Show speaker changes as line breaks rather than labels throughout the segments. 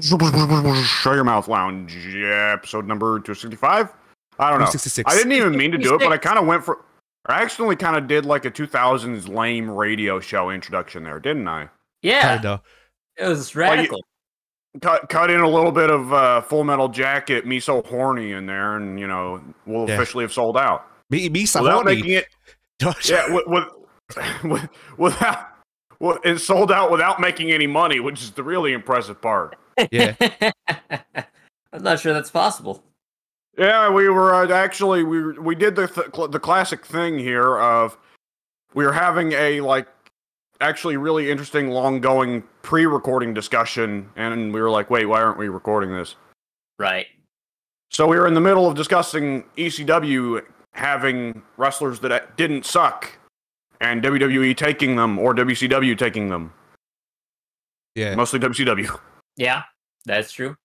Shut Your Mouth Lounge, episode number 265. I don't know.
266.
I didn't even mean to do it, but I kind of went for. I accidentally kind of did like a 2000s lame radio show introduction there, didn't I?
Yeah,
Kinda.
it was radical.
Cut in a little bit of Full Metal Jacket, Me So Horny in there, and we'll officially have sold out.
Me so
Without
horny.
making it. Yeah, without. Well, it sold out without making any money, which is the really impressive part.
Yeah.
I'm not sure that's possible.
Yeah, we were actually we did the classic thing here of we were having a actually really interesting long going pre-recording discussion, and we were like, wait, why aren't we recording this?
Right.
So we were in the middle of discussing ECW having wrestlers that didn't suck, and WWE taking them, or WCW taking them.
Yeah.
Mostly WCW.
Yeah, that's true.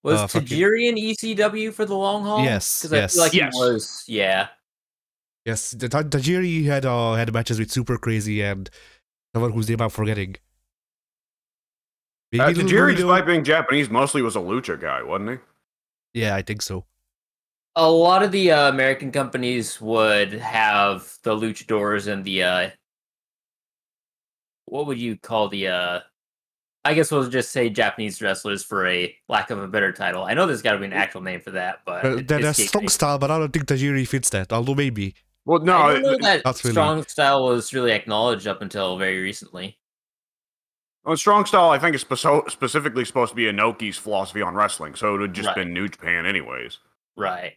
Was Tajiri in ECW for the long haul?
Yes.
Because I feel like he was. Yeah.
Yes, the Tajiri had matches with Super Crazy and someone whose name I'm forgetting.
Tajiri, despite being Japanese, mostly was a lucha guy, wasn't he?
Yeah, I think so.
A lot of the American companies would have the luchadors and the what would you call the I guess we'll just say Japanese wrestlers for a lack of a better title. I know there's got to be an actual name for that, but
there's strong style, but I don't think Tajiri fits that. Although maybe.
Well, no,
I don't know that
that's really...
strong style was really acknowledged up until very recently.
Well, strong style, I think, is specifically supposed to be Inoki's philosophy on wrestling, so it would just been New Japan, anyways.
Right.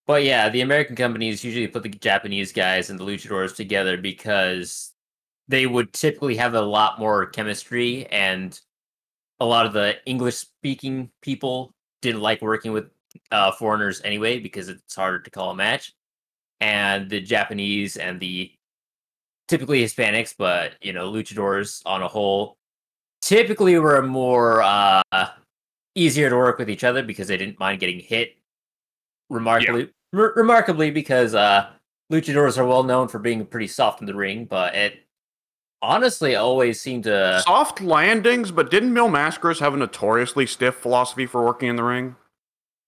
But yeah, the American companies usually put the Japanese guys and the luchadors together because they would typically have a lot more chemistry, and a lot of the English-speaking people didn't like working with foreigners anyway because it's harder to call a match. And the Japanese and the typically Hispanics, but luchadors on a whole, typically were more easier to work with each other because they didn't mind getting hit. Remarkably, because luchadors are well known for being pretty soft in the ring, but it honestly always seemed to
soft landings. But didn't Mil Mascaras have a notoriously stiff philosophy for working in the ring?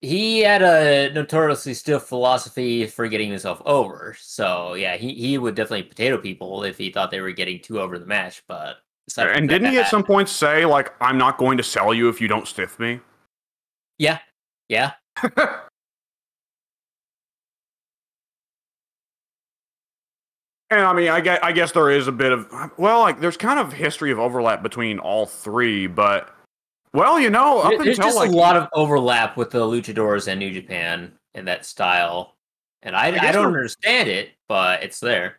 He had a notoriously stiff philosophy for getting himself over. So yeah, he would definitely potato people if he thought they were getting too over the match. But
and didn't he at some point say like, "I'm not going to sell you if you don't stiff me"?
Yeah.
And I mean, I guess there is a bit of there's kind of history of overlap between all three, but. Well,
there's just a lot of overlap with the luchadors and New Japan in that style, and I don't understand it, but it's there.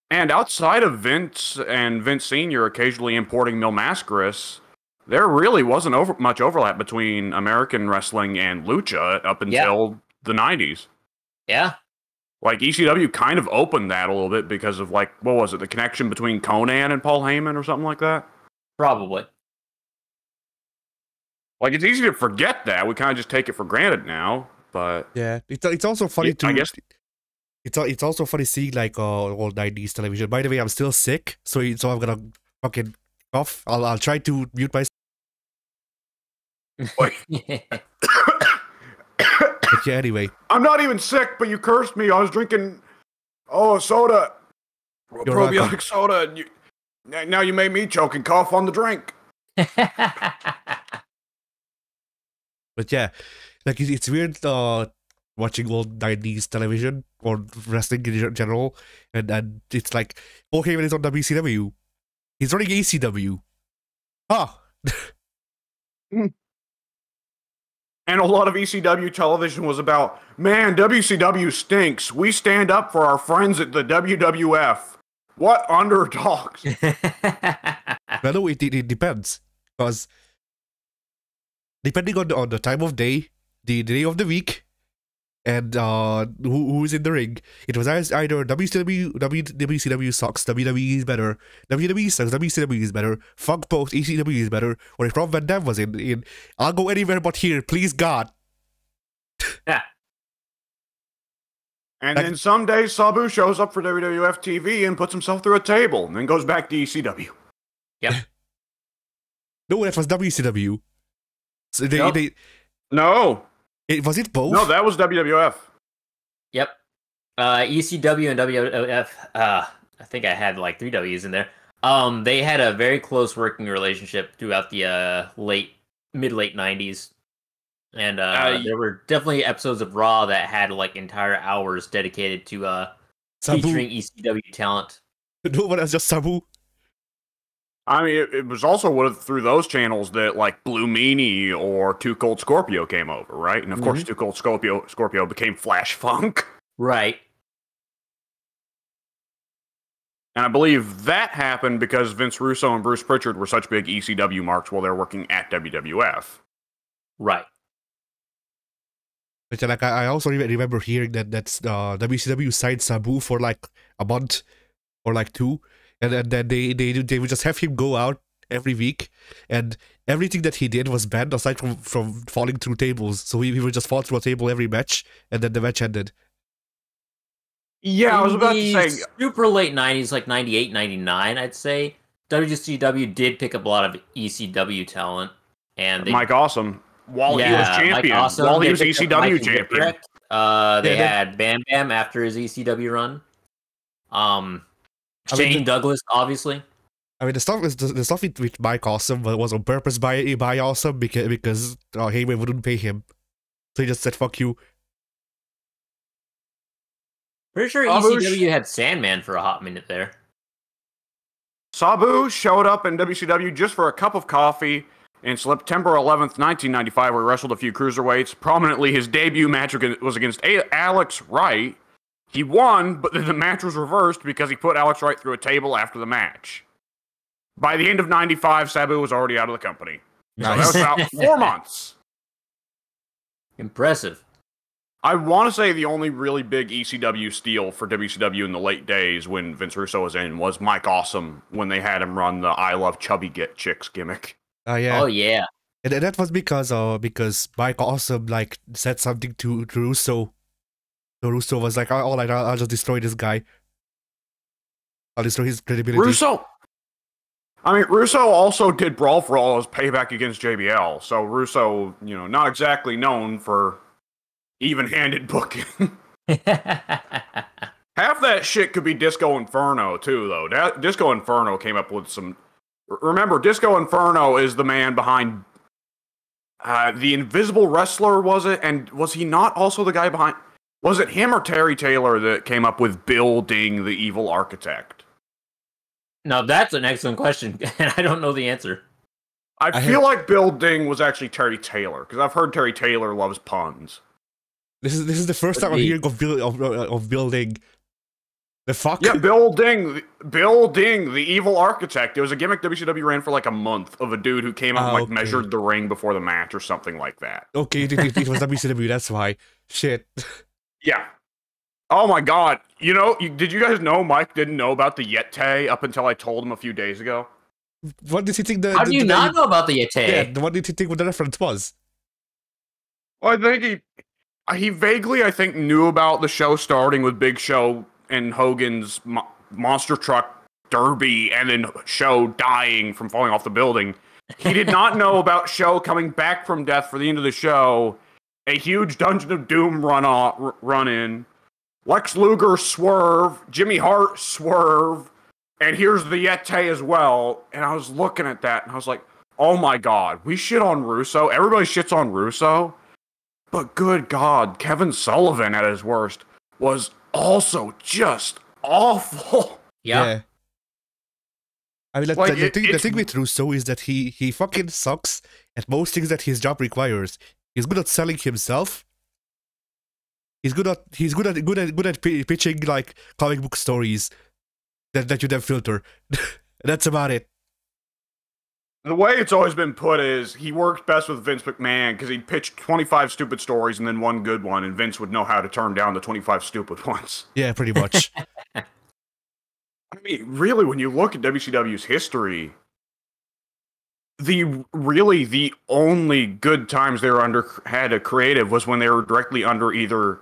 And outside of Vince and Vince Sr. occasionally importing Mil Mascaras, there really wasn't much overlap between American wrestling and lucha up until the 90s.
Yeah.
Like, ECW kind of opened that a little bit because of, what was it, the connection between Conan and Paul Heyman or something like that?
Probably.
Like, it's easy to forget that. We kind of just take it for granted now, but...
Yeah, it's also funny
I guess...
It's also funny seeing, old 90s television. By the way, I'm still sick, so I'm gonna fucking cough. I'll try to mute myself. But yeah, anyway.
I'm not even sick, but you cursed me. I was drinking... a soda. Probiotic soda. And now you made me choke and cough on the drink.
But yeah, it's weird watching old 90s television or wrestling in general, and it's like, okay, when he's on WCW, he's running ECW.
And a lot of ECW television was about, man, WCW stinks. We stand up for our friends at the WWF. What underdogs?
Well, no, it depends, because depending on the time of day, the day of the week, and who is in the ring, it was either WCW sucks, WWE is better, WWE sucks, WCW is better, Funk Post, ECW is better, or if Rob Van Dam was in I'll go anywhere but here, please God.
Yeah.
And then some days Sabu shows up for WWF TV and puts himself through a table, and then goes back to ECW.
Yep.
No, that was WCW. So
Nope.
No,
was it both?
no, that was WWF.
Yep. ECW and WWF. I think I had like 3 W's in there. They had a very close working relationship throughout the mid-late 90s. And there were definitely episodes of Raw that had like entire hours dedicated to
Sabu.
featuring ECW talent.
No, but that's just Sabu.
I mean, it was also through those channels that like Blue Meanie or Too Cold Scorpio came over, right? And of course, Too Cold Scorpio became Flash Funk.
Right.
And I believe that happened because Vince Russo and Bruce Pritchard were such big ECW marks while they were working at WWF.
Right.
But like I also remember hearing that WCW signed Sabu for like a month or like 2, and then they would just have him go out every week, and everything that he did was banned aside from falling through tables. So he would just fall through a table every match, and then the match ended.
Yeah, I was about to say
super late 90s, like 98, 99, I'd say. WCW did pick up a lot of ECW talent, and
Mike Awesome while he was champion,
Awesome,
while he was ECW champion.
They had Bam Bam after his ECW run. Shane Douglas, obviously.
I mean, the stuff with Mike Awesome was on purpose by Awesome because Heyman wouldn't pay him, so he just said "fuck you."
Pretty sure ECW had Sandman for a hot minute there.
Sabu showed up in WCW just for a cup of coffee in September 11th, 1995, where he wrestled a few cruiserweights. Prominently, his debut match was against Alex Wright. He won, but then the match was reversed because he put Alex Wright through a table after the match. By the end of 95, Sabu was already out of the company.
Nice.
So that was about 4 months.
Impressive.
I want to say the only really big ECW steal for WCW in the late days when Vince Russo was in was Mike Awesome when they had him run the I Love Chubby Get Chicks gimmick.
Yeah.
Oh, yeah.
And that was because Mike Awesome like said something to Russo. So Russo was like, all right, I'll just destroy this guy. I'll destroy his credibility.
Russo also did Brawl for All as payback against JBL. So Russo, not exactly known for even-handed booking. Half that shit could be Disco Inferno, too, though. Disco Inferno came up with some... Remember, Disco Inferno is the man behind... the Invisible Wrestler, was it? And was he not also the guy behind... Was it him or Terry Taylor that came up with building the Evil Architect?
Now, that's an excellent question, and I don't know the answer.
I feel like Bill Ding was actually Terry Taylor, because I've heard Terry Taylor loves puns.
This is the first time I'm hearing of building. The fuck?
Yeah, Bill Ding, the Evil Architect. It was a gimmick WCW ran for like a month of a dude who came out and measured the ring before the match or something like that.
Okay, it was WCW, that's why. Shit.
Yeah. Oh my god. Did you guys know Mike didn't know about the Yeti up until I told him a few days ago?
What did he think
How do you not know about the Yeti?
Yeah, what did he think the reference was?
Well, I think he vaguely, I think, knew about the show starting with Big Show and Hogan's monster truck derby and then Show dying from falling off the building. He did not know about Show coming back from death for the end of the show, a huge Dungeon of Doom run in, Lex Luger swerve, Jimmy Hart swerve, and here's the Yeti as well. And I was looking at that and I was like, oh my god, we shit on Russo. Everybody shits on Russo. But good God, Kevin Sullivan at his worst was also just awful.
Yeah. I mean, the thing with Russo is that he fucking sucks at most things that his job requires. He's good at selling himself. He's good at pitching like comic book stories that you then filter. That's about it.
The way it's always been put is he worked best with Vince McMahon because he'd pitch 25 stupid stories and then one good one, and Vince would know how to turn down the 25 stupid ones.
Yeah, pretty much.
I mean, really, when you look at WCW's history, the only good times they were had a creative was when they were directly under either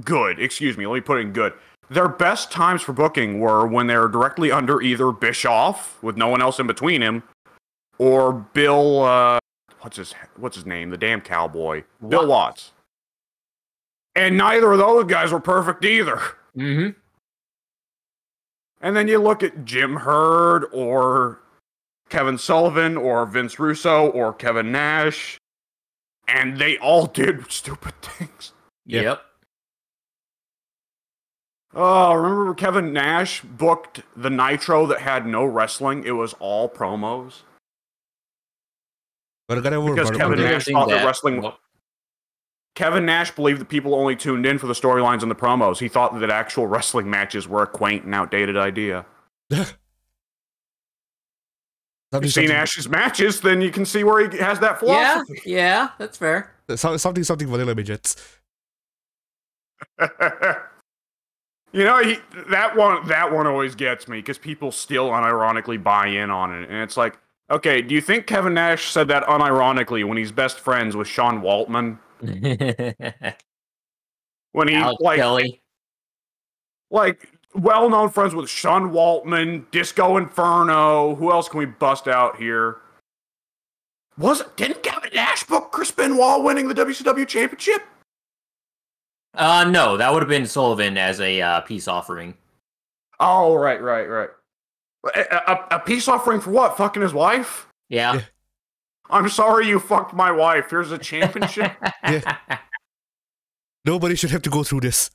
good. Excuse me, let me put it in good. their best times for booking were when they were directly under either Bischoff, with no one else in between him, or Bill, what's his name? The damn cowboy. Bill Watts. And neither of those guys were perfect either.
Mm-hmm.
And then you look at Jim Herd, or Kevin Sullivan, or Vince Russo, or Kevin Nash, and they all did stupid things.
Yep.
Oh, remember Kevin Nash booked the Nitro that had no wrestling? It was all promos. Because Kevin Nash thought that wrestling... Kevin Nash believed that people only tuned in for the storylines and the promos. He thought that actual wrestling matches were a quaint and outdated idea. If you see Nash's matches, then you can see where he has that philosophy.
Yeah, that's fair.
Something vanilla midgets.
You know, that one always gets me, because people still unironically buy in on it. And it's like, okay, do you think Kevin Nash said that unironically when he's best friends with Sean Waltman? When he,
Alex Kelly.
Well-known friends with Sean Waltman, Disco Inferno. Who else can we bust out here? Didn't Kevin Nash book Chris Benoit winning the WCW Championship?
No, that would have been Sullivan as a peace offering.
Oh, right. A peace offering for what? Fucking his wife?
Yeah.
I'm sorry you fucked my wife. Here's a championship.
Yeah. Nobody should have to go through this.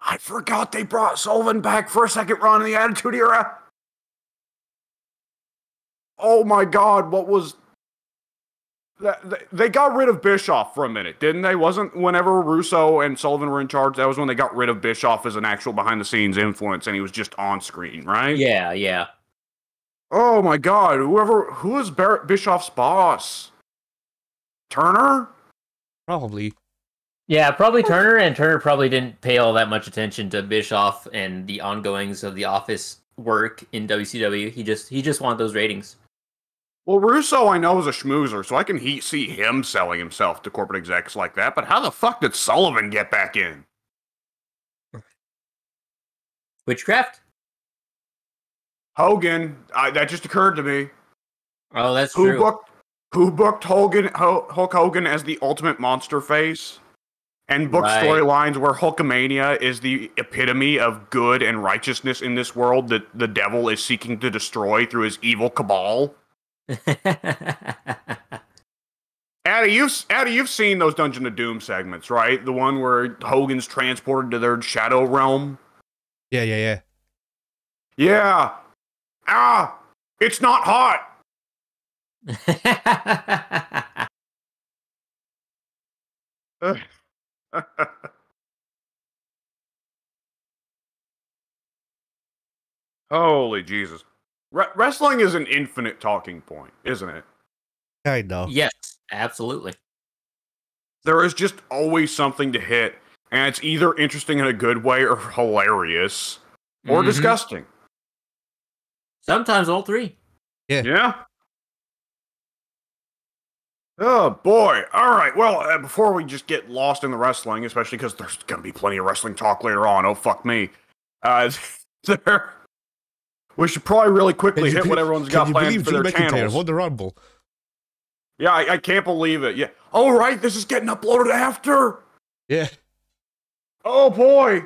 I forgot they brought Sullivan back for a second run in the Attitude Era. Oh my god, what was... They got rid of Bischoff for a minute, didn't they? Wasn't whenever Russo and Sullivan were in charge, that was when they got rid of Bischoff as an actual behind-the-scenes influence, and he was just on screen, right?
Yeah.
Oh my god, who was Bischoff's boss? Turner?
Probably.
Yeah, probably Turner, and Turner probably didn't pay all that much attention to Bischoff and the ongoings of the office work in WCW. He just wanted those ratings.
Well, Russo, I know, is a schmoozer, so I can see him selling himself to corporate execs like that, but how the fuck did Sullivan get back in?
Witchcraft?
Hogan. That just occurred to me.
Oh, that's true.
Who booked Hulk Hogan as the ultimate monster face? And booked storylines where Hulkamania is the epitome of good and righteousness in this world that the devil is seeking to destroy through his evil cabal? Addy, you've seen those Dungeon of Doom segments, right? The one where Hogan's transported to their shadow realm?
Yeah.
Yeah. It's not hot. Holy Jesus. Wrestling is an infinite talking point, isn't it?
I know.
Yes, absolutely.
There is just always something to hit, and it's either interesting in a good way or hilarious or disgusting.
Sometimes all three.
Yeah. Oh, boy. All right. Well, before we just get lost in the wrestling, especially because there's going to be plenty of wrestling talk later on. Oh, fuck me. We should probably really quickly hit what everyone's got planned for their channels.
Won the Rumble.
Yeah, I can't believe it. Yeah. Oh, right. This is getting uploaded after.
Yeah.
Oh, boy.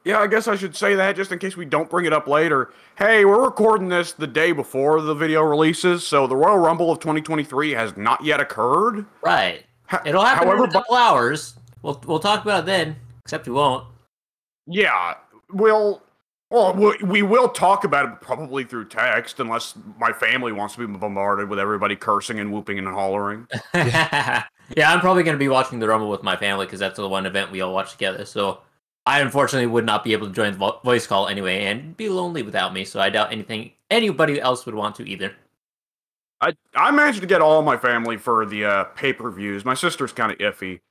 Yeah, I guess I should say that just in case we don't bring it up later. Hey, we're recording this the day before the video releases, so the Royal Rumble of 2023 has not yet occurred.
Right. It'll happen in a couple hours. We'll talk about it then, except we won't.
Yeah, we will talk about it probably through text, unless my family wants to be bombarded with everybody cursing and whooping and hollering.
Yeah, I'm probably going to be watching the Rumble with my family because that's the one event we all watch together, so... I unfortunately would not be able to join the voice call anyway, and be lonely without me, so I doubt anybody else would want to either.
I managed to get all my family for the pay-per-views. My sister's kind of iffy.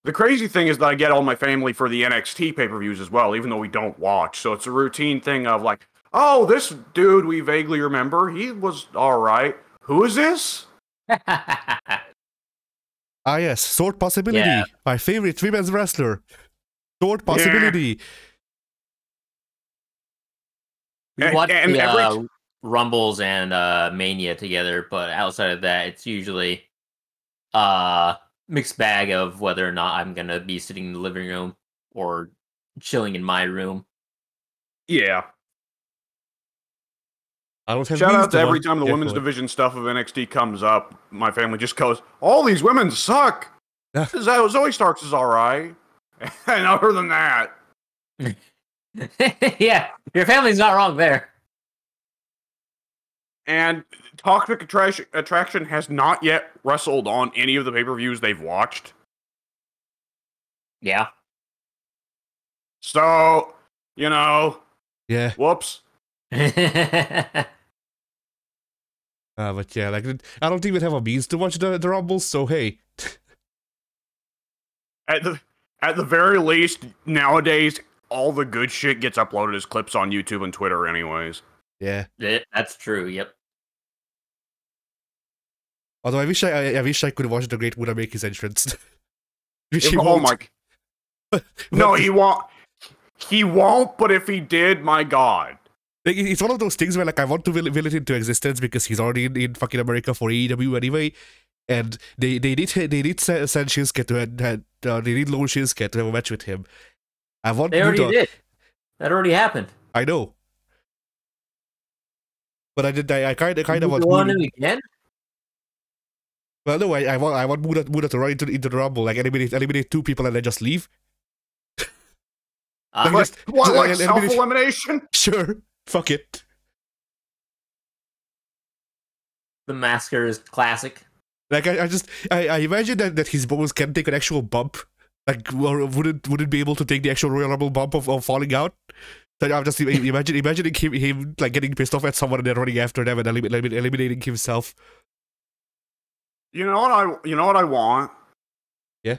The crazy thing is that I get all my family for the NXT pay-per-views as well, even though we don't watch. So it's a routine thing of like, oh, this dude we vaguely remember, he was alright. Who is this?
Yes, Sword Possibility, my favorite women's wrestler. Third possibility.
We watch
and
the Rumbles and Mania together, but outside of that, it's usually mixed bag of whether or not I'm gonna be sitting in the living room or chilling in my room.
Yeah.
I don't have
Shout
means
out to
to
every
watch-
time the
Yeah,
women's
go ahead.
division stuff of NXT comes up, my family just goes, all these women suck. Zoe Starks is alright. And other than that,
Yeah, your family's not wrong there.
and Toxic Attraction has not yet wrestled on any of the pay-per-views they've watched.
Yeah.
So,
Yeah.
whoops.
But yeah, like I don't even have a means to watch the Rumbles, so hey.
At the very least, nowadays, all the good shit gets uploaded as clips on YouTube and Twitter anyways.
Yeah.
That's true, yep.
Although I wish I could watch the Great Muta make his entrance. Which he
Oh
won't.
my... No, he won't. He won't, but if he did, my god.
Like, it's one of those things where like I want to will it into existence because he's already in fucking America for AEW anyway, and they did send Shinsuke they did loan Shinsuke to have a match with him. I want
They already
Muta.
did. That already happened.
I know, but I kind of want
You want
Muta.
it again?
Well, no, I want Muta to run into the Rumble, like eliminate 2 people and then just leave. Like,
Like,
just eliminate-
self-elimination?
Sure, fuck it.
The Masker is classic.
Like I imagine that his bones can take an actual bump. Like, or wouldn't be able to take the actual Royal Rumble bump of falling out. So I'm just imagining him like getting pissed off at someone and then running after them and eliminating himself.
You know what I want?
Yeah.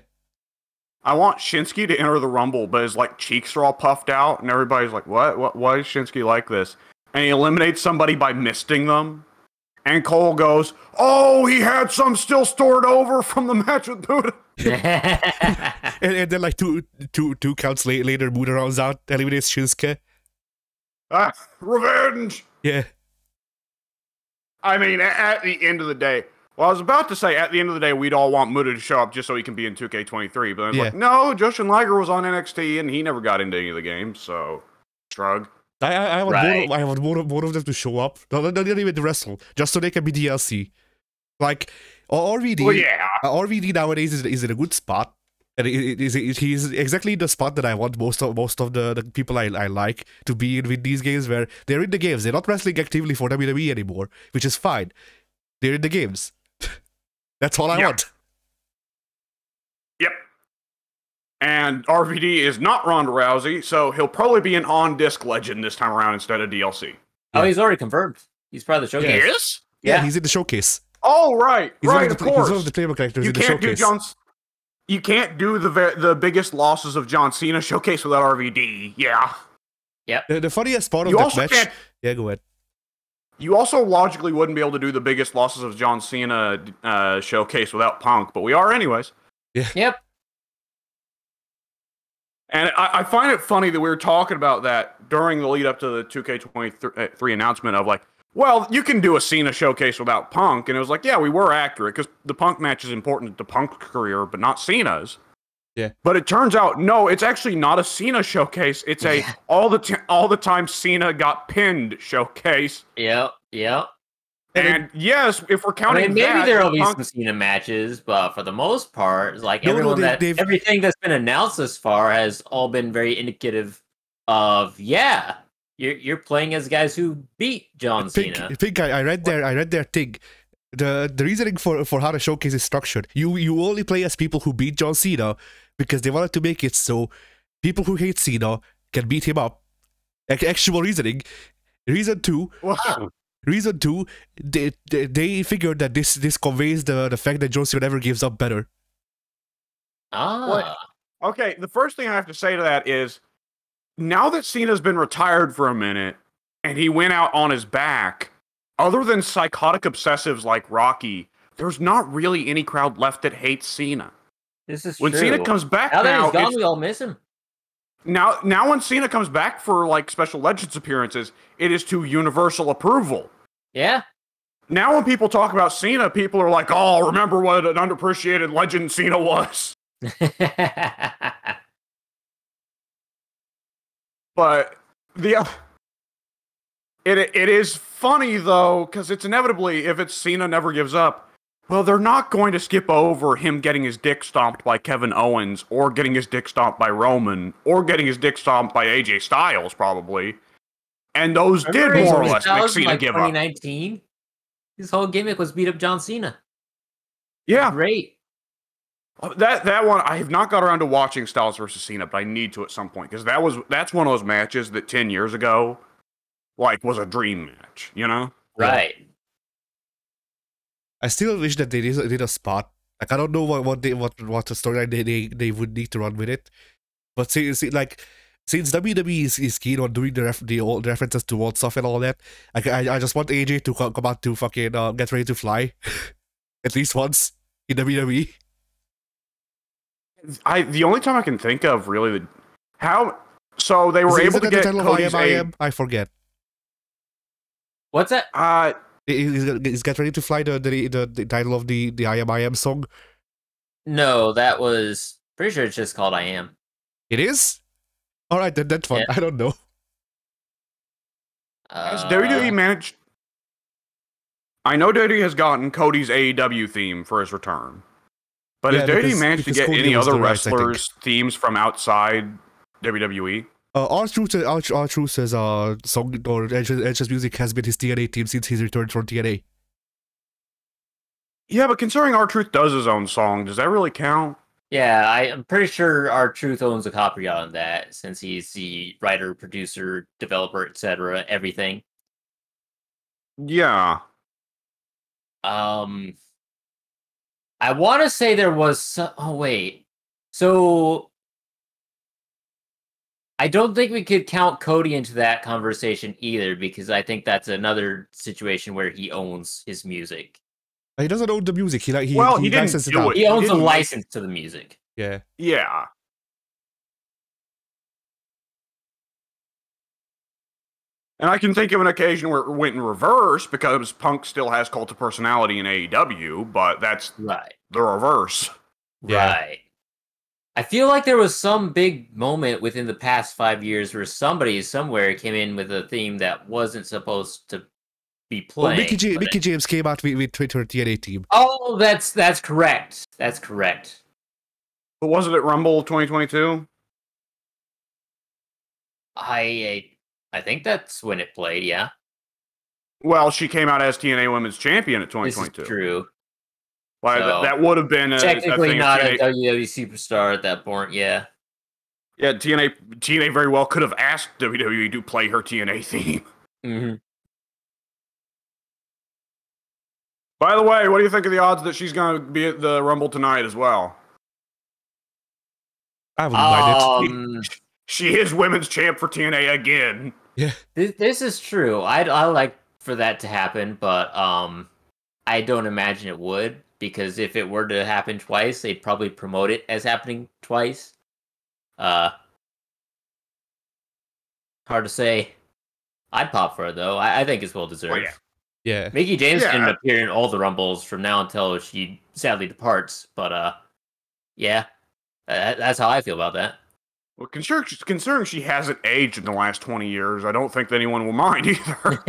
I want Shinsuke to enter the Rumble, but his like cheeks are all puffed out, and everybody's like, "What? Why is Shinsuke like this?" And he eliminates somebody by misting them. And Cole goes, "Oh, he had some still stored over from the match with Buddha."
and then like two counts later, Muta rounds out, eliminates Shinsuke.
Ah, revenge.
Yeah.
I mean, at the end of the day, well, I was about to say, at the end of the day, we'd all want Muta to show up just so he can be in 2K23. But I was like, no, Jushin Liger was on NXT and he never got into any of the games, so shrug.
I want more of them to show up. Not even to wrestle, just so they can be DLC. Like RVD.
Well, yeah.
RVD nowadays is in a good spot, and he's exactly the spot that I want most of the people I like to be in with these games, where they're in the games. They're not wrestling actively for WWE anymore, which is fine. They're in the games. That's all I want.
Yep. And RVD is not Ronda Rousey, so he'll probably be an on-disc legend this time around instead of DLC.
Oh, he's already confirmed. He's part of the showcase.
Yes?
Yeah, he's in the showcase.
Oh, right.
He's
of course.
He's one of the playable characters in the showcase.
You can't do the biggest losses of John Cena showcase without RVD. Yeah.
Yep.
The funniest part of that match... Yeah, go ahead.
You also logically wouldn't be able to do the biggest losses of John Cena showcase without Punk, but we are anyways.
Yeah.
Yep.
And I find it funny that we were talking about that during the lead up to the 2K23 announcement of like, well, you can do a Cena showcase without Punk. And it was like, yeah, we were accurate because the Punk match is important to Punk's career, but not Cena's.
Yeah.
But it turns out, no, it's actually not a Cena showcase. It's a all the time Cena got pinned showcase.
Yep.
And yes, if we're counting
maybe there will be
Punk...
some Cena matches, but for the most part, like
they've...
everything that's been announced thus far has all been very indicative of you're playing as guys who beat John Cena.
I read their thing. The reasoning for how the showcase is structured, you only play as people who beat John Cena because they wanted to make it so people who hate Cena can beat him up. Actual reasoning. Reason two.
Wow.
Reason two, they figured that this conveys the fact that John Cena never gives up better.
Okay, the first thing I have to say to that is, now that Cena's been retired for a minute, and he went out on his back, other than psychotic obsessives like Rocky, there's not really any crowd left that hates Cena.
This is
when
true.
Cena comes back
now that
now,
he's gone, we all miss him.
Now when Cena comes back for like special Legends appearances, it is to universal approval.
Yeah.
Now when people talk about Cena, people are like, "Oh, remember what an underappreciated legend Cena was." But the it is funny though, because it's inevitably, if it's Cena never gives up, well, they're not going to skip over him getting his dick stomped by Kevin Owens, or getting his dick stomped by Roman, or getting his dick stomped by AJ Styles, probably. And those
Remember
did more or
AJ
less make
Styles in,
Cena
like,
give up.
2019? His whole gimmick was beat up John Cena.
Yeah,
Great.
that one I have not got around to watching Styles versus Cena, but I need to at some point, because that's one of those matches that 10 years ago, like, was a dream match, you know?
Right.
I still wish that they did a spot. Like, I don't know what the storyline they would need to run with it, but since WWE is keen on doing the old references to old stuff and all that, I just want AJ to come out to fucking get ready to fly, at least once in WWE.
The only time I can think of really so they were able to get Cody's
I forget.
What's that?
Is Get Ready to Fly the title of the I Am song?
No, that was pretty sure it's just called I Am.
It is? Alright, then that's fun.
Yeah.
I don't know.
Has WWE managed? I know WWE has gotten Cody's AEW theme for his return, but has WWE managed to get any other wrestlers' themes from outside WWE?
R-Truth says song or Edge's music has been his TNA team since his return from TNA.
Yeah, but considering R-Truth does his own song, does that really count?
Yeah, I'm pretty sure R-Truth owns a copyright on that, since he's the writer, producer, developer, etc., everything.
Yeah.
I want to say there was oh wait. So I don't think we could count Cody into that conversation either, because I think that's another situation where he owns his music.
He doesn't own the music. He
didn't
licenses it
do
out.
it.
He owns a license to the music.
Yeah.
Yeah. And I can think of an occasion where it went in reverse, because Punk still has Cult of Personality in AEW, but that's
Right.
the reverse.
Yeah.
Right. I feel like there was some big moment within the past 5 years where somebody somewhere came in with a theme that wasn't supposed to be playing.
Well, Mickey James came out with Twitter TNA team.
Oh, that's correct. That's correct.
But wasn't it Rumble 2022?
I think that's when it played, yeah.
Well, she came out as TNA Women's Champion at
This
2022.
is true.
Well,
So,
that would have been
technically not
TNA,
a WWE superstar at that point, yeah.
Yeah, TNA very well could have asked WWE to play her TNA theme.
Mm-hmm.
By the way, what do you think of the odds that she's going to be at the Rumble tonight as well?
I wouldn't mind it.
She is women's champ for TNA again.
Yeah.
This is true. I like for that to happen, but I don't imagine it would, because if it were to happen twice, they'd probably promote it as happening twice. Hard to say. I'd pop for it though. I think it's well deserved.
Oh, yeah.
Yeah.
Mickey James can appear in all the Rumbles from now until she sadly departs, but yeah, that's how I feel about that.
Well, considering she hasn't aged in the last 20 years, I don't think that anyone will mind either.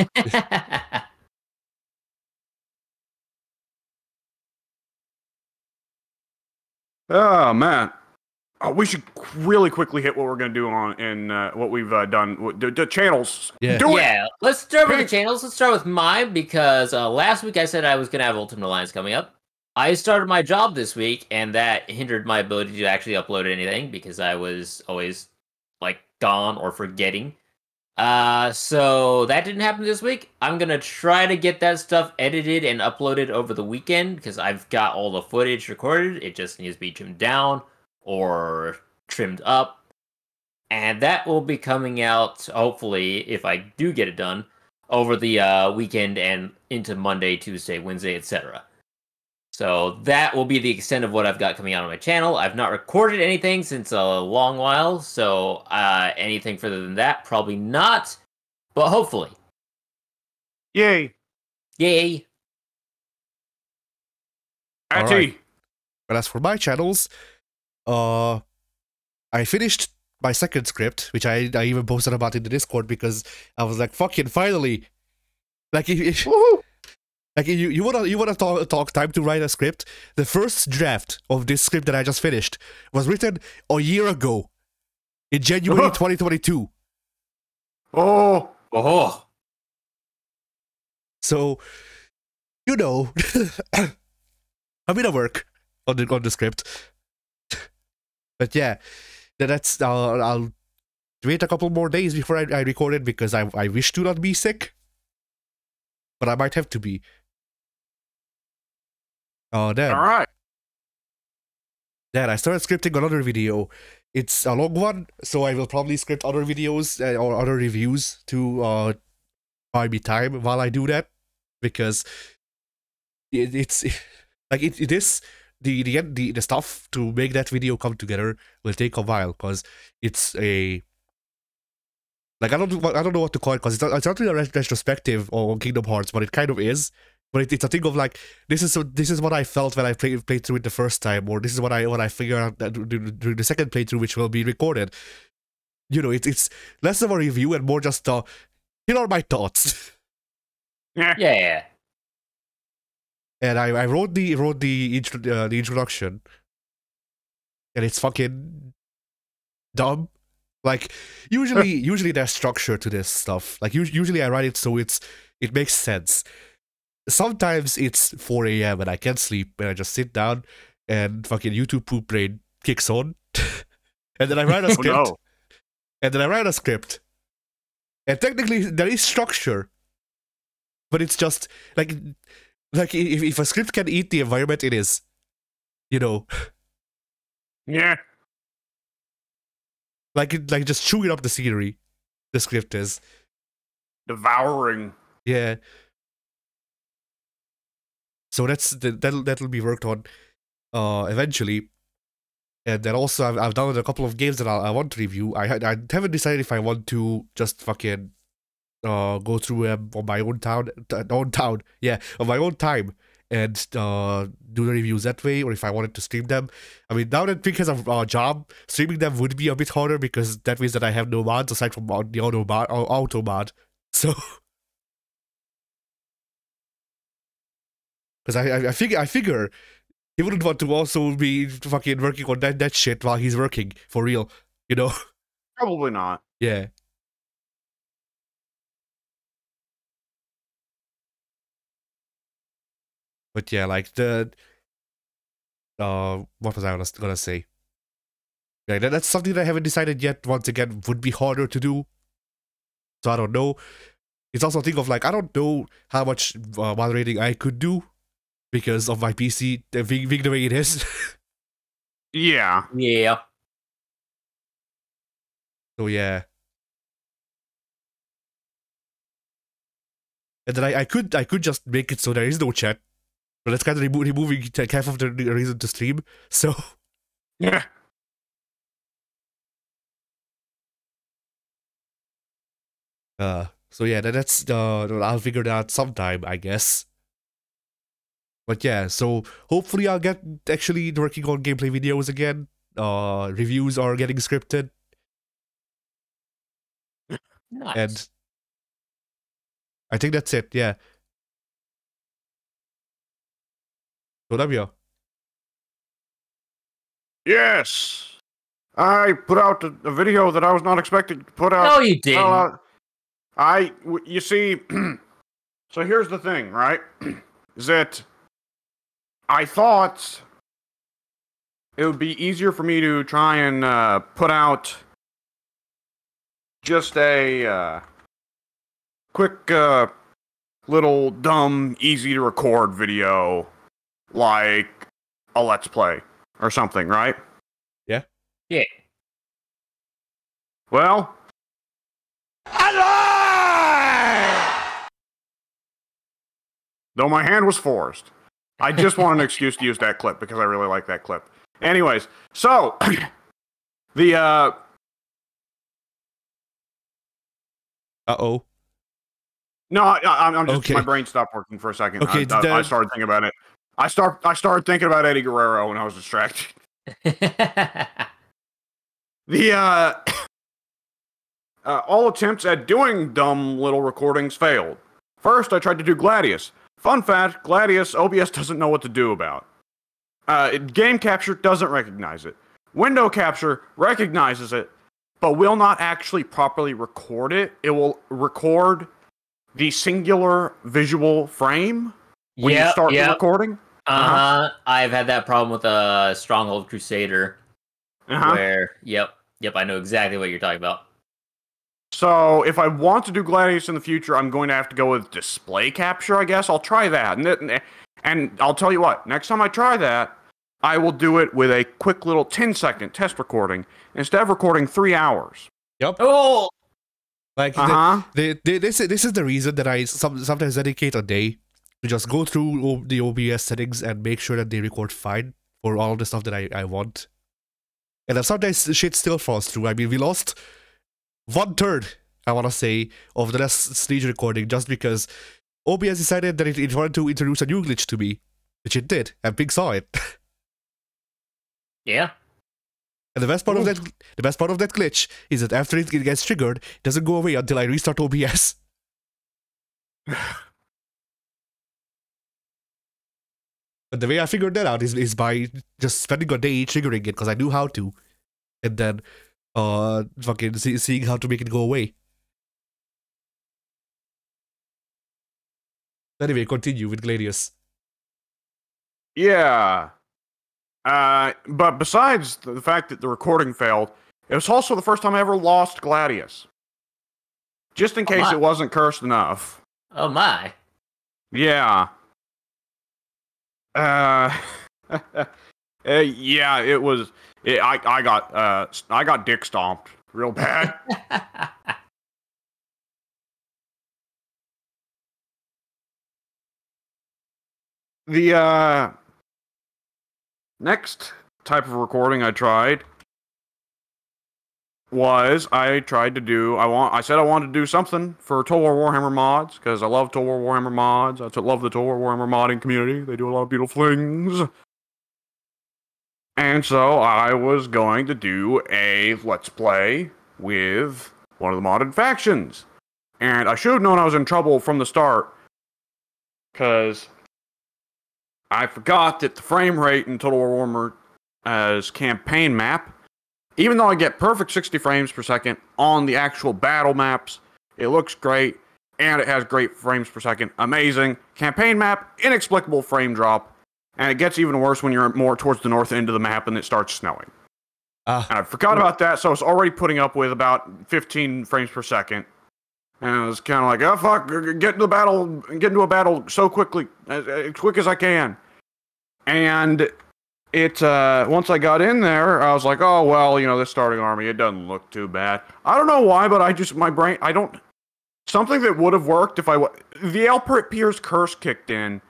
Oh, man. We should really quickly hit what we're going to do in what we've done. The channels.
Yeah.
Yeah, let's start with the channels. Let's start with mine, because last week I said I was going to have Ultimate Alliance coming up. I started my job this week, and that hindered my ability to actually upload anything, because I was always, like, gone or forgetting. So that didn't happen this week. I'm going to try to get that stuff edited and uploaded over the weekend, because I've got all the footage recorded. It just needs to be trimmed down or trimmed up, and that will be coming out, hopefully, if I do get it done, over the weekend and into Monday, Tuesday, Wednesday, etc. So that will be the extent of what I've got coming out on my channel. I've not recorded anything since a long while, so anything further than that, probably not. But hopefully.
Yay.
Yay.
All
Atty.
right. But as for my channels, I finished my second script, which I even posted about in the Discord because I was like, fucking finally. Like if like you wanna talk time to write a script? The first draft of this script that I just finished was written a year ago, in January 2022.
Oh.
Oh.
So, you know, a bit of work on the script. But yeah, that's I'll wait a couple more days before I record it because I wish to not be sick, but I might have to be. Oh damn!
All right.
Then I started scripting another video. It's a long one, so I will probably script other videos or other reviews to buy me time while I do that, because it's like it is the stuff to make that video come together will take a while, because it's a, like I don't know what to call it, because it's not really a retrospective on Kingdom Hearts, but it kind of is. But it's a thing of like, this is what I felt when I played through it the first time, or this is what I figured out during the second playthrough, which will be recorded. You know, it's less of a review and more just here are my thoughts.
Yeah.
And I wrote the introduction, and it's fucking dumb. Like usually there's structure to this stuff. Like usually I write it so it makes sense. Sometimes it's 4 a.m. and I can't sleep, and I just sit down and fucking YouTube poop brain kicks on, and then I write a script.
No.
And then I write a script, and technically there is structure, but it's just like if a script can eat the environment it is, you know.
Yeah.
Like just chewing up the scenery, the script is.
Devouring.
Yeah. So that'll be worked on eventually. And then also I've downloaded a couple of games that I want to review. I haven't decided if I want to just fucking go through them on my own on my own time, and do the reviews that way, or if I wanted to stream them. I mean, now that because of our job, streaming them would be a bit harder, because that means that I have no mods aside from the auto mod. So, because I figure he wouldn't want to also be fucking working on that shit while he's working for real, you know?
Probably not.
Yeah. But yeah, like what was I gonna say? Yeah, that's something that I haven't decided yet. Once again, would be harder to do. So I don't know. It's also a thing of like, I don't know how much moderating I could do because of my PC being the way it is.
Yeah.
Yeah.
So yeah. And then I could just make it so there is no chat. But that's kind of removing half of the reason to stream. So
Yeah.
so yeah, that's I'll figure that out sometime, I guess. But yeah, so hopefully I'll get actually working on gameplay videos again. Reviews are getting scripted.
Nice.
And I think that's it, yeah. So Namia.
Yes. I put out a video that I was not expecting to put out.
No, you didn't.
You see, so here's the thing, right? Is that I thought it would be easier for me to try and put out just a quick little dumb, easy to record video like a Let's Play or something, right?
Yeah?
Yeah.
Well, though my hand was forced, I just want an excuse to use that clip because I really like that clip. Anyways, so the
Uh-oh.
no, I'm just
Okay.
my brain stopped working for a second.
Okay,
I started thinking about it. I started thinking about Eddie Guerrero when I was distracted. The all attempts at doing dumb little recordings failed. First, I tried to do Gladius. Fun fact, Gladius, OBS doesn't know what to do about. Game capture doesn't recognize it. Window capture recognizes it, but will not actually properly record it. It will record the singular visual frame when you start the recording.
I've had that problem with a Stronghold Crusader. Where, yep, I know exactly what you're talking about.
So, if I want to do Gladius in the future, I'm going to have to go with display capture, I guess. I'll try that. And I'll tell you what, next time I try that, I will do it with a quick little 10-second test recording instead of recording 3 hours.
Yep.
Oh!
Like, this is the reason that I sometimes dedicate a day to just go through the OBS settings and make sure that they record fine for all the stuff that I want. And then sometimes shit still falls through. I mean, we lost 1/3, I want to say, of the last stage recording just because OBS decided that it wanted to introduce a new glitch to me, which it did, and Pig saw it.
Yeah.
And the best part of that glitch is that after it gets triggered, it doesn't go away until I restart OBS. But the way I figured that out is by just spending a day triggering it because I knew how to, and then fucking seeing how to make it go away. Anyway, continue with Gladius.
Yeah. But besides the fact that the recording failed, it was also the first time I ever lost Gladius. Just in case it wasn't cursed enough.
Oh my.
Yeah. Yeah, it was. I got dick stomped real bad. The next type of recording I tried was I said I wanted to do something for Total War Warhammer mods because I love Total War Warhammer mods. I love the Total War Warhammer modding community. They do a lot of beautiful things. And so I was going to do a Let's Play with one of the modded factions. And I should have known I was in trouble from the start because I forgot that the frame rate in Total War Warhammer as campaign map, even though I get perfect 60 frames per second on the actual battle maps, it looks great, and it has great frames per second. Amazing. Campaign map, inexplicable frame drop, and it gets even worse when you're more towards the north end of the map and it starts snowing. And I forgot about that, so I was already putting up with about 15 frames per second. And I was kind of like, oh fuck, get into a battle so quickly, as quick as I can. And it, once I got in there, I was like, oh, well, this starting army, it doesn't look too bad. I don't know why, but something that would have worked if the Alpert Pierce curse kicked in,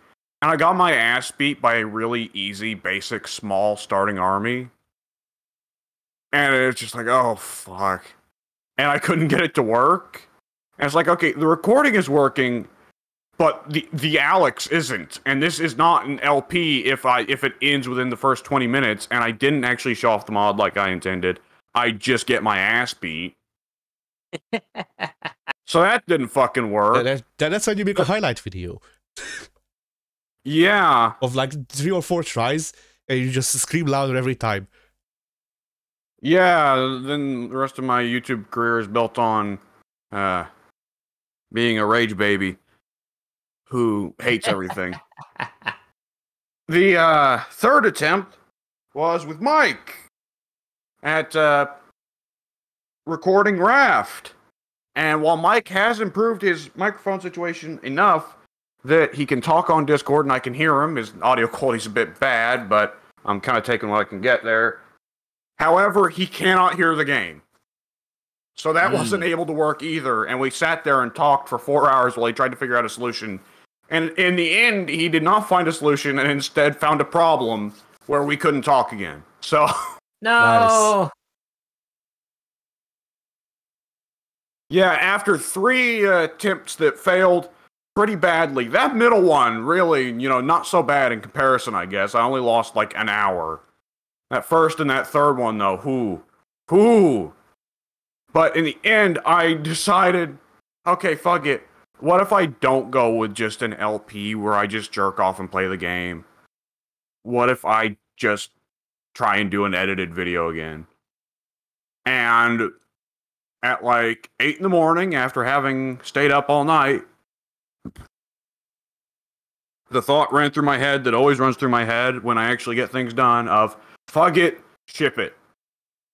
and I got my ass beat by a really easy, basic, small starting army. And it's just like, oh, fuck. And I couldn't get it to work. And it's like, okay, the recording is working, but the Alex isn't. And this is not an LP if it ends within the first 20 minutes, and I didn't actually show off the mod like I intended. I just get my ass beat. So that didn't fucking work.
That's when you make a highlight video.
Yeah.
Of like 3 or 4 tries, and you just scream louder every time.
Yeah, then the rest of my YouTube career is built on being a rage baby who hates everything. The third attempt was with Mike at recording Raft. And while Mike has improved his microphone situation enough that he can talk on Discord and I can hear him, his audio quality's a bit bad, but I'm kind of taking what I can get there. However, he cannot hear the game. So that wasn't able to work either, and we sat there and talked for 4 hours while he tried to figure out a solution And in the end, he did not find a solution and instead found a problem where we couldn't talk again. So
No.
yeah, after 3 attempts that failed pretty badly, that middle one really, not so bad in comparison, I guess. I only lost like an hour. That first and that third one, though, whoo. But in the end, I decided, okay, fuck it. What if I don't go with just an LP where I just jerk off and play the game? What if I just try and do an edited video again? And at like 8 in the morning, after having stayed up all night, the thought ran through my head that always runs through my head when I actually get things done of, fuck it, ship it.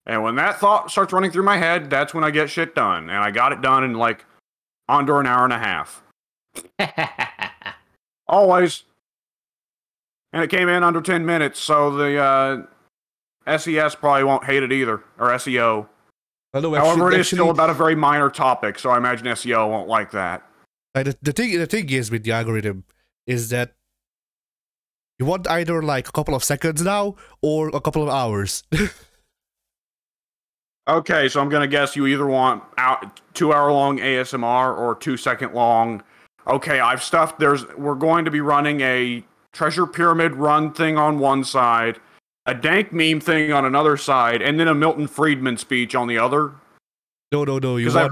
And when that thought starts running through my head, that's when I get shit done. And I got it done in like under an hour and a half. Always. And it came in under 10 minutes, so the SES probably won't hate it either, or SEO. However, it is still about a very minor topic, so I imagine SEO won't like that.
The thing is with the algorithm is that you want either like a couple of seconds now or a couple of hours.
Okay, so I'm gonna guess you either want 2-hour-long ASMR or 2-second long. Okay, I've stuffed. We're going to be running a treasure pyramid run thing on one side, a dank meme thing on another side, and then a Milton Friedman speech on the other.
No.
Because I've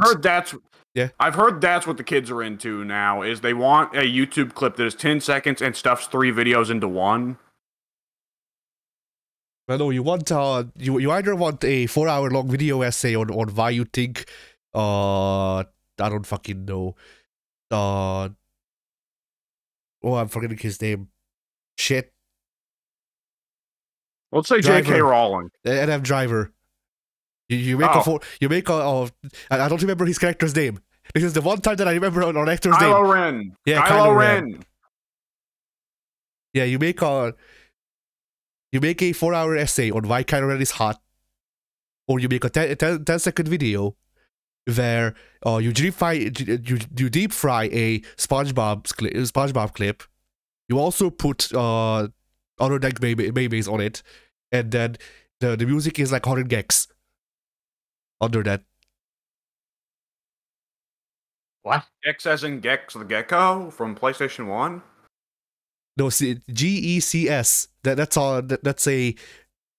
heard that's what the kids are into now. Is they want a YouTube clip that is 10 seconds and stuffs 3 videos into one.
Well, no, you want you either want a 4-hour-long video essay on why you think I don't fucking know. Oh, I'm forgetting his name. Shit.
Let's say J.K. Rowling.
NF Driver. You make I don't remember his character's name. This is the one time that I remember an actor's name.
Kylo Ren.
Yeah,
Kylo Ren.
Yeah, you make a 4-hour essay on why Kylo Ren is hot, or you make a 10-second video where you deep fry a SpongeBob clip. You also put other dank memes on it, and then the music is like 100 gex under that.
What?
Gex as in Gex the Gecko from PlayStation 1?
No, GECS. That's all. That's a.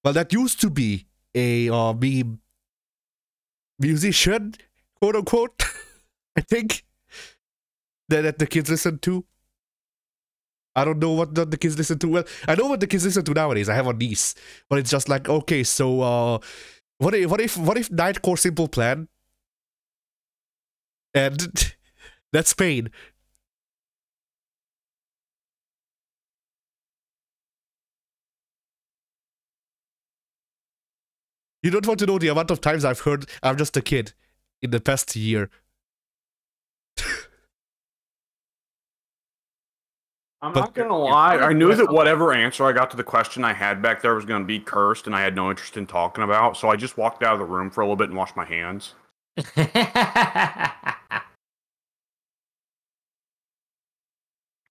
Well, that used to be a meme musician, quote unquote. I think that the kids listen to. I don't know what the kids listen to. Well, I know what the kids listen to nowadays. I have a niece, but it's just like, okay, so what if Nightcore Simple Plan, and that's Spain. You don't want to know the amount of times I've heard I'm just a kid in the past year.
I'm not gonna lie, I knew that whatever answer I got to the question I had back there was gonna be cursed and I had no interest in talking about, so I just walked out of the room for a little bit and washed my hands.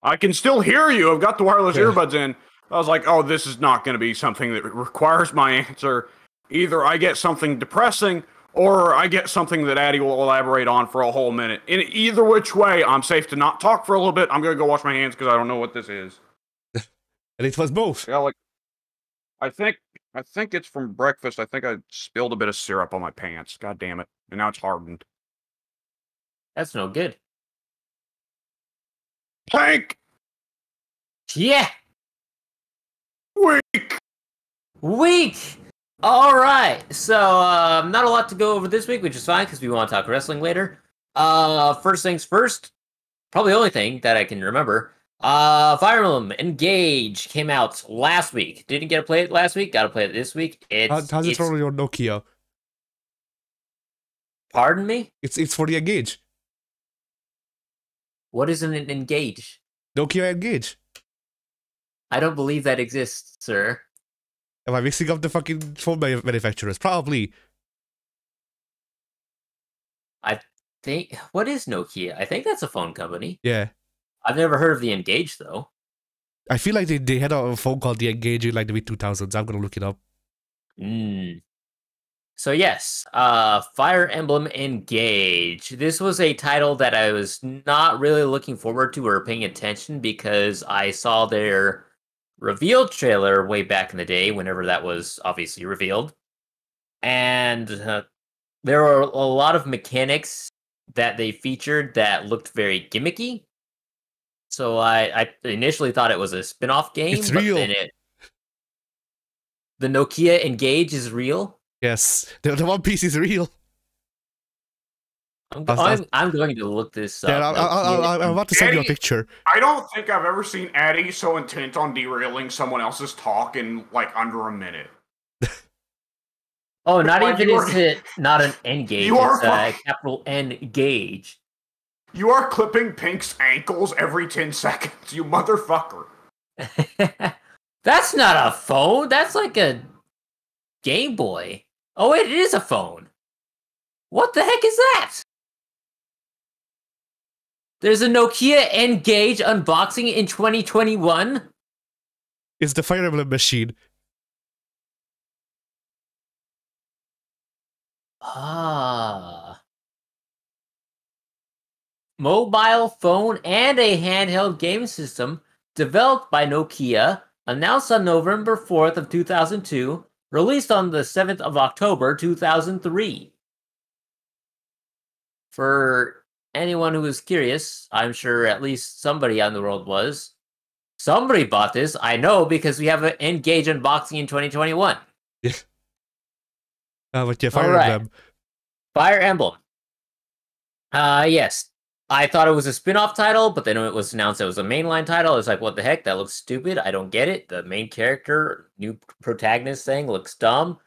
I can still hear you. I've got the wireless earbuds in. I was like, oh, this is not gonna be something that requires my answer. Either I get something depressing, or I get something that Addy will elaborate on for a whole minute. In either which way, I'm safe to not talk for a little bit. I'm going to go wash my hands because I don't know what this is.
And it was both.
Yeah, like, I think it's from breakfast. I think I spilled a bit of syrup on my pants. God damn it. And now it's hardened.
That's no good.
Plank!
Yeah!
Weak!
All right, so not a lot to go over this week, which is fine because we want to talk wrestling later. First things first, probably the only thing that I can remember. Fire Emblem Engage came out last week. Didn't get to play it last week. Got to play it this week.
How's it on your Nokia?
Pardon me?
It's for the Engage.
What is an Engage?
Nokia Engage.
I don't believe that exists, sir.
Am I mixing up the fucking phone manufacturers? Probably.
I think... What is Nokia? I think that's a phone company.
Yeah.
I've never heard of the Engage though.
I feel like they had a phone called the Engage in like the mid-2000s. I'm gonna look it up.
So yes, Fire Emblem Engage. This was a title that I was not really looking forward to or paying attention because I saw their reveal trailer way back in the day, whenever that was obviously revealed. And there were a lot of mechanics that they featured that looked very gimmicky. So I initially thought it was a spin-off game,
It's
but
real.
then the Nokia Engage is real.
Yes, the One Piece is real.
I'm going to look this up.
Yeah, I'm about to send you a picture.
I don't think I've ever seen Addy so intent on derailing someone else's talk in like under a minute.
Oh, not even is it not an Engage, it's a capital N gauge.
You are clipping Pink's ankles every 10 seconds, you motherfucker.
That's not a phone. That's like a Game Boy. Oh, wait, it is a phone. What the heck is that? There's a Nokia N-Gage unboxing in 2021?
It's the Fire Emblem machine.
Ah. Mobile phone and a handheld game system developed by Nokia, announced on November 4th of 2002, released on the 7th of October 2003. For anyone who is curious, I'm sure at least somebody on the world was. Somebody bought this, I know, because we have an Engage unboxing in 2021.
Yeah. But yeah, Fire Emblem.
Fire Emblem. Yes. I thought it was a spin-off title, but then when it was announced it was a mainline title, I was like, what the heck? That looks stupid. I don't get it. The main character, new protagonist thing looks dumb.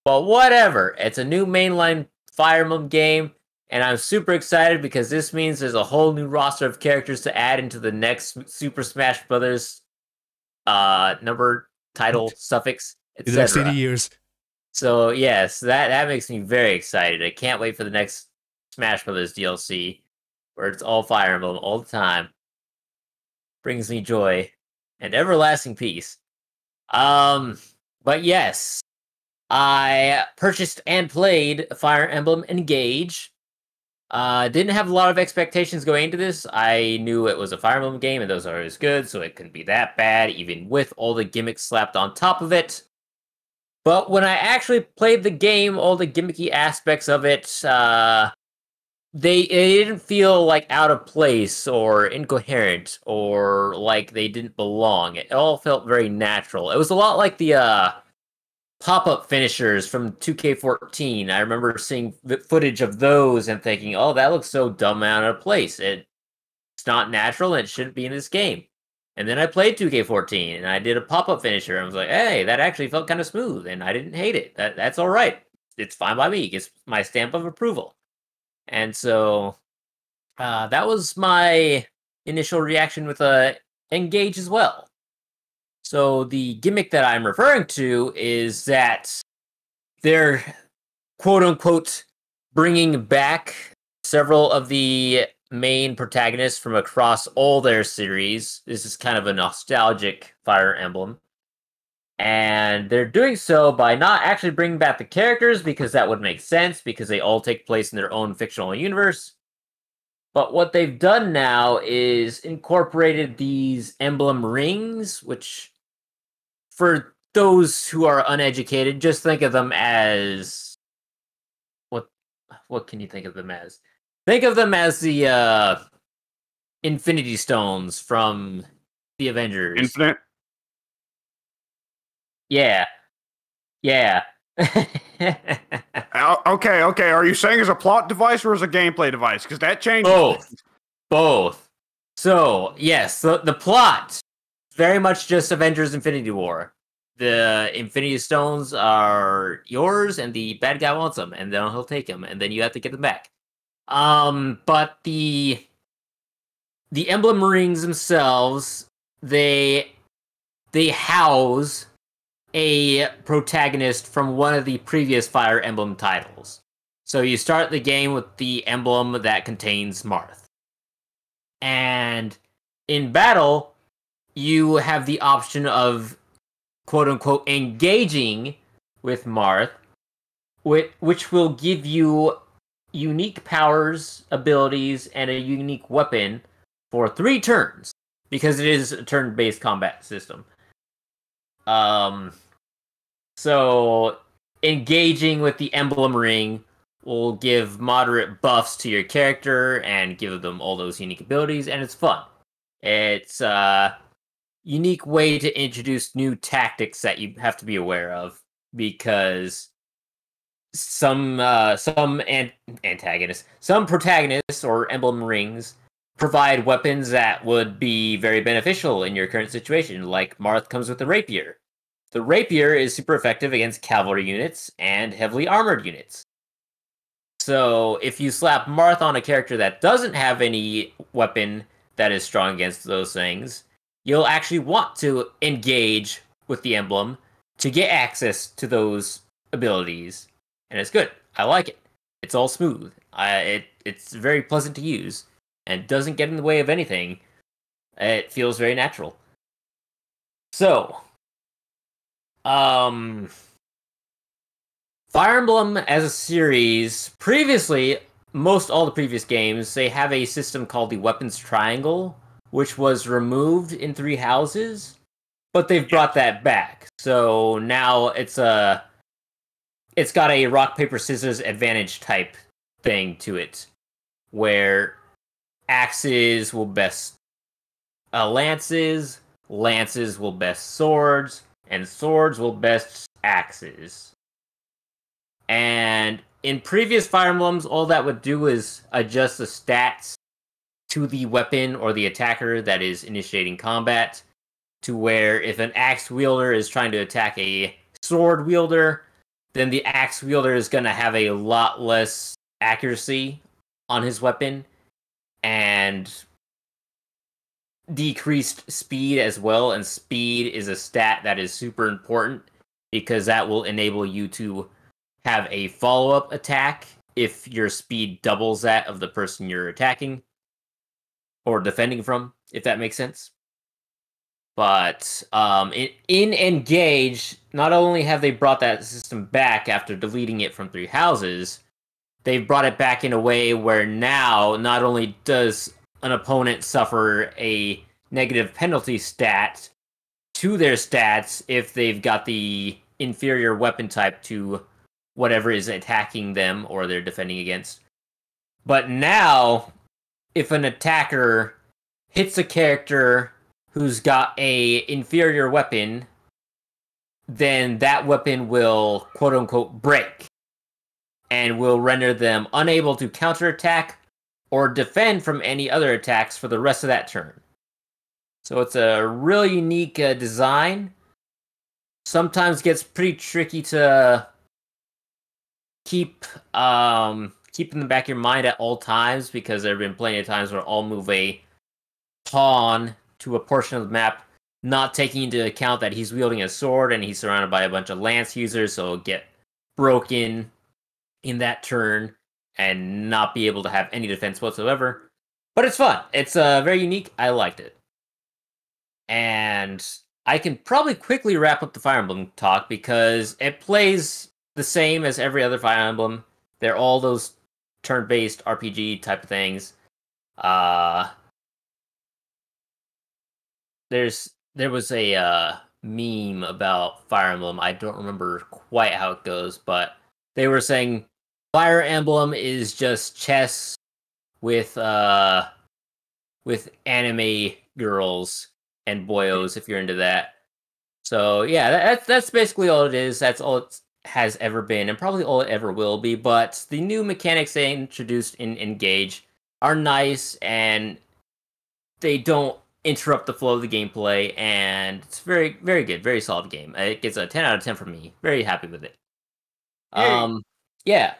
But whatever. It's a new mainline Fire Emblem game, and I'm super excited because this means there's a whole new roster of characters to add into the next Super Smash Brothers number, title, suffix, etc.
In the next 80 years.
So yes, that makes me very excited. I can't wait for the next Smash Brothers DLC, where it's all Fire Emblem all the time. Brings me joy and everlasting peace. But yes, I purchased and played Fire Emblem Engage. Didn't have a lot of expectations going into this. I knew it was a Fire Emblem game, and those are always good, so it couldn't be that bad, even with all the gimmicks slapped on top of it. But when I actually played the game, all the gimmicky aspects of it, it didn't feel like out of place or incoherent or like they didn't belong. It all felt very natural. It was a lot like the pop-up finishers from 2K14. I remember seeing footage of those and thinking, oh, that looks so dumb and out of place. It's not natural and it shouldn't be in this game. And then I played 2K14 and I did a pop-up finisher. And I was like, hey, that actually felt kind of smooth and I didn't hate it. That's all right. It's fine by me. It gets my stamp of approval. And so that was my initial reaction with Engage as well. So the gimmick that I'm referring to is that they're quote-unquote bringing back several of the main protagonists from across all their series. This is kind of a nostalgic Fire Emblem. And they're doing so by not actually bringing back the characters, because that would make sense, because they all take place in their own fictional universe. But what they've done now is incorporated these emblem rings, which, for those who are uneducated, just think of them as... What can you think of them as? Think of them as the Infinity Stones from the Avengers.
Infinite?
Yeah.
Okay. Are you saying as a plot device or as a gameplay device? Because that changes.
Both. So, yes, the plot, very much just Avengers Infinity War. The Infinity Stones are yours, and the bad guy wants them, and then he'll take them, and then you have to get them back. But the emblem rings themselves, they house a protagonist from one of the previous Fire Emblem titles. So you start the game with the emblem that contains Marth. And in battle, you have the option of quote unquote engaging with Marth, which will give you unique powers, abilities, and a unique weapon for 3 turns, because it is a turn-based combat system. So engaging with the emblem ring will give moderate buffs to your character and give them all those unique abilities, and it's fun. It's a unique way to introduce new tactics that you have to be aware of, because some antagonists, some protagonists or emblem rings provide weapons that would be very beneficial in your current situation. Like Marth comes with the rapier. The rapier is super effective against cavalry units and heavily armored units. So if you slap Marth on a character that doesn't have any weapon that is strong against those things, you'll actually want to engage with the emblem to get access to those abilities. And it's good. I like it. It's all smooth. It's very pleasant to use and doesn't get in the way of anything. It feels very natural. So, Fire Emblem as a series, previously, most all the previous games, they have a system called the Weapons Triangle, which was removed in 3 Houses, but they've brought that back. So now it's got a rock, paper, scissors advantage type thing to it, where axes will best lances, lances will best swords, and swords will best axes. And in previous Fire Emblems, all that would do is adjust the stats to the weapon or the attacker that is initiating combat, to where if an axe wielder is trying to attack a sword wielder, then the axe wielder is going to have a lot less accuracy on his weapon and decreased speed as well. And speed is a stat that is super important, because that will enable you to have a follow-up attack if your speed doubles that of the person you're attacking or defending from, if that makes sense. But in Engage, not only have they brought that system back after deleting it from 3 Houses, they've brought it back in a way where now not only does an opponent suffer a negative penalty stat to their stats if they've got the inferior weapon type to whatever is attacking them or they're defending against, but now if an attacker hits a character who's got a inferior weapon, then that weapon will quote-unquote break and will render them unable to counterattack or defend from any other attacks for the rest of that turn. So it's a really unique design. Sometimes gets pretty tricky to keep in the back of your mind at all times, because there have been plenty of times where I'll move a pawn to a portion of the map, not taking into account that he's wielding a sword and he's surrounded by a bunch of lance users, so it'll get broken in that turn and not be able to have any defense whatsoever. But it's fun. It's very unique. I liked it. And I can probably quickly wrap up the Fire Emblem talk, because it plays the same as every other Fire Emblem. They're all those turn-based RPG type of things. There was a meme about Fire Emblem. I don't remember quite how it goes, but they were saying Fire Emblem is just chess with anime girls and boyos, if you're into that. So yeah, that's basically all it is. That's all it has ever been, and probably all it ever will be. But the new mechanics they introduced in Engage are nice, and they don't interrupt the flow of the gameplay, and it's very, very good, very solid game. It gets a 10 out of 10 from me. Very happy with it. Yeah.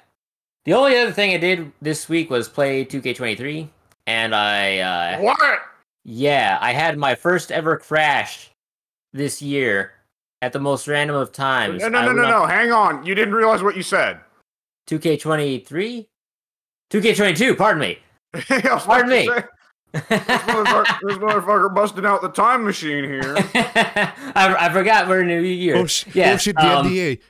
The only other thing I did this week was play 2K23, and I
What?
Yeah, I had my first ever crash this year at the most random of times.
No. Hang on. You didn't realize what you said.
2K23? 2K22, pardon me.
I was about
Pardon
to
me.
say- This motherfucker busted out the time machine here.
I forgot we're in a new year.
Oh shit, the NDA.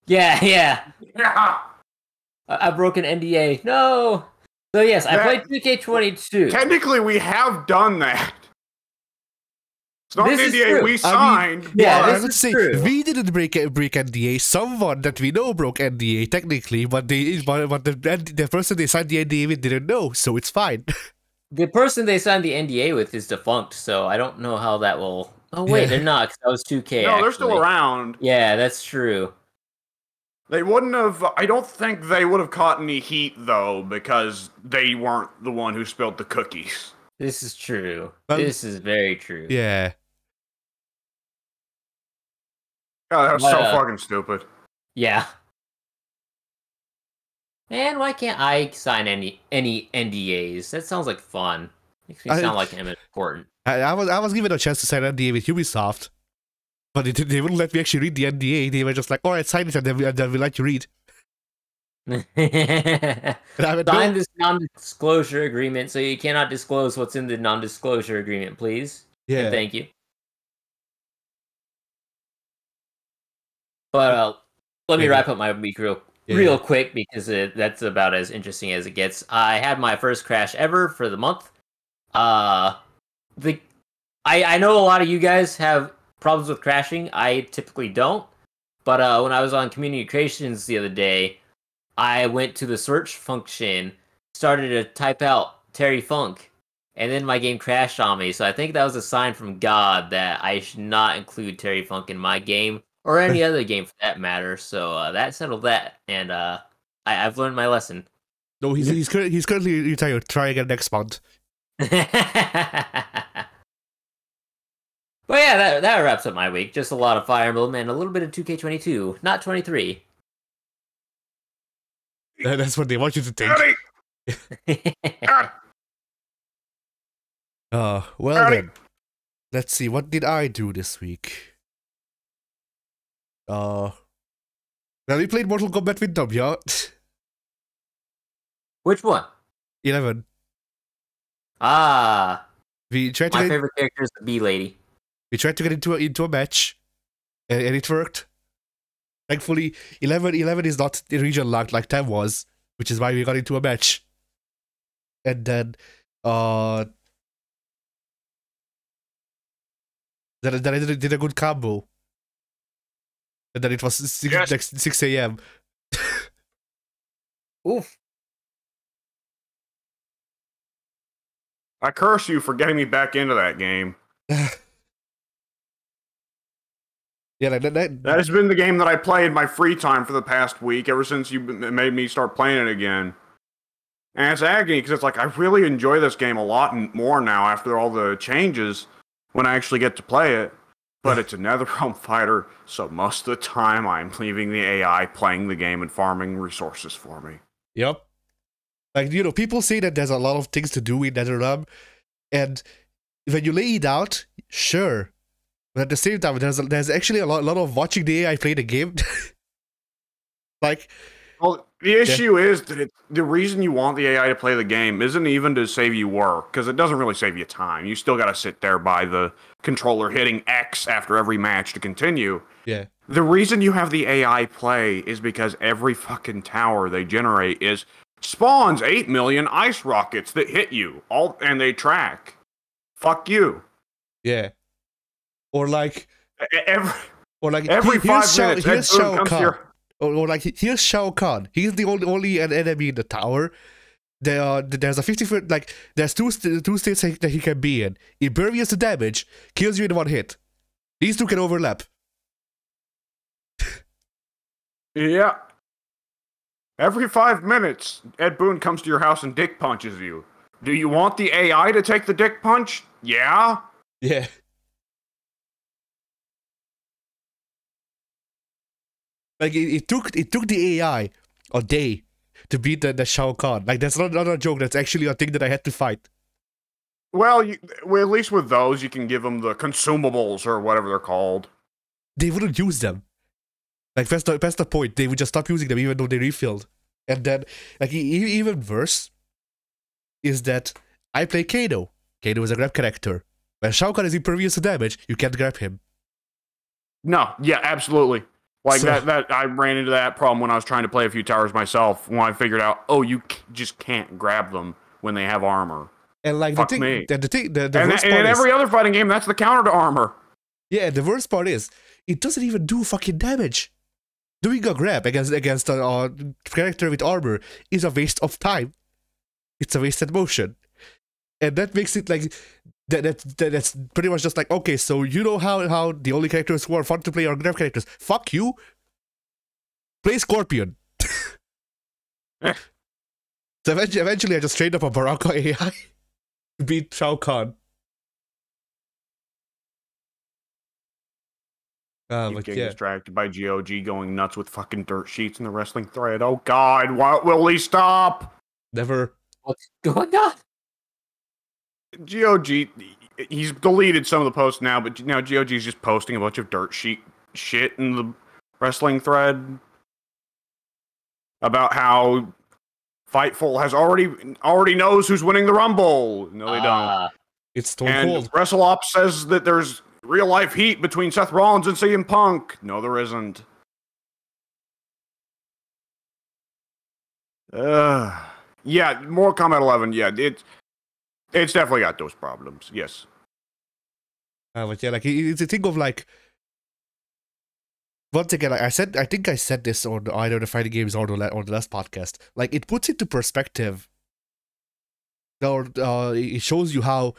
Yeah.
Yeah.
I broke an NDA. No. So yes, I played 2K22.
Technically, we have done that. It's not an
This is
NDA
true.
we signed.
Yeah,
I
this
would
is
say
true.
we didn't break NDA. Someone that we know broke NDA technically, but the person they signed the NDA with didn't know, so it's fine.
The person they signed the NDA with is defunct, so I don't know how that will. Oh wait,
Yeah.
they're not. 'Cause that was 2K.
No, they're still
actually.
around.
Yeah, that's true.
They wouldn't have. I don't think they would have caught any heat though, because they weren't the one who spilled the cookies.
This is true.
Well,
this is very true.
Yeah.
God, that was so
But,
fucking stupid.
Yeah. Man, why can't I sign any NDAs? That sounds like fun. Makes me sound like I'm important.
I was given a chance to sign an NDA with Ubisoft, but they wouldn't let me actually read the NDA. They were just like, "Alright, sign it, and then we'll let you read." And I went,
Sign
"No."
this non-disclosure agreement so you cannot disclose what's in the non-disclosure agreement, please.
Yeah.
And thank you. But let me wrap up my week real quick because that's about as interesting as it gets. I had my first crash ever for the month. I know a lot of you guys have problems with crashing. I typically don't. But when I was on Community Creations the other day, I went to the search function, started to type out Terry Funk, and then my game crashed on me. So I think that was a sign from God that I should not include Terry Funk in my game, or any other game for that matter. So that settled that, and I've learned my lesson.
No, he's currently retired. Try again next month.
But yeah, that wraps up my week. Just a lot of Fire Emblem and a little bit of 2K22, not 23.
That's what they want you to think. Well
Howdy.
then. Let's see, what did I do this week? Now we played Mortal Kombat with Dom, yeah?
Which one?
11.
Ah,
We tried to
my
get,
favorite character is the Bee Lady.
we tried to get into a match, and it worked. Thankfully, 11 is not region locked like 10 was, which is why we got into a match. And then I did a good combo. And then it was 6 a.m.
Oof.
I curse you for getting me back into that game.
Yeah, like
That has been the game that I play in my free time for the past week, ever since you made me start playing it again. And it's agony, because it's like, I really enjoy this game a lot more now after all the changes when I actually get to play it. But it's a NetherRealm fighter, so most of the time I'm leaving the AI playing the game and farming resources for me.
Yep. Like, you know, people say that there's a lot of things to do in NetherRealm, and when you lay it out, sure. But at the same time, there's actually a lot of watching the AI play the game. Like,
Well, the issue is that the reason you want the AI to play the game isn't even to save you work, because it doesn't really save you time. You still got to sit there by the controller hitting X after every match to continue.
yeah.
The reason you have the AI play is because every fucking tower they generate spawns 8 million ice rockets that hit you, and they track. Fuck you.
Yeah. Or like
Every
here's
5 minutes,
here's
Ed Boon
Shao
comes to
Kahn.
your...
Or like here's Shao Kahn. He's the only enemy in the tower. There's a 50-foot, like there's two states that he can be in. Impervious to damage, kills you in one hit. These two can overlap.
Yeah. Every 5 minutes, Ed Boon comes to your house and dick punches you. Do you want the AI to take the dick punch? Yeah?
Yeah. Like it took the AI a day to beat the Shao Kahn. Like that's not a joke. That's actually a thing that I had to fight.
Well, at least with those, you can give them the consumables or whatever they're called.
They wouldn't use them. Like that's the point. They would just stop using them even though they refilled. And then, like even worse, is that I play Kano. Kano is a grab character. When Shao Kahn is impervious to damage, you can't grab him.
No, yeah, absolutely. Like
So-
that I ran into that problem when I was trying to play a few towers myself. When I figured out, oh, you just can't grab them when they have armor.
And like
Fuck
the
me.
thing, the
And
worst
in
part is,
every other fighting game, that's the counter to armor.
yeah, the worst part is, it doesn't even do fucking damage. Doing a grab against a character with armor is a waste of time. It's a wasted motion, and that makes it like that's pretty much just like, okay, so you know how the only characters who are fun to play are grab characters. Fuck you. Play Scorpion. So eventually I just trained up a Baraka AI to beat Shao Kahn.
Keep
But
getting
yeah.
distracted by GOG going nuts with fucking dirt sheets in the wrestling thread. Oh God, what will he stop?
Never.
What's going on?
GOG, he's deleted some of the posts now, but now GOG is just posting a bunch of dirt sheet shit in the wrestling thread about how Fightful has already knows who's winning the Rumble. No, they don't.
It's Stone
And
Cold.
WrestleOps says that there's real life heat between Seth Rollins and CM Punk. No, there isn't. Yeah, Mortal Kombat 11. Yeah, it's definitely got those problems. Yes.
But yeah, like it's a thing of like. Once again, like I think I said this on either the fighting games or on the last podcast. Like it puts into perspective. Or it shows you how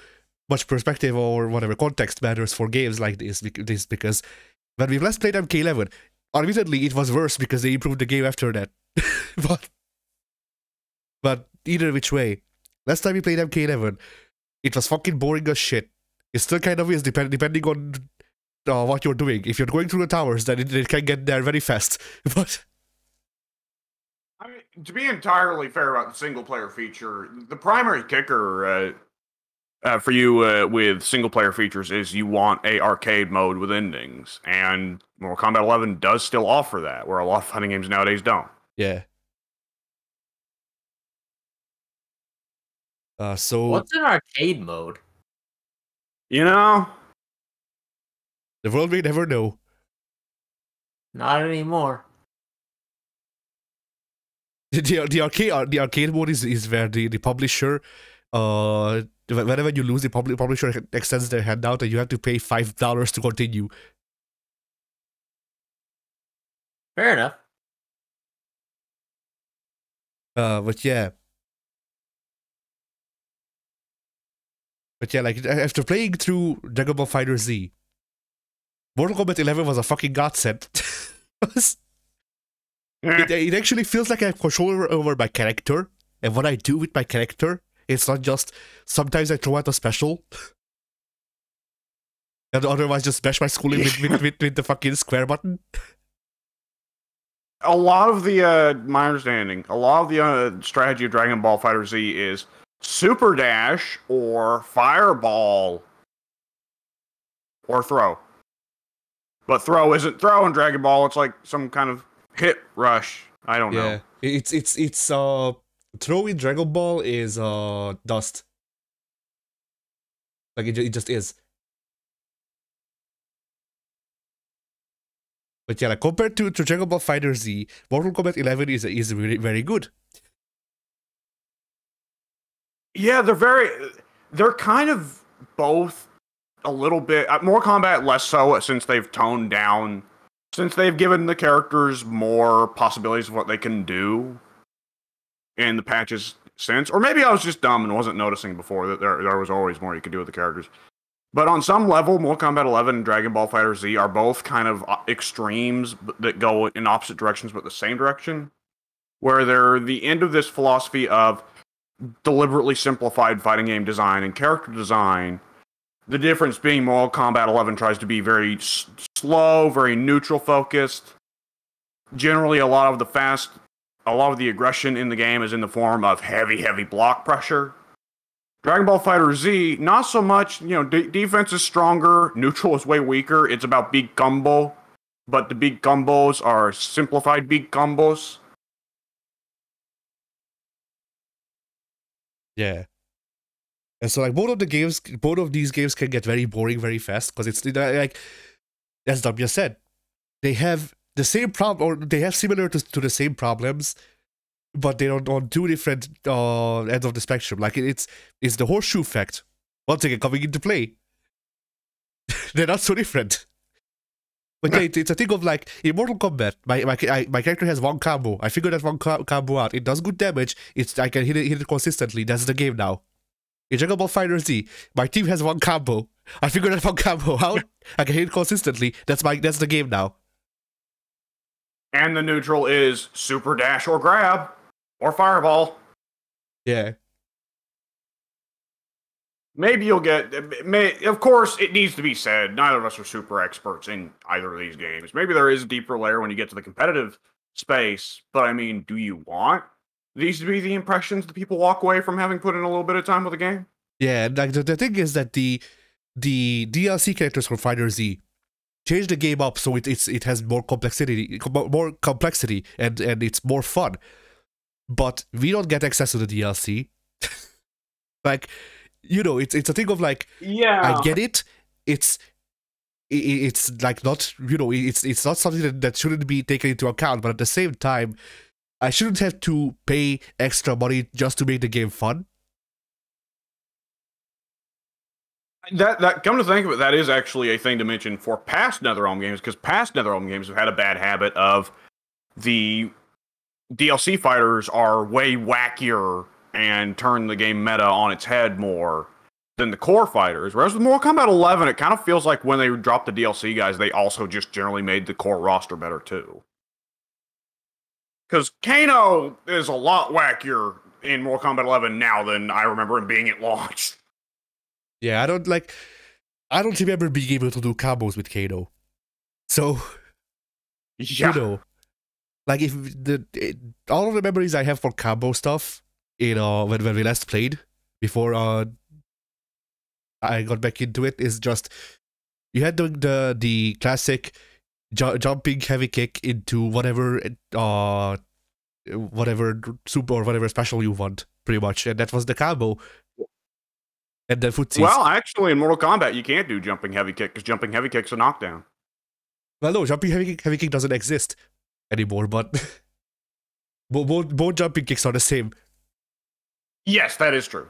much perspective or whatever context matters for games like this. Because when we last played MK11, admittedly it was worse because they improved the game after that. but either which way, last time we played MK11, it was fucking boring as shit. It still kind of is depending on what you're doing. If you're going through the towers, then it can get there very fast. But
I mean, to be entirely fair about the single player feature, the primary kicker for you with single player features is you want a arcade mode with endings, and Mortal Kombat 11 does still offer that, where a lot of fighting games nowadays don't.
yeah. So
What's an arcade mode?
You know,
the world may never know.
Not anymore.
The arcade mode is where the publisher, whenever you lose, the publisher extends their hand out and you have to pay $5 to continue.
Fair enough.
But yeah. But yeah, like after playing through Dragon Ball Fighter Z, Mortal Kombat 11 was a fucking godsend. It actually feels like I have control over my character, and what I do with my character, it's not just sometimes I throw out a special, and otherwise just bash my schooling with the fucking square button.
a lot of the, my understanding, a lot of the strategy of Dragon Ball Fighter Z is Super Dash or Fireball or Throw. But Throw isn't Throw in Dragon Ball. It's like some kind of hit rush. I don't know.
It's throw in Dragon Ball is dust. Like it just is. But yeah, like compared to Dragon Ball Fighter Z, Mortal Kombat 11 is really very good.
Yeah, they're kind of both a little bit, more combat, less so, since they've toned down, since they've given the characters more possibilities of what they can do in the patches since. Or maybe I was just dumb and wasn't noticing before that there was always more you could do with the characters. But on some level, Mortal Kombat 11 and Dragon Ball Fighter Z are both kind of extremes that go in opposite directions but the same direction, where they're the end of this philosophy of deliberately simplified fighting game design and character design. The difference being Mortal Kombat 11 tries to be very slow, very neutral focused. Generally, a lot of the aggression in the game is in the form of heavy block pressure. Dragon Ball Fighter Z, not so much. You know, defense is stronger, neutral is way weaker. It's about big combo, but the big combos are simplified big combos.
Yeah. And so like both of these games can get very boring very fast because it's like, as Dom just said, they have the same problem, or they have similar to the same problems, but they're on two different ends of the spectrum. Like it's the horseshoe effect once again coming into play. They're not so different. But yeah, it's a thing of like in Mortal Kombat, my character has one combo. I figured that one combo out. It does good damage. I can hit it consistently. That's the game now. In Dragon Ball Fighter Z, my team has one combo. I figured that one combo out. I can hit it consistently. That's the game now.
And the neutral is super dash or grab or fireball.
Yeah.
Maybe you'll get. Of course, it needs to be said. Neither of us are super experts in either of these games. Maybe there is a deeper layer when you get to the competitive space. But I mean, do you want these to be the impressions that people walk away from having put in a little bit of time with the game?
Yeah, like the thing is that the DLC characters from Fighter Z change the game up so it has more complexity, and it's more fun. But we don't get access to the DLC. Like, you know, it's a thing of like,
yeah,
I get it. It's like not, you know, it's not something that shouldn't be taken into account. But at the same time, I shouldn't have to pay extra money just to make the game fun.
That come to think of it, that is actually a thing to mention for past NetherRealm games, because past NetherRealm games have had a bad habit of the DLC fighters are way wackier and turn the game meta on its head more than the core fighters. Whereas with Mortal Kombat 11, it kind of feels like when they dropped the DLC guys, they also just generally made the core roster better too. Because Kano is a lot wackier in Mortal Kombat 11 now than I remember him being at launch.
Yeah, I don't remember being able to do combos with Kano. So,
Yeah.
you know, like if all of the memories I have for combo stuff, you know, when we last played before I got back into it, is just you had the classic jumping heavy kick into whatever super or whatever special you want, pretty much, and that was the combo. And then footsies.
Well, actually, in Mortal Kombat, you can't do jumping heavy kick because jumping heavy kick's a knockdown.
Well, no, jumping heavy kick doesn't exist anymore, but both jumping kicks are the same.
Yes, that is true.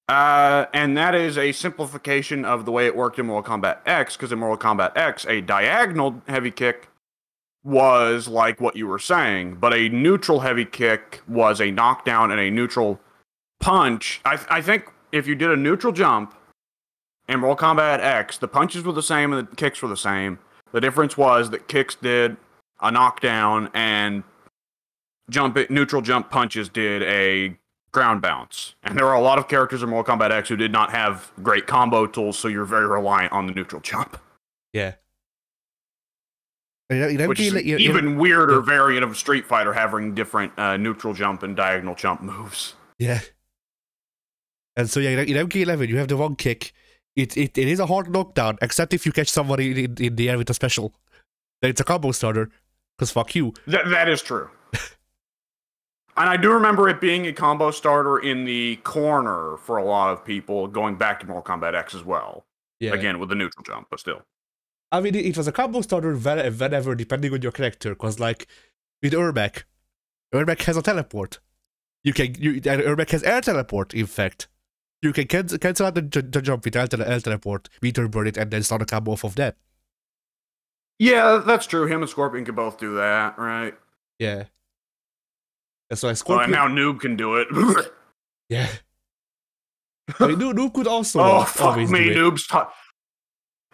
And that is a simplification of the way it worked in Mortal Kombat X, because in Mortal Kombat X, a diagonal heavy kick was like what you were saying, but a neutral heavy kick was a knockdown, and a neutral punch. I think if you did a neutral jump in Mortal Kombat X, the punches were the same and the kicks were the same. The difference was that kicks did a knockdown and neutral jump punches did a ground bounce. And there are a lot of characters in Mortal Kombat X who did not have great combo tools, so you're very reliant on the neutral jump.
Yeah.
Which is an even weirder variant of Street Fighter, having different neutral jump and diagonal jump moves.
Yeah. And so yeah, in MK11, you have the one kick. It is a hard knockdown, except if you catch somebody in the air with a special. Then it's a combo starter, because fuck you.
That is true. And I do remember it being a combo starter in the corner for a lot of people, going back to Mortal Kombat X as well.
Yeah.
Again, with the neutral jump, but still.
I mean, it was a combo starter whenever, depending on your character, because like, with Ermac has a teleport. Ermac has air teleport, in fact. You can cancel out the jump with air teleport, meteor burn it, and then start a combo off of that.
Yeah, that's true. Him and Scorpion can both do that, right?
Yeah. And so Scorpion...
Well, and now Noob can do it.
Yeah. I mean, Noob could also...
Oh, fuck me, Noob's...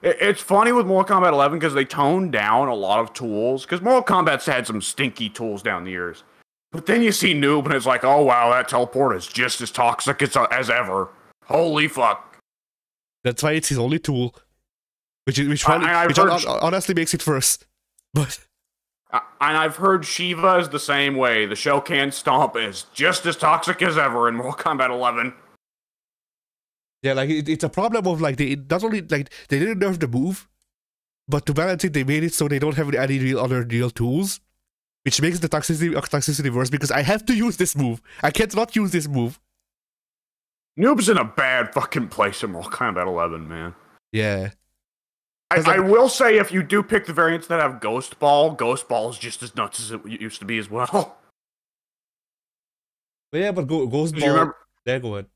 It's funny with Mortal Kombat 11 because they toned down a lot of tools. Because Mortal Kombat's had some stinky tools down the years. But then you see Noob and it's like, oh wow, that teleport is just as toxic as ever. Holy fuck.
That's why it's his only tool. Which honestly makes it first. But...
And I've heard Shiva is the same way. The Shokan Stomp is just as toxic as ever in Mortal Kombat 11.
Yeah, like it's a problem of like they not only like they didn't nerf the move, but to balance it, they made it so they don't have any other real tools, which makes the toxicity worse because I have to use this move. I can't not use this move.
Noob's in a bad fucking place in Mortal Kombat 11, man.
Yeah.
I will say, if you do pick the variants that have Ghost Ball is just as nuts as it used to be as well.
But yeah, but Ghost Ball.
You remember,
there, go ahead.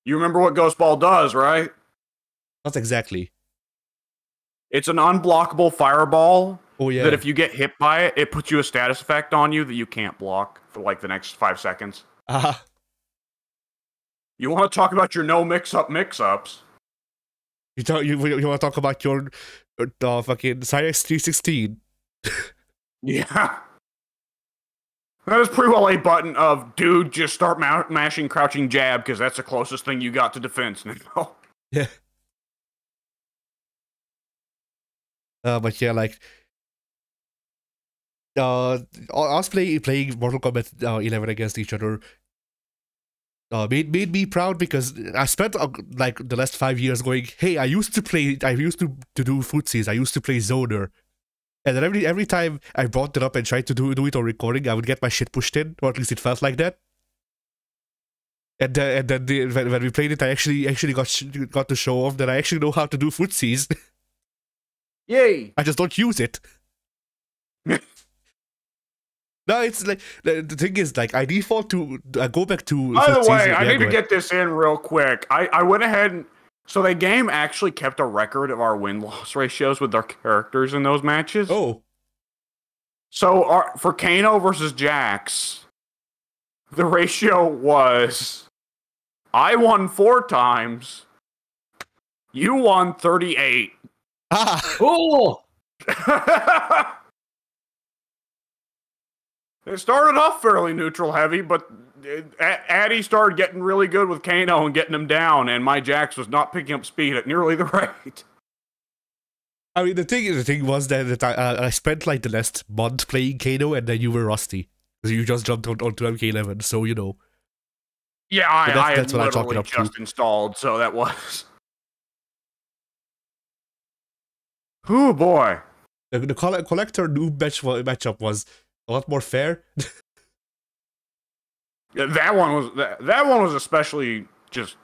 you remember what Ghost Ball does, right?
Not exactly.
It's an unblockable fireball.
Oh, yeah.
That if you get hit by it, it puts you a status effect on you that you can't block for like the next 5 seconds. You want to talk about your no mix-ups?
You want to talk about your fucking Cyrex 316?
Yeah. That is pretty well a button of, dude, just start mashing crouching jab, because that's the closest thing you got to defense now.
Yeah. But yeah, like, us playing Mortal Kombat 11 against each other made me proud, because I spent like the last 5 years going, hey, I used to do footsies, I used to play Zoner, and then every time I brought it up and tried to do it on recording, I would get my shit pushed in, or at least it felt like that. And then when we played it, I actually got to show off that I actually know how to do footsies.
Yay!
I just don't use it. No, it's like the thing is, like, I default to go back to.
By the way, I need to get this in real quick. I went ahead and so the game actually kept a record of our win-loss ratios with our characters in those matches.
Oh,
so for Kano versus Jax, the ratio was I won 4 times, you won 38.
Cool.
It started off fairly neutral heavy, but Addy started getting really good with Kano and getting him down, and my Jax was not picking up speed at nearly the rate.
I mean, the thing was that I spent like the last month playing Kano, and then you were rusty because you just jumped onto MK11, so you know.
Yeah, I
that's
had
what I'm
literally just installed, so that was. Oh boy,
the collector noob matchup was a lot more fair.
Yeah, that one was especially just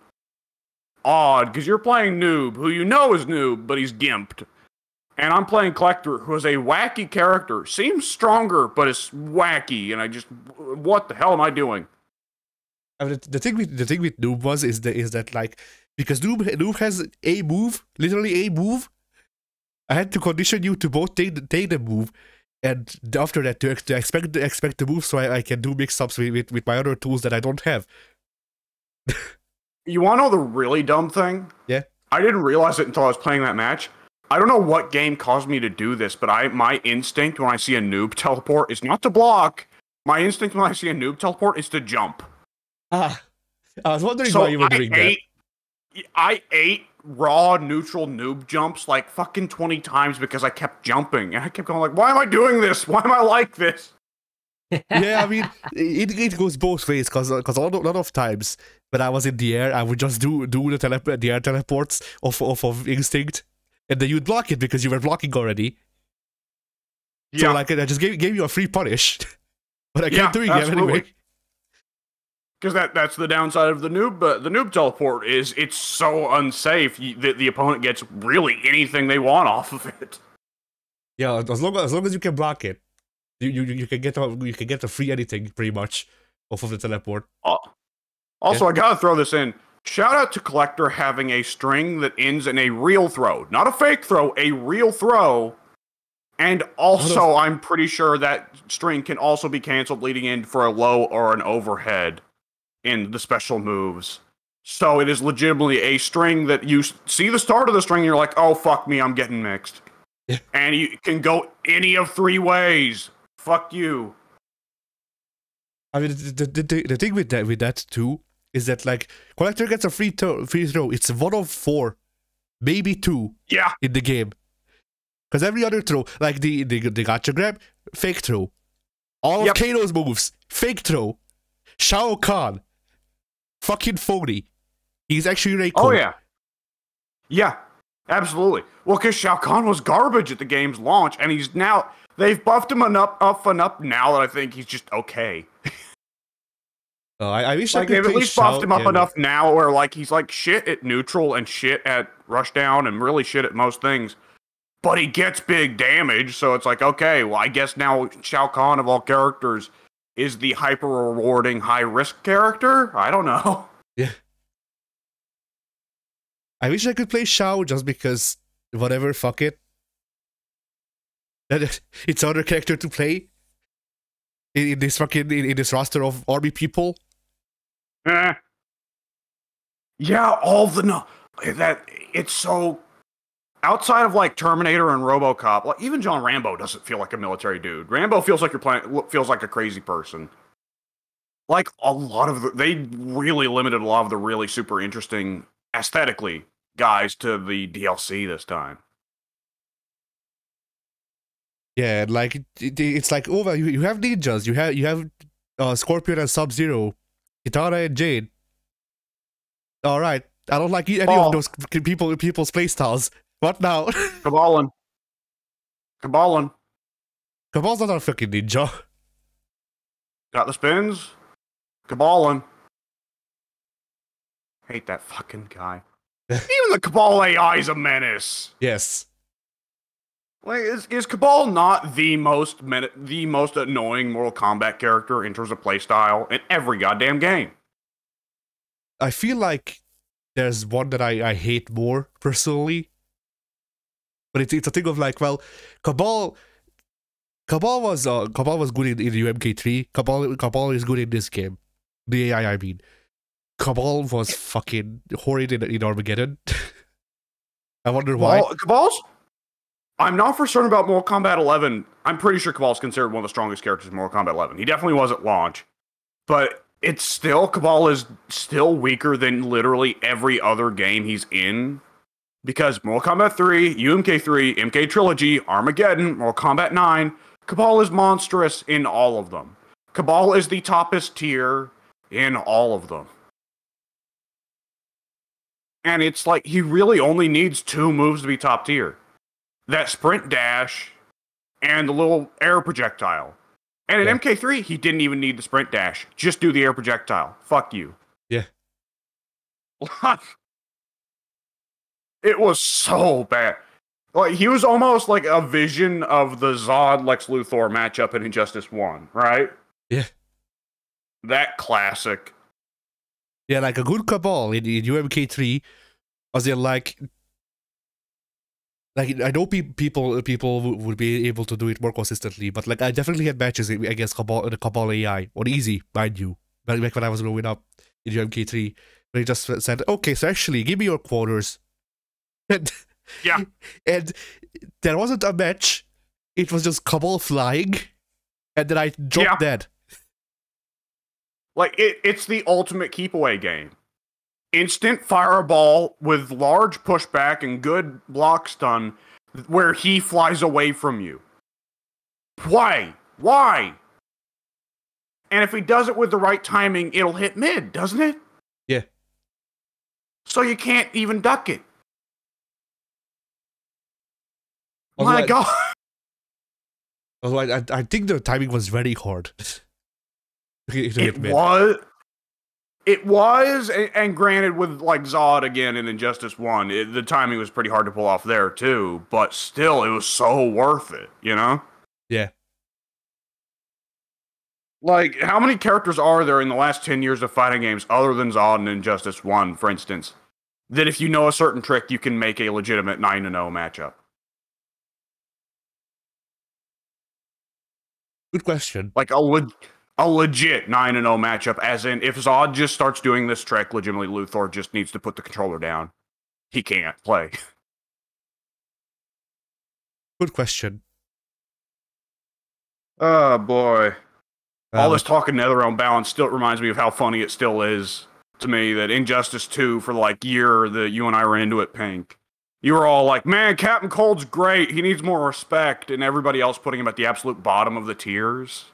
odd because you're playing Noob, who you know is Noob, but he's gimped, and I'm playing Collector, who is a wacky character, seems stronger, but is wacky, and I just, what the hell am I doing?
I mean, the thing with Noob is that like, because Noob has a move, literally a move, I had to condition you to both take the move, and after that to expect the move, so I can do mix-ups with my other tools that I don't have.
You want to know the really dumb thing?
Yeah.
I didn't realize it until I was playing that match. I don't know what game caused me to do this, but my instinct when I see a Noob teleport is not to block. My instinct when I see a Noob teleport is to jump.
I was wondering why you were doing that.
I ate raw neutral Noob jumps like fucking 20 times because I kept jumping. And I kept going like, why am I doing this? Why am I like this?
Yeah, I mean, it goes both ways, because a lot of times when I was in the air, I would just do the air teleports off of instinct, and then you'd block it because you were blocking already. Yeah. So like, I just gave you a free punish, but I kept doing it anyway.
Because that's the downside of the noob. But the noob teleport is it's so unsafe that the opponent gets really anything they want off of it.
Yeah, as long as you can block it, you can get a free anything pretty much off of the teleport.
Also, I gotta throw this in. Shout out to Collector having a string that ends in a real throw, not a fake throw, a real throw. And also, I'm pretty sure that string can also be canceled leading in for a low or an overhead in the special moves. So it is legitimately a string that you see the start of the string and you're like, oh, fuck me, I'm getting mixed. And you can go any of 3 ways. Fuck you.
I mean, the thing with that too is that, like, Collector gets a free throw. It's 1 of 4, maybe 2 in the game. Because every other throw, like the gotcha grab, fake throw. All of Kano's moves, fake throw. Shao Kahn, fucking phony. He's actually RKO.
Oh yeah. Yeah, absolutely. Well, because Shao Kahn was garbage at the game's launch, and he's now, they've buffed him up now that I think he's just okay.
I wish I
Like,
could
they've at
play
least buffed
Shao.
him up
Yeah,
enough now where, like, he's, like, shit at neutral and shit at rushdown and really shit at most things. But he gets big damage, so it's like, okay, well, I guess now Shao Kahn, of all characters, is the hyper-rewarding, high-risk character? I don't know.
yeah. I wish I could play Shao just because, whatever, fuck it. It's another character to play in this fucking in this roster of army people.
Eh. Yeah, all the no that it's so outside of like Terminator and RoboCop, like even John Rambo doesn't feel like a military dude. Rambo feels like feels like a crazy person. Like a lot of they really limited a lot of the really super interesting aesthetically guys to the DLC this time.
Yeah, like it's like, oh well, you have ninjas, you have Scorpion and Sub-Zero, Kitana and Jade. All right, I don't like any of those people's playstyles. What now?
Cabalin.
Cabal's not a fucking ninja.
Got the spins. Cabalin. Hate that fucking guy. Even the Cabal AI is a menace.
Yes.
Like, is Cabal not the most annoying Mortal Kombat character in terms of playstyle in every goddamn game?
I feel like there's one that I hate more personally, but it's a thing of like, well, Cabal was good in UMK3. Cabal is good in this game. The AI, I mean. Cabal was fucking horrid in Armageddon. I wonder why.
Well, Cabal's. I'm not for certain about Mortal Kombat 11. I'm pretty sure Cabal's considered one of the strongest characters in Mortal Kombat 11. He definitely was at launch, but it's still Cabal is still weaker than literally every other game he's in. Because Mortal Kombat 3, UMK3, MK Trilogy, Armageddon, Mortal Kombat 9, Cabal is monstrous in all of them. Cabal is the toppest tier in all of them. And it's like, he really only needs 2 moves to be top tier. That sprint dash and the little air projectile. And in MK3, he didn't even need the sprint dash. Just do the air projectile. Fuck you.
Yeah.
It was so bad. Like, he was almost like a vision of the Zod Lex Luthor matchup in Injustice 1, right?
Yeah.
That classic.
Yeah, like a good Cabal in UMK3, as in like I know people would be able to do it more consistently, but like I definitely had matches against the Cabal AI on easy, mind you, back when I was growing up in UMK3. They just said, okay, so actually give me your quarters. And
yeah,
and there wasn't a match. It was just Cabal flying, and then I dropped dead.
Like it's the ultimate keep away game. Instant fireball with large pushback and good block stun where he flies away from you. Why? Why? And if he does it with the right timing, it'll hit mid, doesn't it?
Yeah.
So you can't even duck it.
Although
My God.
Although I think the timing was very hard.
It was, and granted, with like Zod again in Injustice 1, the timing was pretty hard to pull off there too, but still, it was so worth it, you know?
Yeah.
Like, how many characters are there in the last 10 years of fighting games, other than Zod and Injustice 1, for instance, that if you know a certain trick, you can make a legitimate 9-0 matchup?
Good question.
Like a legit 9-0 matchup, as in, if Zod just starts doing this trick, legitimately Luthor just needs to put the controller down. He can't play.
Good question.
Oh, boy. All this talk of NetherRealm balance still reminds me of how funny it still is to me that Injustice 2, for like year that you and I ran into it, Pink, you were all like, man, Captain Cold's great. He needs more respect. And everybody else putting him at the absolute bottom of the tiers.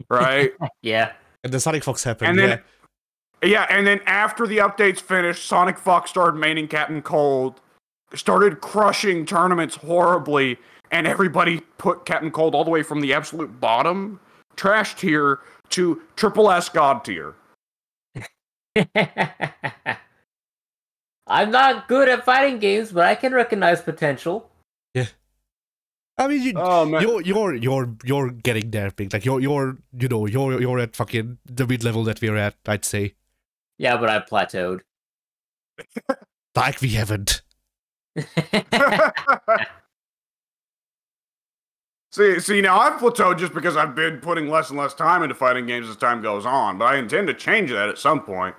Right?
Yeah.
And the Sonic Fox happened,
and then, yeah, and then after the updates finished, Sonic Fox started maining Captain Cold, started crushing tournaments horribly, and everybody put Captain Cold all the way from the absolute bottom, trash tier, to triple S God tier.
I'm not good at fighting games, but I can recognize potential.
Yeah. I mean,
Oh man.
you're getting there, big. Like you're at fucking the mid level that we're at. I'd say.
Yeah, but I plateaued.
Like we haven't.
See, now I've plateaued just because I've been putting less and less time into fighting games as time goes on, but I intend to change that at some point.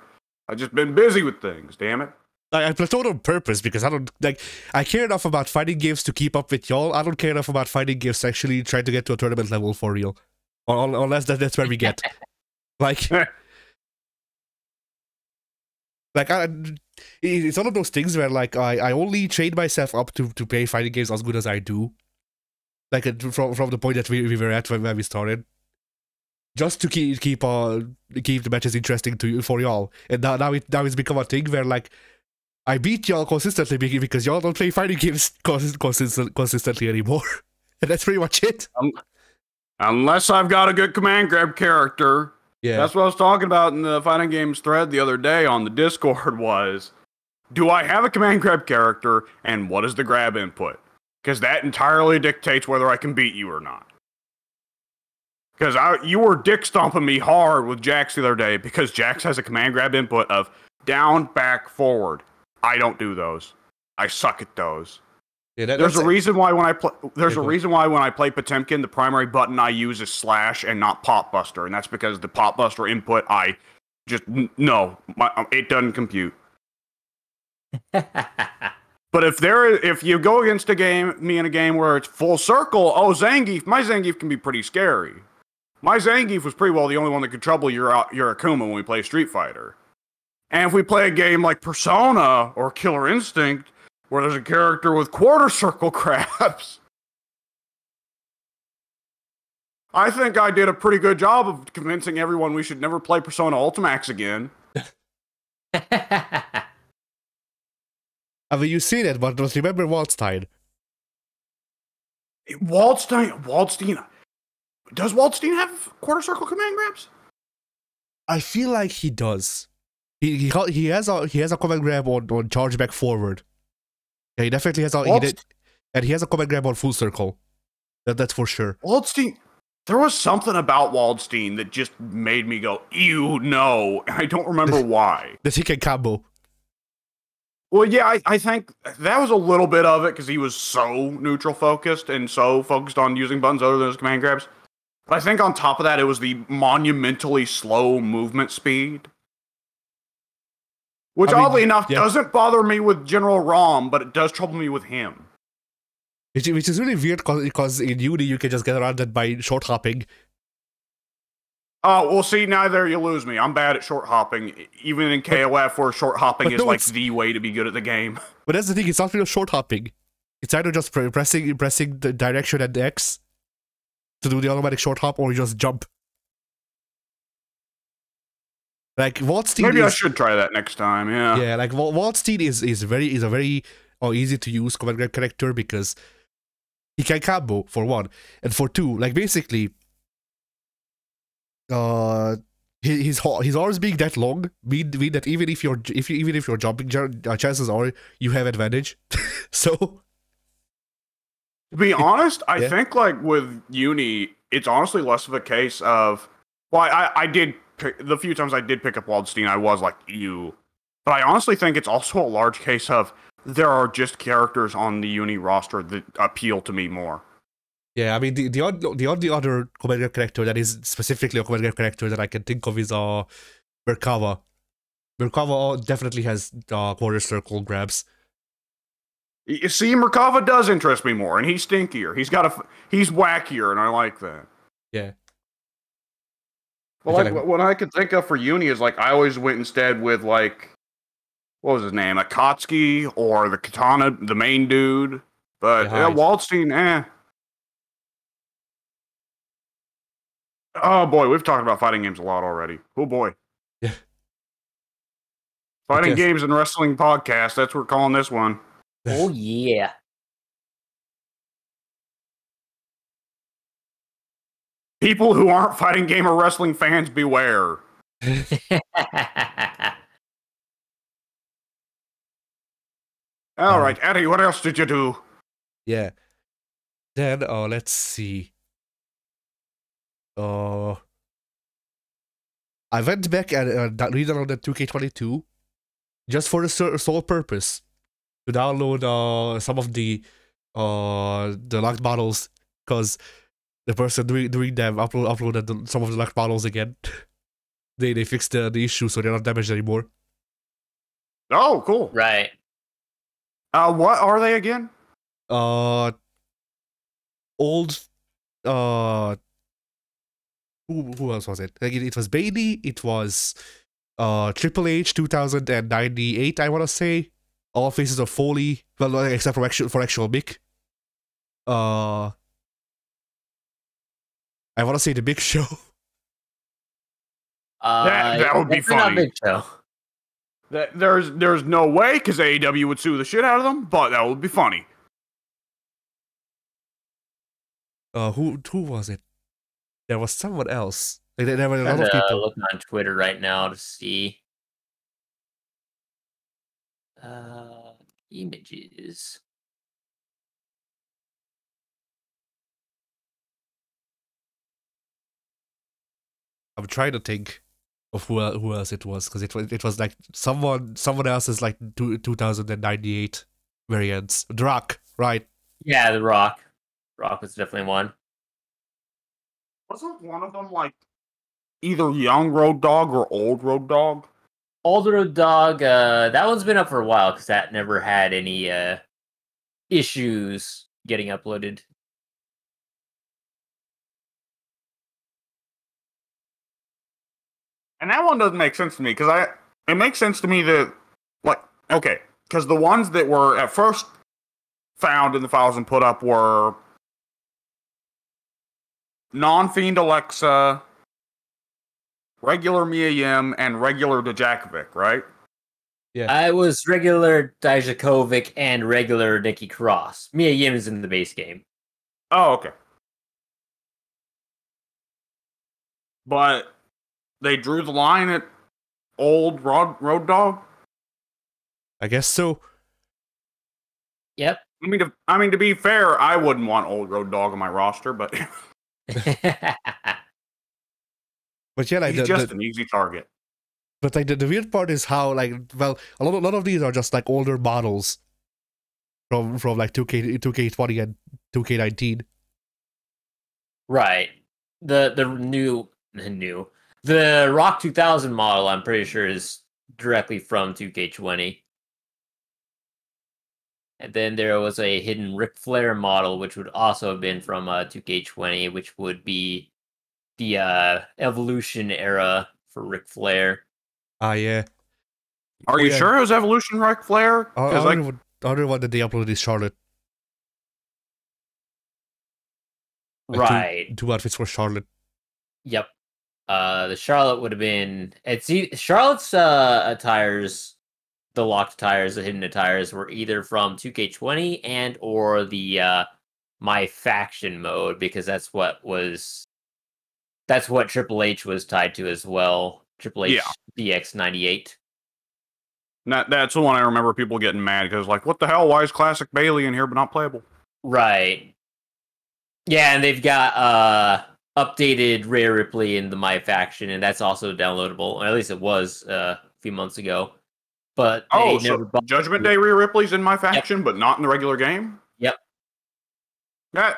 I've just been busy with things, damn it.
I plateaued on purpose because I don't like. I care enough about fighting games to keep up with y'all. I don't care enough about fighting games to actually try to get to a tournament level for real, unless that's where we get. Like, it's one of those things where like I only train myself up to play fighting games as good as I do. Like from the point that we were at when we started, just to keep the matches interesting for y'all. And now it's become a thing where like I beat y'all consistently because y'all don't play fighting games consistently anymore. And that's pretty much it.
Unless I've got a good command grab character.
Yeah.
That's what I was talking about in the fighting games thread the other day on the Discord was, do I have a command grab character and what is the grab input? Because that entirely dictates whether I can beat you or not. Because you were dick stomping me hard with Jax the other day because Jax has a command grab input of down, back, forward. I don't do those. I suck at those.
Yeah,
there's a reason why when I play. There's a reason why when I play Potemkin, the primary button I use is slash and not pop buster, and that's because the pop buster input I just it doesn't compute. But if you go against me in a game where it's full circle, my Zangief can be pretty scary. My Zangief was pretty well the only one that could trouble your Akuma when we play Street Fighter. And if we play a game like Persona or Killer Instinct, where there's a character with quarter circle crabs, I think I did a pretty good job of convincing everyone we should never play Persona Ultimax again.
I mean, you see that, but remember Waldstein.
Waldstein. Does Waldstein have quarter circle command grabs?
I feel like he does. He has a command grab on charge back forward. Yeah, he definitely has and he has a command grab on full circle. That's for sure.
Waldstein. There was something about Waldstein that just made me go, ew, no. I don't remember why.
That he can combo.
Well, yeah, I think that was a little bit of it because he was so neutral focused and so focused on using buttons other than his command grabs. But I think on top of that, it was the monumentally slow movement speed. Which, oddly enough, doesn't bother me with General Rom, but it does trouble me with him.
Which is really weird because in Uni you can just get around it by short hopping.
Oh, well, see, now there you lose me. I'm bad at short hopping, even in KOF where short hopping is like the way to be good at the game.
But that's the thing, it's not really short hopping. It's either just pressing the direction and X to do the automatic short hop, or you just jump. Like Waldstein
Maybe I should try that next time, yeah.
Yeah, like Waldstein is a very easy to use command grab character because he can combo, for one. And for two, like basically his arms being that long mean that even if you're jumping, chances are you have advantage. So
to be honest, I think like with Uni, it's honestly less of a case of I did the few times I did pick up Waldstein, I was like, ew. But I honestly think it's also a large case of there are just characters on the Uni roster that appeal to me more.
Yeah, I mean, the only other command grab character that is specifically a command grab character that I can think of is Merkava. Merkava definitely has quarter circle grabs.
You see, Merkava does interest me more, and he's stinkier. He's wackier, and I like that.
Yeah.
Well, like what I could think of for Uni is like I always went instead with like, what was his name, Akatsuki or the Katana, the main dude. But Waldstein, Oh boy, we've talked about fighting games a lot already. Oh boy.
Yeah.
Fighting games and wrestling podcast. That's what we're calling this one.
Oh yeah.
People who aren't fighting game or wrestling fans, beware. All right, Eddie, what else did you do?
Yeah. Then, let's see. I went back and redownloaded 2K22 just for the sole purpose to download some of the locked models, because the person doing them uploaded some of the locked models again. They fixed the issue, so they're not damaged anymore.
Oh, cool.
Right.
What are they again?
Old who else was it? Like it was Bailey, it was Triple H 2098, I want to say. All Faces of Foley, well, except for actual Mick. I want to say the Big Show.
That would be funny.
Big Show.
There's no way, because AEW would sue the shit out of them, but that would be funny.
Who was it? There was someone else. There were a lot of people.
Looking on Twitter right now to see images.
I'm trying to think of who else it was, because it was like someone else's like 2098 variants. The Rock, right?
Yeah, The Rock. Rock was definitely one.
Wasn't one of them like either young Road Dogg or old Road Dogg?
Old Road Dogg, that one's been up for a while because that never had any issues getting uploaded.
And that one doesn't make sense to me, because it makes sense to me that, like, okay, because the ones that were at first found in the files and put up were non-Fiend Alexa, regular Mia Yim, and regular Dijakovic, right?
Yeah.
I was regular Dijakovic and regular Nikki Cross. Mia Yim is in the base game.
Oh, okay. But they drew the line at old Road Dogg?
I guess so.
Yep.
I mean, to be fair, I wouldn't want old Road Dogg on my roster, but
But yeah, like
he's just an easy target.
But like the weird part is how, like, well, a lot of these are just like older models from like 2K20 and 2K19.
Right. The Rock 2000 model, I'm pretty sure, is directly from 2K20. And then there was a hidden Ric Flair model, which would also have been from 2K20, which would be the Evolution era for Ric Flair.
Yeah.
Are you sure it was Evolution Ric Flair?
Other one that they uploaded is Charlotte. Like
Right.
Two outfits for Charlotte.
Yep. The Charlotte would have been... Charlotte's attires, the locked attires, the hidden attires, were either from 2K20 and or the My Faction mode, because that's what Triple H was tied to as well. Triple H DX98.
That's the one I remember people getting mad, because like, what the hell? Why is Classic Bailey in here but not playable?
Right. Yeah, and they've got updated Rhea Ripley in the My Faction, and that's also downloadable. Or at least it was a few months ago. But
so Judgment Day Rhea Ripley's in My Faction, but not in the regular game?
Yep.
Yep,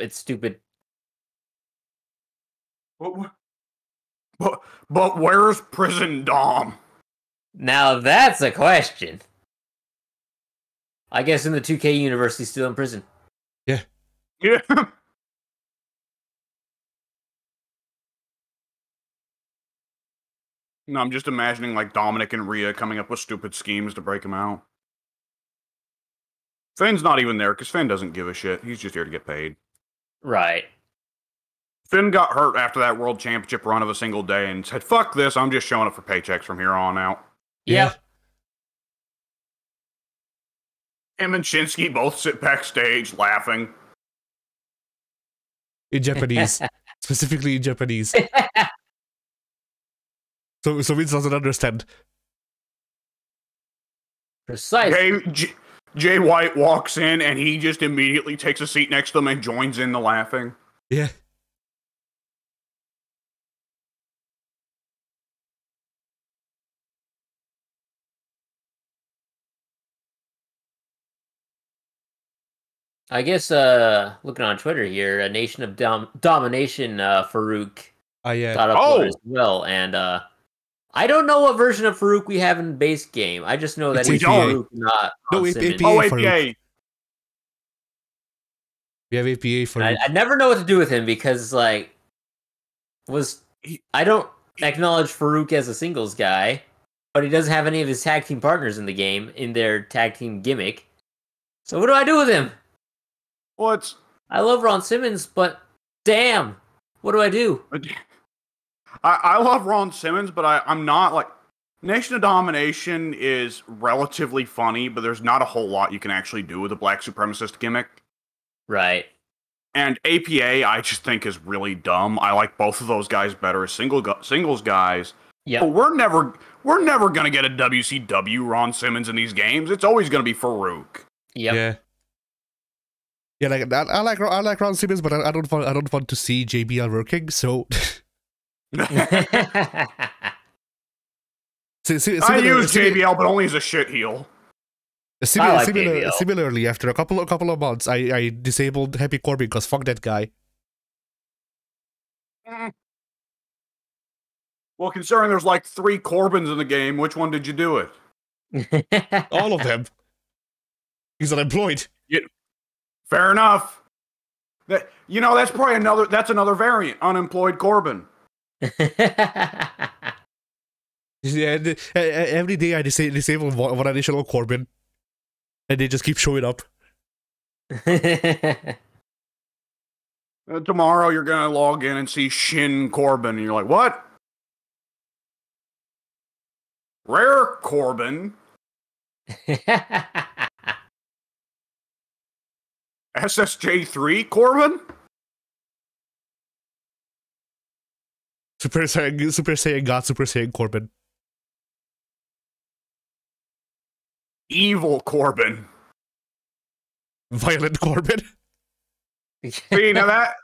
it's stupid.
But where's Prison Dom?
Now that's a question. I guess in the 2K universe, he's still in prison.
Yeah.
Yeah. No, I'm just imagining like Dominic and Rhea coming up with stupid schemes to break him out. Finn's not even there, because Finn doesn't give a shit. He's just here to get paid.
Right.
Finn got hurt after that World Championship run of a single day and said, fuck this, I'm just showing up for paychecks from here on out.
Yep.
Him and Shinsuke both sit backstage laughing.
In Japanese. Specifically in Japanese. So Vince doesn't understand.
Precisely.
Jay White walks in and he just immediately takes a seat next to them and joins in the laughing.
Yeah.
I guess looking on Twitter here, a Nation of Domination Farouk
Yeah.
got up there as well, and I don't know what version of Farouk we have in the base game. I just know that
It's
he's
APA.
Farouk, not
No,
Ron
APA.
Simmons.
Oh,
Farouk.
APA.
We have APA for
I never know what to do with him because I don't acknowledge Farouk as a singles guy, but he doesn't have any of his tag team partners in the game in their tag team gimmick. So what do I do with him?
What?
I love Ron Simmons, but damn, what do I do?
I love Ron Simmons, but I'm not like Nation of Domination is relatively funny, but there's not a whole lot you can actually do with a black supremacist gimmick.
Right.
And APA, I just think is really dumb. I like both of those guys better as singles guys.
Yeah.
But we're never gonna get a WCW Ron Simmons in these games. It's always gonna be Farouk.
Yep.
Yeah. Yeah, I like Ron Simmons, but I don't want to see JBL working. So
I use JBL, but only as a shit heel.
Similarly, after a couple of months, I disabled Happy Corbin because fuck that guy.
Well, considering there's like 3 Corbins in the game, which one did you do it?
All of them. He's unemployed.
Fair enough. That's probably another variant. Unemployed Corbin.
Yeah, every day I disable one additional Corbin, and they just keep showing up.
Tomorrow you're gonna log in and see Shin Corbin, and you're like, what? Rare Corbin? SSJ3 Corbin?
Super Saiyan God, Super Saiyan Corbin.
Evil Corbin.
Violent Corbin.
See, now that...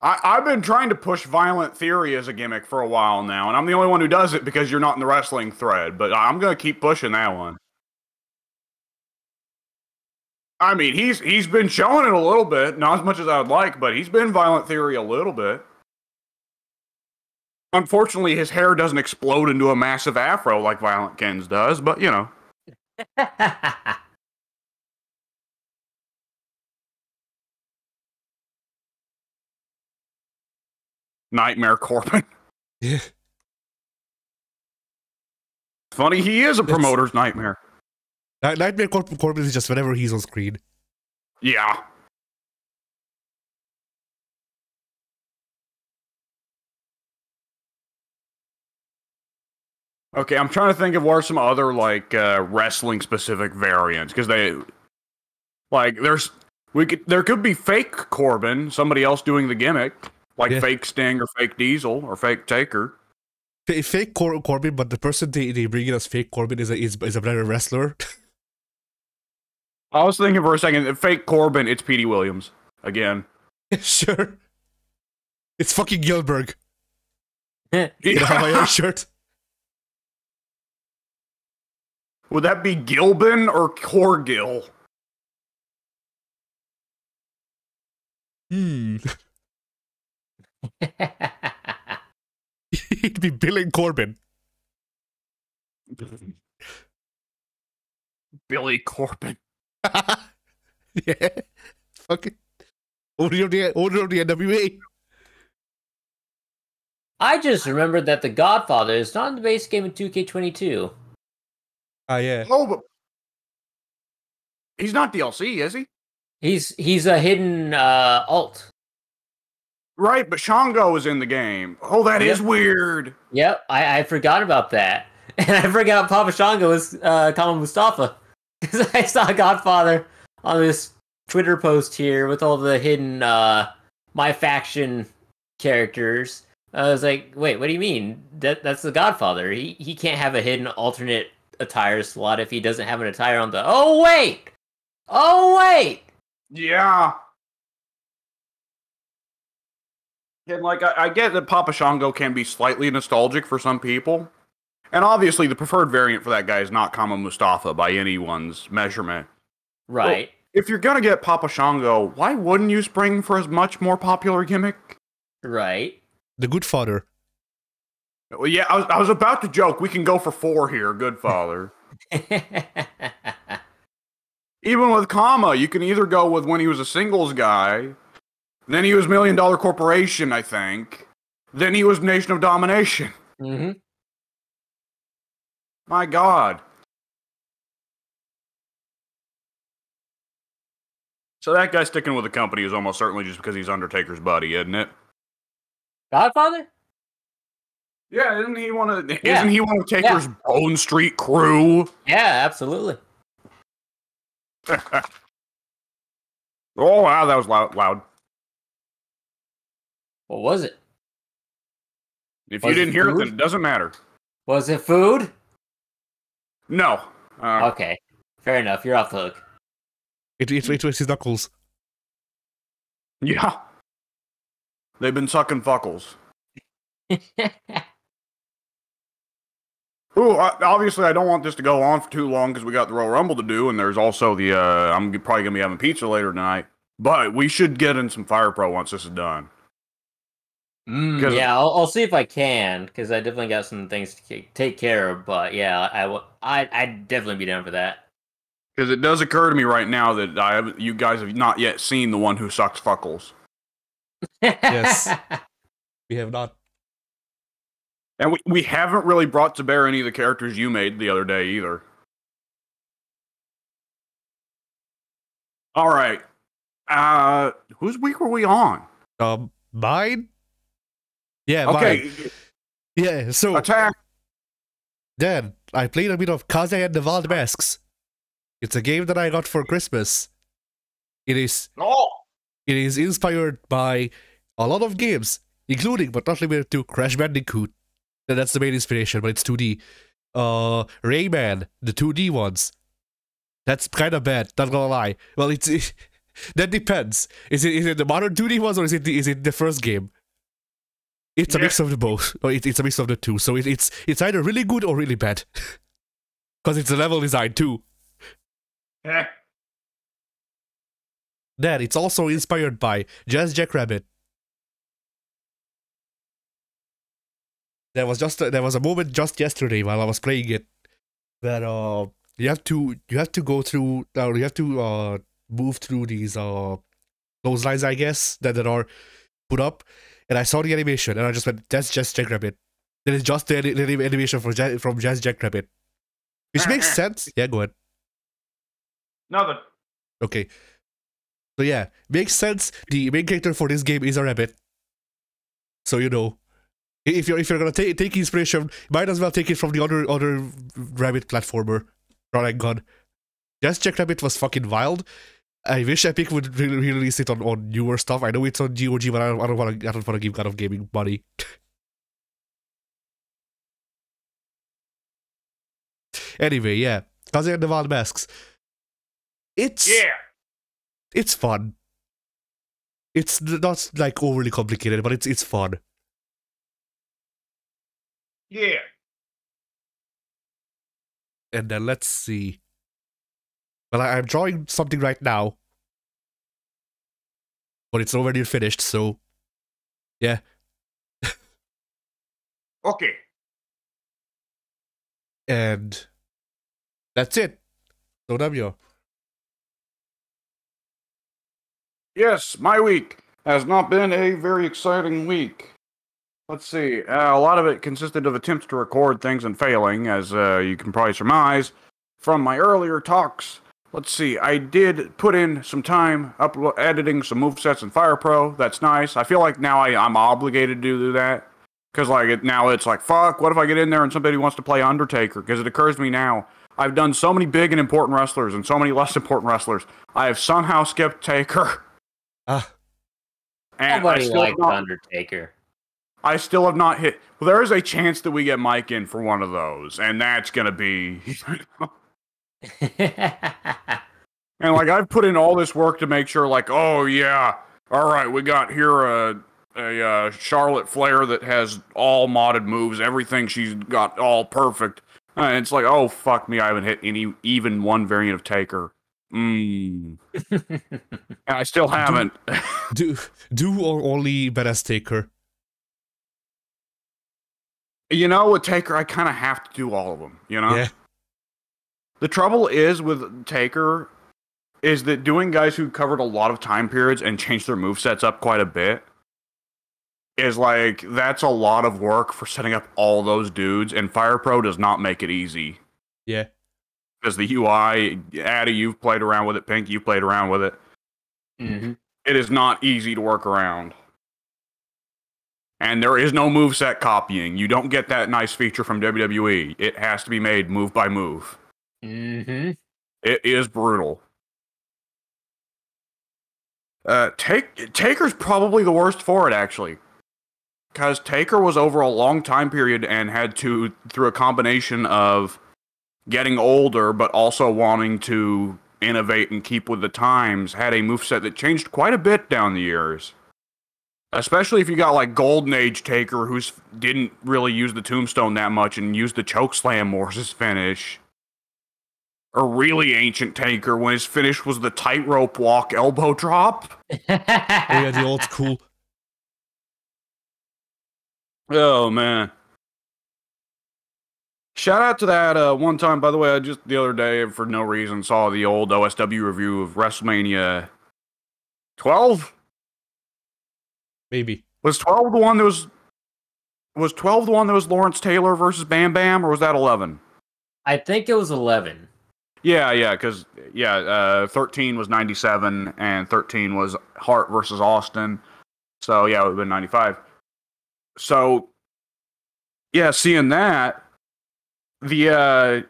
I've been trying to push Violent Theory as a gimmick for a while now, and I'm the only one who does it because you're not in the wrestling thread, but I'm gonna keep pushing that one. I mean, he's been showing it a little bit, not as much as I would like, but he's been Violent Theory a little bit. Unfortunately, his hair doesn't explode into a massive afro like Violent Ken's does, but you know. Nightmare Corbin.
Yeah.
Funny, he is a promoter's nightmare.
Nightmare Corbin is just whenever he's on screen.
Yeah. Okay, I'm trying to think of what are some other wrestling specific variants because there could be fake Corbin, somebody else doing the gimmick, like fake Sting or fake Diesel or fake Taker.
Fake Corbin, but the person they bring in as fake Corbin is a better wrestler.
I was thinking for a second, fake Corbin, it's Petey Williams again.
Sure, it's fucking Gilbert.
Yeah.
In a Hawaiian shirt.
Would that be Gilbin or Corgil?
He'd be Billy Corbin.
Billy Corbin.
Yeah. Fucking owner of the NWA.
I just remembered that the Godfather is not in the base game in 2K22.
Yeah.
Oh, but he's not DLC, is he?
He's a hidden alt.
Right, but Shango is in the game. Oh, that is weird.
Yep, I forgot about that. And I forgot Papa Shango was Kama Mustafa. Because I saw Godfather on this Twitter post here with all the hidden My Faction characters. I was like, wait, what do you mean? That's the Godfather. He can't have a hidden alternate attire slot if he doesn't have an attire on the. Oh wait! Oh wait!
Yeah. And like I get that Papa Shango can be slightly nostalgic for some people. And obviously the preferred variant for that guy is not Kama Mustafa by anyone's measurement.
Right.
Well, if you're gonna get Papa Shango, why wouldn't you spring for his much more popular gimmick?
Right.
The Good Father.
Well, yeah, I was about to joke. We can go for 4 here, Good Father. Even with Kama, you can either go with when he was a singles guy, then he was $1 Million Corporation, I think, then he was Nation of Domination.
Mm-hmm.
My God. So that guy sticking with the company is almost certainly just because he's Undertaker's buddy, isn't it?
Godfather?
Yeah, isn't he one of
Yeah.
Taker's Bone Street crew?
Yeah, absolutely.
Oh wow, that was loud.
What was it?
If
Was
you
it
didn't hear it,
food?
then it doesn't matter.
Was it food?
No.
Okay. Fair enough. You're off the hook.
It was his knuckles.
Yeah. They've been sucking fuckles. Ooh, obviously I don't want this to go on for too long because we got the Royal Rumble to do, and there's also the, I'm probably going to be having pizza later tonight. But we should get in some Fire Pro once this is done.
Yeah, I'll see if I can, because I definitely got some things to take care of. But yeah, I'd definitely be down for that.
Because it does occur to me right now that you guys have not yet seen the one who sucks fuckles.
Yes. We have not.
And we haven't really brought to bear any of the characters you made the other day either. All right. Whose week were we on?
Mine? Yeah,
okay.
mine. Yeah, so...
Attack.
Then, I played a bit of Kaze and the Wild Masks. It's a game that I got for Christmas. It is inspired by a lot of games, including, but not limited to, Crash Bandicoot. And that's the main inspiration, but it's 2D. Rayman, the 2D ones. That's kind of bad, not gonna lie. Well, that depends. Is it the modern 2D ones, or is it the first game? It's a mix of the both. Or it's a mix of the two. So it's either really good or really bad. Because it's a level design too.
Yeah.
Then it's also inspired by Jazz Jackrabbit. There was a moment just yesterday while I was playing it that you have to go through you have to move through these those lines, I guess, that are put up, and I saw the animation and I just went, that's just Jackrabbit. That is just the animation from Jazz Jackrabbit, which makes sense. Yeah, go ahead.
Nothing.
Okay. So yeah, makes sense. The main character for this game is a rabbit. So you know, if you're gonna take inspiration, might as well take it from the other rabbit platformer. Running gun. Just Jackrabbit was fucking wild. I wish Epic would release it on newer stuff. I know it's on GOG, but I don't want to give God of Gaming money. Anyway, yeah, Kaze and the Wild Masks. It's fun. It's not like overly complicated, but it's fun.
Yeah.
And then let's see. Well, I'm drawing something right now, but it's already finished. So, yeah.
Okay.
And that's it. So, W.
Yes, my week has not been a very exciting week. Let's see. A lot of it consisted of attempts to record things and failing, as you can probably surmise from my earlier talks. Let's see. I did put in some time editing some movesets in Fire Pro. That's nice. I feel like now I'm obligated to do that. Because now it's like, fuck, what if I get in there and somebody wants to play Undertaker? Because it occurs to me now, I've done so many big and important wrestlers and so many less important wrestlers. I have somehow skipped Taker.
Nobody likes Undertaker.
I still have not hit. Well, there is a chance that we get Mike in for one of those, and that's gonna be. And like I've put in all this work to make sure, like, oh yeah, all right, we got here a Charlotte Flair that has all modded moves, everything she's got all perfect. And it's like, oh fuck me, I haven't hit even one variant of Taker. And I still haven't.
Do or only badass Taker?
You know, with Taker, I kind of have to do all of them. You know.
Yeah.
The trouble is with Taker. Is that doing guys who covered a lot of time periods and changed their movesets up quite a bit is like, that's a lot of work for setting up all those dudes, and Fire Pro does not make it easy.
Yeah.
Because the UI, Addy, you've played around with it, Pink, you've played around with it.
Mm-hmm.
It is not easy to work around. And there is no moveset copying. You don't get that nice feature from WWE. It has to be made move by move.
Mm-hmm.
It is brutal. Taker's probably the worst for it, actually. Because Taker was over a long time period and had to, through a combination of getting older, but also wanting to innovate and keep with the times, had a moveset that changed quite a bit down the years. Especially if you got like Golden Age Taker, who didn't really use the Tombstone that much and used the Chokeslam more as his finish. A really ancient Taker when his finish was the tightrope walk elbow drop.
Oh yeah, the old school.
Oh man. Shout out to that one time, by the way, I just the other day, for no reason, saw the old OSW review of WrestleMania 12?
Maybe.
Was 12 the one that was 12 the one that was Lawrence Taylor versus Bam Bam, or was that 11?
I think it was 11.
Yeah, because 13 was 97 and 13 was Hart versus Austin. So yeah, it would have been 95. So yeah, seeing that, the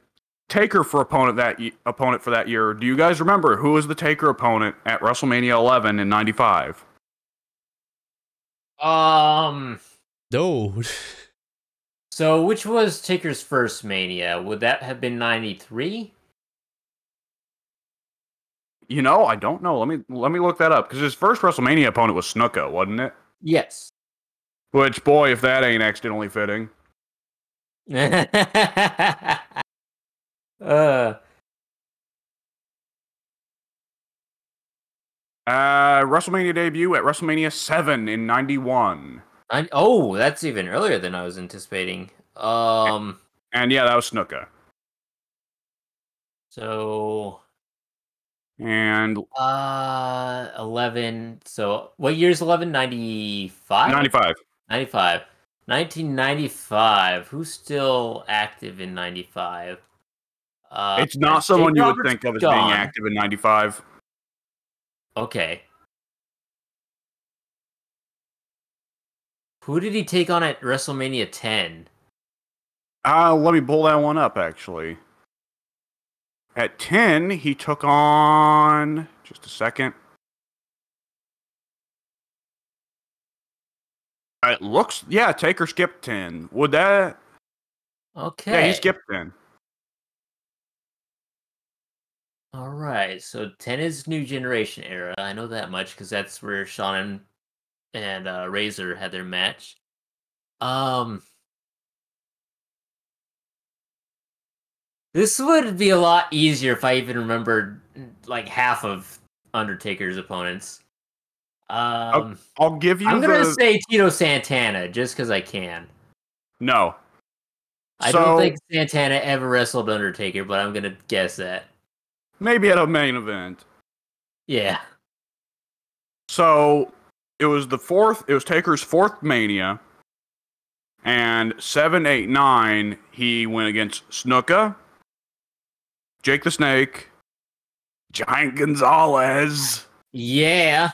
Taker for opponent for that year. Do you guys remember who was the Taker opponent at WrestleMania 11 in 95?
No.
So which was Taker's first Mania? Would that have been 93?
You know, I don't know. Let me look that up, because his first WrestleMania opponent was Snuka, wasn't it?
Yes.
Which, boy, if that ain't accidentally fitting. WrestleMania debut at WrestleMania 7 in 91.
Oh, that's even earlier than I was anticipating.
And yeah, that was Snuka.
So
And
11. So what year is 11? 95?
95.
95. 1995. Who's still active in 95?
It's not someone you would
Roberts
think of as
gone.
being active in 95.
Okay. Who did he take on at WrestleMania 10?
Let me pull that one up, actually. At 10, he took on... Just a second. It looks... Yeah, Taker skipped 10. Would that...
Okay.
Yeah, he skipped 10.
All right. So 10 is New Generation era. I know that much because that's where Shawn and Razor had their match. This would be a lot easier if I even remembered like half of Undertaker's opponents.
I'll give you
I'm gonna say Tito Santana just because I can.
No.
I don't think Santana ever wrestled Undertaker, but I'm gonna guess that.
Maybe at a main event.
Yeah.
So it was Taker's fourth Mania. And 7, 8, 9, he went against Snuka, Jake the Snake, Giant Gonzalez.
Yeah.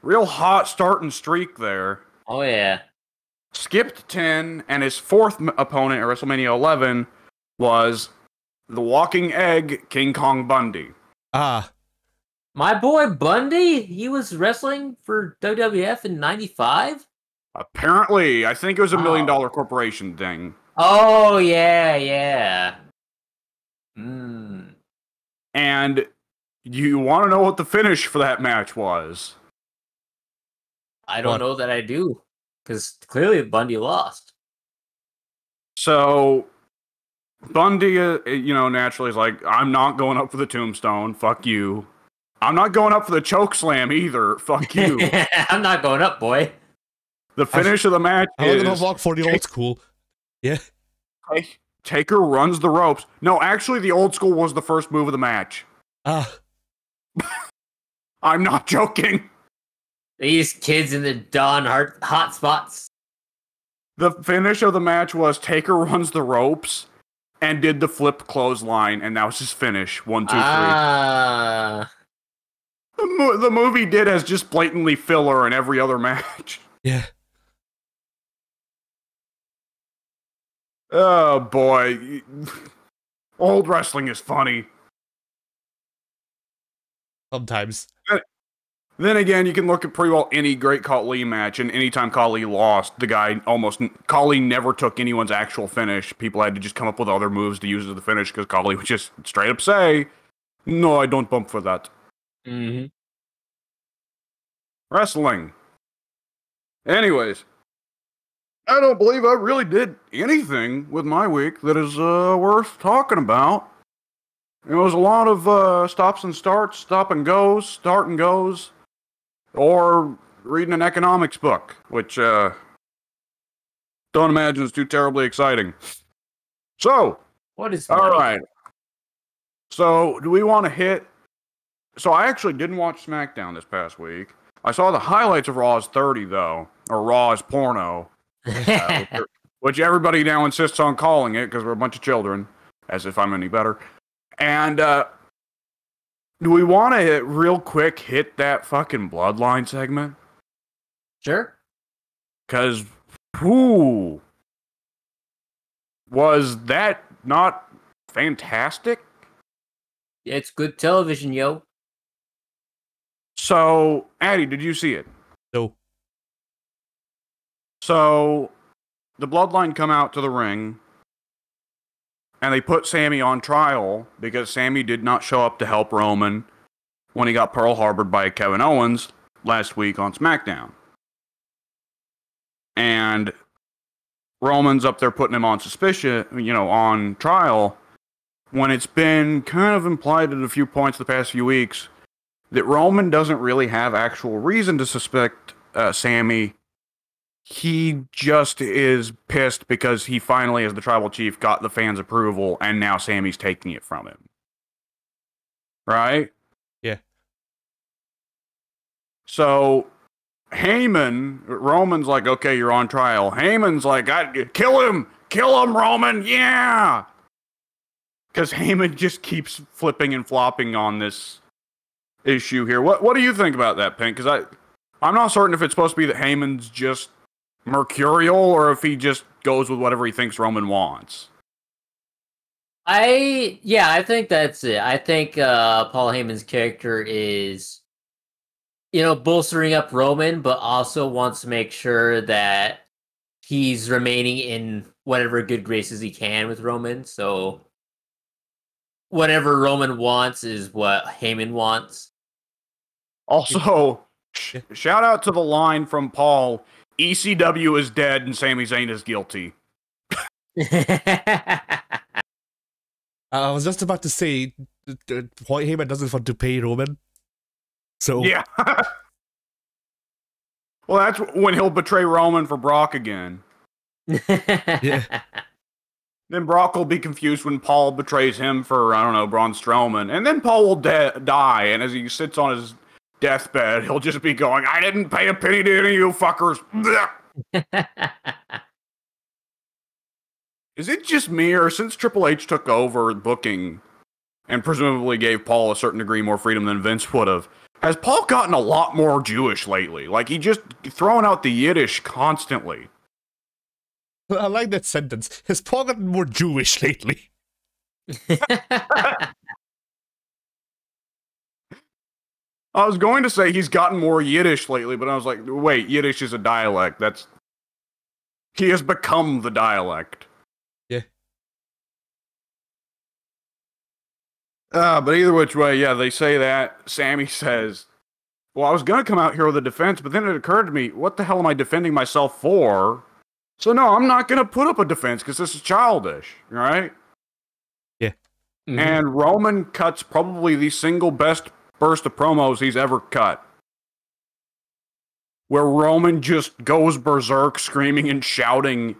Real hot starting streak there.
Oh, yeah.
Skipped 10, and his fourth opponent at WrestleMania 11 was the Walking Egg, King Kong Bundy.
Ah.
My boy Bundy? He was wrestling for WWF in 95?
Apparently, I think it was $1 million
Oh.
corporation thing.
Oh, yeah.
And you want to know what the finish for that match was?
I don't
What?
know that I do, because clearly Bundy lost.
So Bundy, naturally is like, I'm not going up for the tombstone. Fuck you. I'm not going up for the choke slam either. Fuck you.
I'm not going up, boy.
The finish of the match
I'm
is
gonna walk for the old school. Yeah.
Taker runs the ropes. No, actually, the old school was the first move of the match. I'm not joking.
These kids in the Dawn hot spots.
The finish of the match was Taker runs the ropes and did the flip clothesline, and that was his finish. 1, 2, 3. The movie did as just blatantly filler in every other match.
Yeah.
Oh boy. Old wrestling is funny.
Sometimes.
Then again, you can look at pretty well any Great Khali match, and anytime Khali lost, Khali never took anyone's actual finish. People had to just come up with other moves to use as the finish because Khali would just straight up say, "No, I don't bump for that."
Mm-hmm.
Wrestling. Anyways, I don't believe I really did anything with my week that is worth talking about. It was a lot of stops and starts, stop and goes, start and goes, or reading an economics book, which don't imagine is too terribly exciting. So,
What is
all
money?
right. So, do we want to hit? So, I actually didn't watch SmackDown this past week. I saw the highlights of Raw's 30, though, or Raw's porno, which everybody now insists on calling it because we're a bunch of children, as if I'm any better. And do we want to real quick hit that fucking Bloodline segment?
Sure.
Because, was that not fantastic?
It's good television, yo.
So, Addy, did you see it?
No.
So, the Bloodline come out to the ring, and they put Sammy on trial because Sammy did not show up to help Roman when he got Pearl Harbored by Kevin Owens last week on SmackDown. And Roman's up there putting him on suspicion, on trial, when it's been kind of implied at a few points the past few weeks that Roman doesn't really have actual reason to suspect Sammy. He just is pissed because he finally, as the tribal chief, got the fans' approval, and now Sammy's taking it from him. Right?
Yeah.
So, Roman's like, okay, you're on trial. Heyman's like, kill him! Kill him, Roman! Yeah! Because Heyman just keeps flipping and flopping on this issue here. What do you think about that, Pink? Because I'm not certain if it's supposed to be that Heyman's just mercurial or if he just goes with whatever he thinks Roman wants.
I think that's it. I think Paul Heyman's character is, bolstering up Roman, but also wants to make sure that he's remaining in whatever good graces he can with Roman. So whatever Roman wants is what Heyman wants.
Also, shout out to the line from Paul, ECW is dead and Sami Zayn is guilty.
I was just about to say, Paul Heyman doesn't want to pay Roman. So
yeah. Well, that's when he'll betray Roman for Brock again.
Yeah.
Then Brock will be confused when Paul betrays him for, I don't know, Braun Strowman. And then Paul will die, and as he sits on his deathbed, he'll just be going, I didn't pay a penny to any of you fuckers. Is it just me, or since Triple H took over booking and presumably gave Paul a certain degree more freedom than Vince would have, has Paul gotten a lot more Jewish lately? Like, he just throwing out the Yiddish constantly.
I like that sentence. Has Paul gotten more Jewish lately?
I was going to say he's gotten more Yiddish lately, but I was like, wait, Yiddish is a dialect. That's He has become the dialect.
Yeah.
But either which way, yeah, they say that. Sammy says, well, I was going to come out here with a defense, but then it occurred to me, what the hell am I defending myself for? So no, I'm not going to put up a defense because this is childish, right?
Yeah.
Mhm.
And Roman cuts probably the single best burst of promos he's ever cut. Where Roman just goes berserk, screaming and shouting,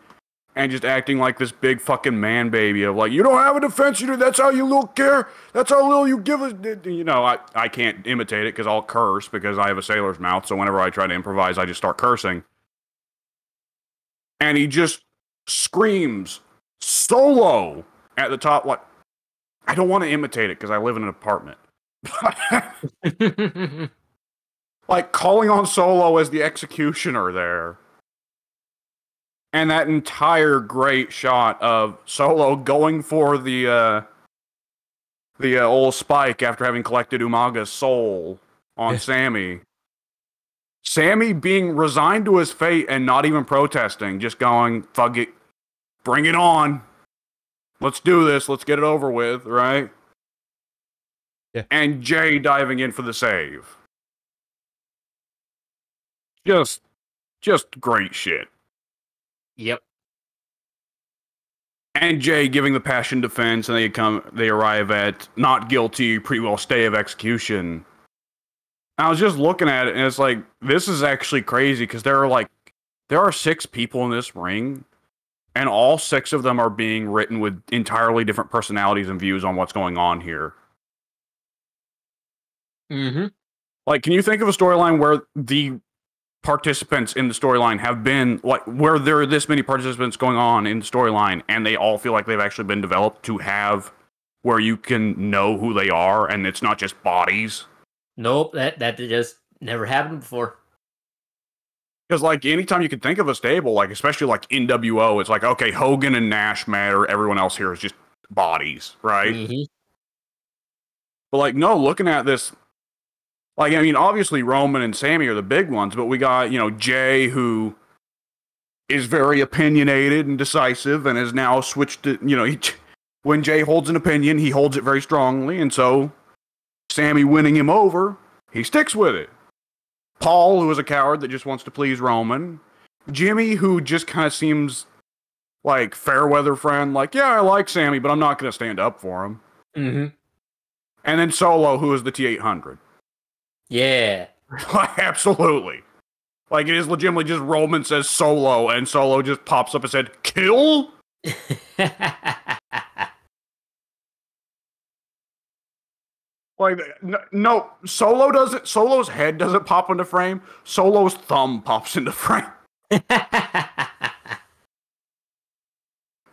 and just acting like this big fucking man baby of like, you don't have a defense, that's how you little care, that's how little you give us. You know, I can't imitate it because I'll curse because I have a sailor's mouth, so whenever I try to improvise, I just start cursing. And he just screams solo at the top, like, I don't want to imitate it because I live in an apartment. Like calling on Solo as the executioner there. And that entire great shot of Solo going for the old spike after having collected Umaga's soul on Sammy. Sammy being resigned to his fate and not even protesting, just going, fuck it, bring it on. Let's do this, let's get it over with, right?
Yeah.
And Jay diving in for the save. Just great shit.
Yep.
And Jay giving the passion defense, and they arrive at not guilty, pretty well stay of execution. I was just looking at it, and it's like, this is actually crazy, because there are 6 people in this ring, and all 6 of them are being written with entirely different personalities and views on what's going on here.
Mm-hmm.
Like, can you think of a storyline where the participants in the storyline have been, like, where there are this many participants going on in the storyline, and they all feel like they've actually been developed to have where you can know who they are, and it's not just bodies?
Nope, that just never happened before.
Because, like, anytime you can think of a stable, like, especially, like, NWO, it's like, okay, Hogan and Nash matter, everyone else here is just bodies, right?
Mm-hmm.
But, like, no, looking at this, like, I mean, obviously Roman and Sammy are the big ones, but we got, Jay, who is very opinionated and decisive and has now switched to, when Jay holds an opinion, he holds it very strongly, and so Sammy winning him over, he sticks with it. Paul, who is a coward that just wants to please Roman. Jimmy, who just kind of seems like fair weather friend, like, yeah, I like Sammy, but I'm not going to stand up for him.
Mm-hmm.
And then Solo, who is the T-800.
Yeah.
Absolutely. Like, it is legitimately just Roman says Solo, and Solo just pops up and said, kill? Like, no, Solo's head doesn't pop into frame, Solo's thumb pops into frame. And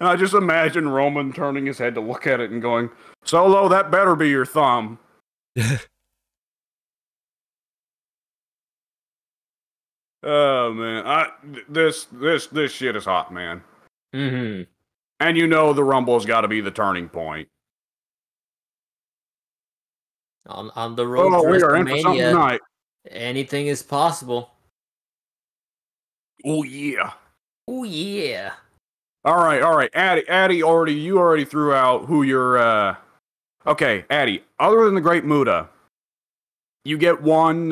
I just imagine Roman turning his head to look at it and going, Solo, that better be your thumb. Oh man, this shit is hot, man.
Mm-hmm.
And the Rumble's got to be the turning point.
On the road to
we are in for something
WrestleMania,
tonight.
anything is possible.
Oh yeah.
Oh yeah.
All right. Addy, you already threw out who you're. Okay, Addy. Other than the Great Muta, you get one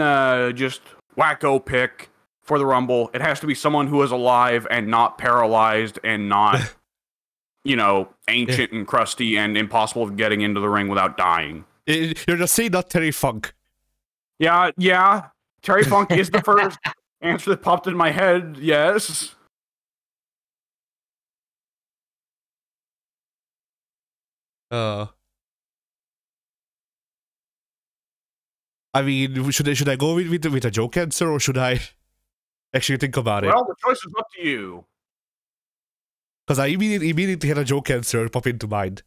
just wacko pick for the Rumble. It has to be someone who is alive and not paralyzed and not, ancient and crusty and impossible of getting into the ring without dying.
You're just saying not Terry Funk.
Yeah. Terry Funk is the first answer that popped in my head. Yes.
I mean, should I go with a joke answer, or should I actually think about it?
Well, the choice is up to you.
Because I immediately had a joke answer pop into mind.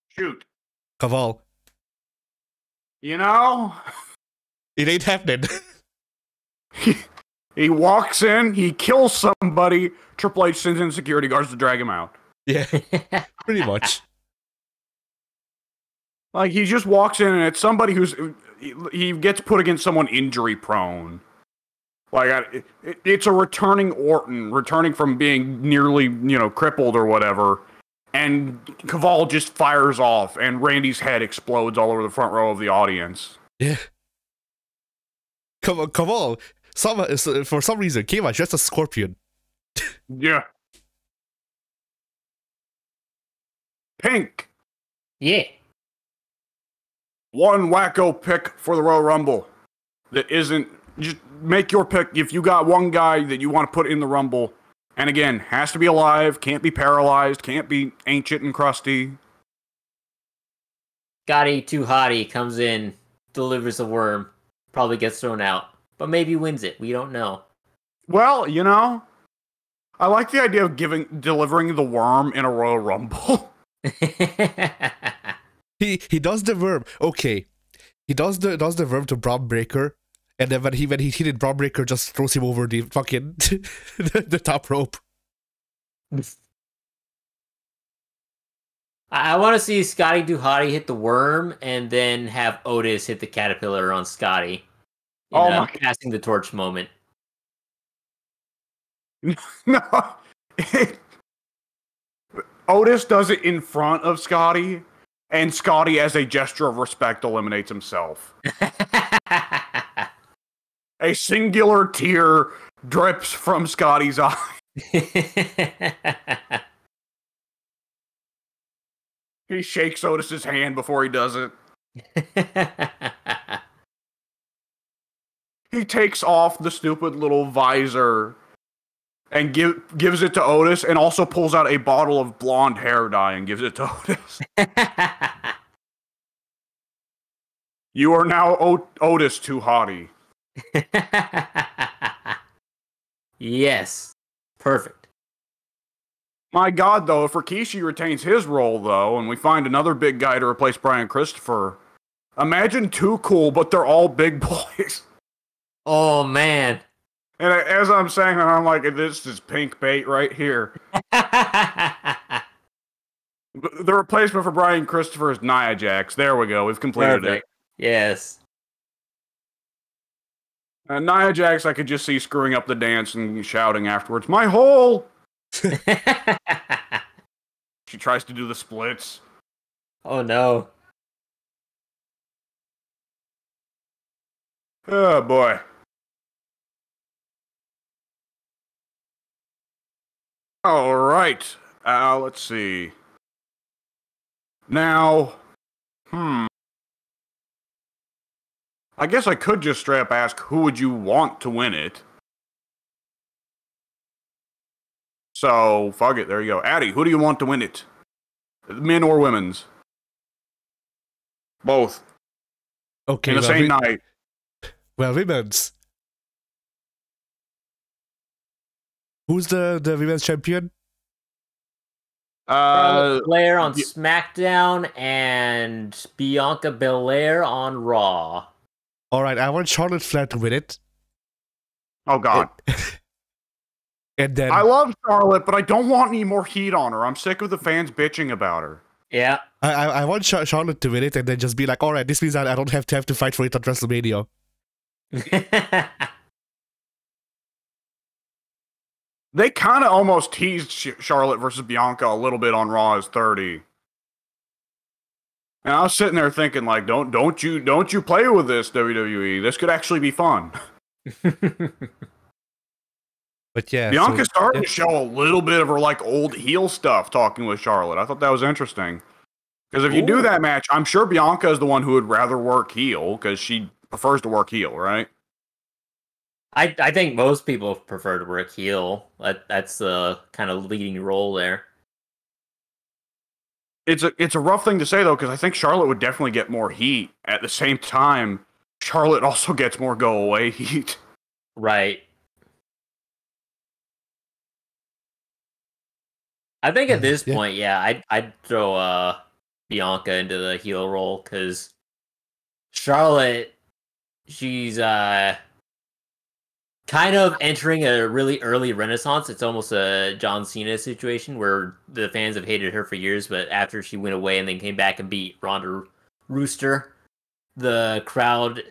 Shoot.
Kaval.
It
ain't happening.
He walks in, he kills somebody, Triple H sends in security guards to drag him out.
Yeah, pretty much.
Like, he just walks in and it's somebody he gets put against someone injury prone. Like, it's a returning Orton, returning from being nearly, crippled or whatever. And Caval just fires off, and Randy's head explodes all over the front row of the audience.
Yeah. Come on. For some reason, came out just a scorpion.
Yeah. Pink.
Yeah.
One wacko pick for the Royal Rumble that isn't... Just make your pick. If you got one guy that you want to put in the Rumble, and again, has to be alive, can't be paralyzed, can't be ancient and crusty.
Scotty Too Hottie comes in, delivers a worm, probably gets thrown out, but maybe wins it. We don't know.
Well, I like the idea of delivering the worm in a Royal Rumble.
He does the worm. Okay. He does the worm to Braun Breaker, and then when he hit Braun Breaker just throws him over the fucking the top rope.
I want to see Scotty Too Hottie hit the worm and then have Otis hit the caterpillar on Scotty. Passing the torch moment.
No. Otis does it in front of Scotty, and Scotty, as a gesture of respect, eliminates himself. A singular tear drips from Scotty's eye. He shakes Otis's hand before he does it. He takes off the stupid little visor and gives it to Otis, and also pulls out a bottle of blonde hair dye and gives it to Otis. You are now Otis Too Hottie.
Yes. Perfect.
My God, though, if Rikishi retains his role, though, and we find another big guy to replace Brian Christopher, imagine Too Cool, but they're all big boys.
Oh, man.
And as I'm saying, I'm like, this is pink bait right here. The replacement for Brian Christopher is Nia Jax. There we go. We've completed it.
Yes.
Nia Jax, I could just see screwing up the dance and shouting afterwards, "My hole!" She tries to do the splits.
Oh, no.
Oh, boy. All right. Let's see. Now, I guess I could just straight up ask, who would you want to win it? So, fuck it. There you go. Addy, who do you want to win it? Men or women's? Both.
Okay.
In the same night.
Well, women's. Who's the women's champion?
Flair on SmackDown and Bianca Belair on Raw.
All right, I want Charlotte Flair to win it.
Oh, God.
And then
I love Charlotte, but I don't want any more heat on her. I'm sick of the fans bitching about her.
Yeah.
I want Charlotte to win it and then just be like, all right, this means I don't have to fight for it at WrestleMania.
They kind of almost teased Charlotte versus Bianca a little bit on Raw as 30. And I was sitting there thinking, like, don't you play with this, WWE. This could actually be fun.
But yeah,
Bianca's starting to show a little bit of her like old heel stuff talking with Charlotte. I thought that was interesting. Because if you do that match, I'm sure Bianca is the one who would rather work heel because she prefers to work heel, right?
I think most people prefer to work heel. That's the kind of leading role there.
It's a rough thing to say though, because I think Charlotte would definitely get more heat. At the same time, Charlotte also gets more go away heat.
Right. I think at this point, I'd throw Bianca into the heel role because Charlotte, she's kind of entering a really early renaissance. It's almost a John Cena situation where the fans have hated her for years, but after she went away and then came back and beat Ronda Rooster, the crowd,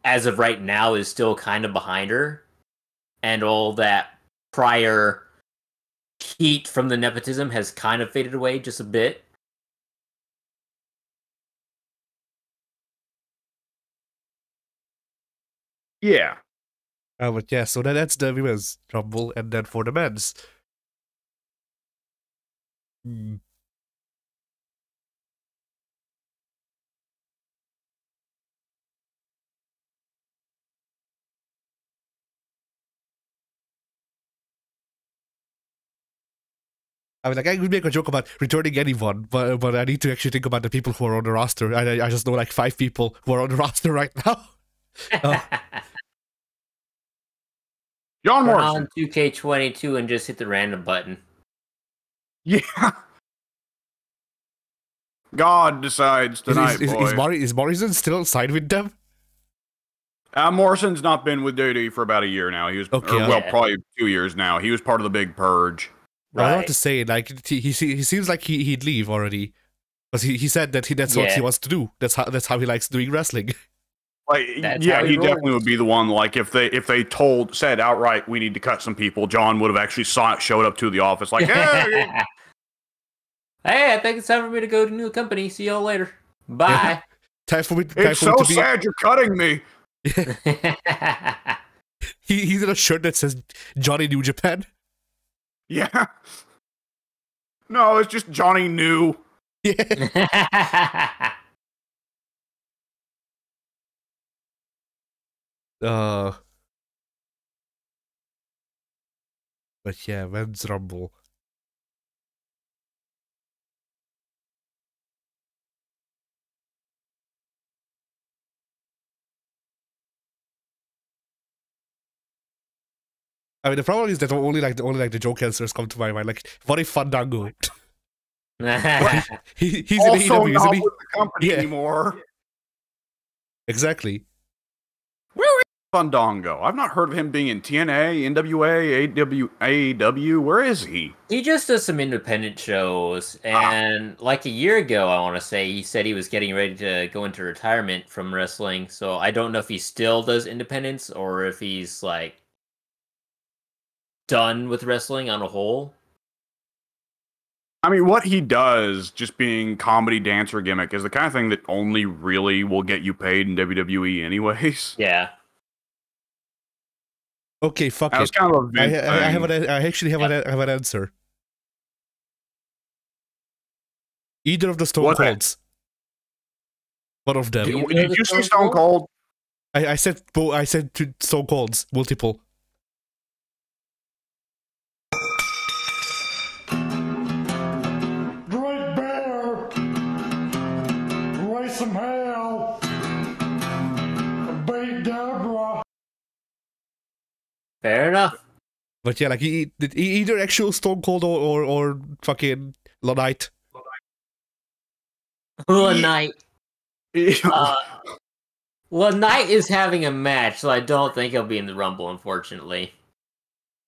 as of right now, is still kind of behind her. and all that prior heat from the nepotism has kind of faded away just a bit.
Yeah.
But yeah, so that's the women's rumble, and then for the men's. I mean, like, I could make a joke about returning anyone, but I need to actually think about the people who are on the roster. I just know like 5 people who are on the roster right now.
John
Turn
Morrison.
on 2K22 and just hit the random button.
Yeah. God decides tonight, boy.
Is Morrison still signed with them?
Morrison's not been with WWE for about a year now. He was, probably 2 years now. He was part of the big purge.
Right. I was about to say, like, he seems like he'd leave already, because he said that that's what he wants to do. That's how he likes doing wrestling.
Like, he definitely would be the one. Like, if they said outright, we need to cut some people, John would have actually showed up to the office, like, hey,
hey, I think it's time for me to go to a new company. See y'all later. Bye.
Time for me.
It's so sad you're cutting me.
He's in a shirt that says Johnny New Japan.
Yeah. No, it's just Johnny New.
Yeah. But yeah, men's rumble. I mean, the problem is that only the joke answers come to my mind. Like, what if Fandango? He's
also
in AEW,
not
isn't he?
with the company anymore.
Exactly.
Where is Fandango? I've not heard of him being in TNA, NWA, AEW. Where is he?
He just does some independent shows, and like a year ago, I want to say, he said he was getting ready to go into retirement from wrestling. So I don't know if he still does independence or if he's like done with wrestling on a whole.
I mean, what he does, just being comedy dancer gimmick, is the kind of thing that only really will get you paid in WWE anyways.
Yeah.
Okay, fuck
that
it.
Was kind of a
I actually have an answer. Either of the Stone Colds. One of them.
Did you say Stone Cold?
I said two Stone Colds, multiple.
Great Bear, raise some hell, beat Deborah.
Fair enough.
But yeah, like either actual Stone Cold or fucking Lonite.
Lonite. Lonite is having a match, so I don't think he'll be in the Rumble, unfortunately.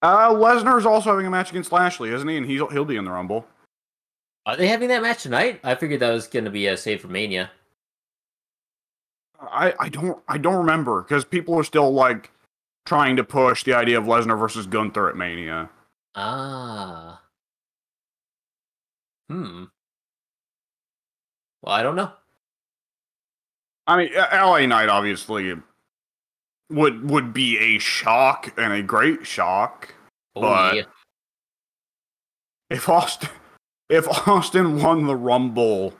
Lesnar's also having a match against Lashley, isn't he? And he'll be in the Rumble.
Are they having that match tonight? I figured that was going to be a save for Mania.
I don't remember, because people are still like trying to push the idea of Lesnar versus Gunther at Mania.
Ah. Well, I don't know.
I mean, LA Knight obviously would be a shock, and a great shock. But
yeah.
if Austin won the Rumble,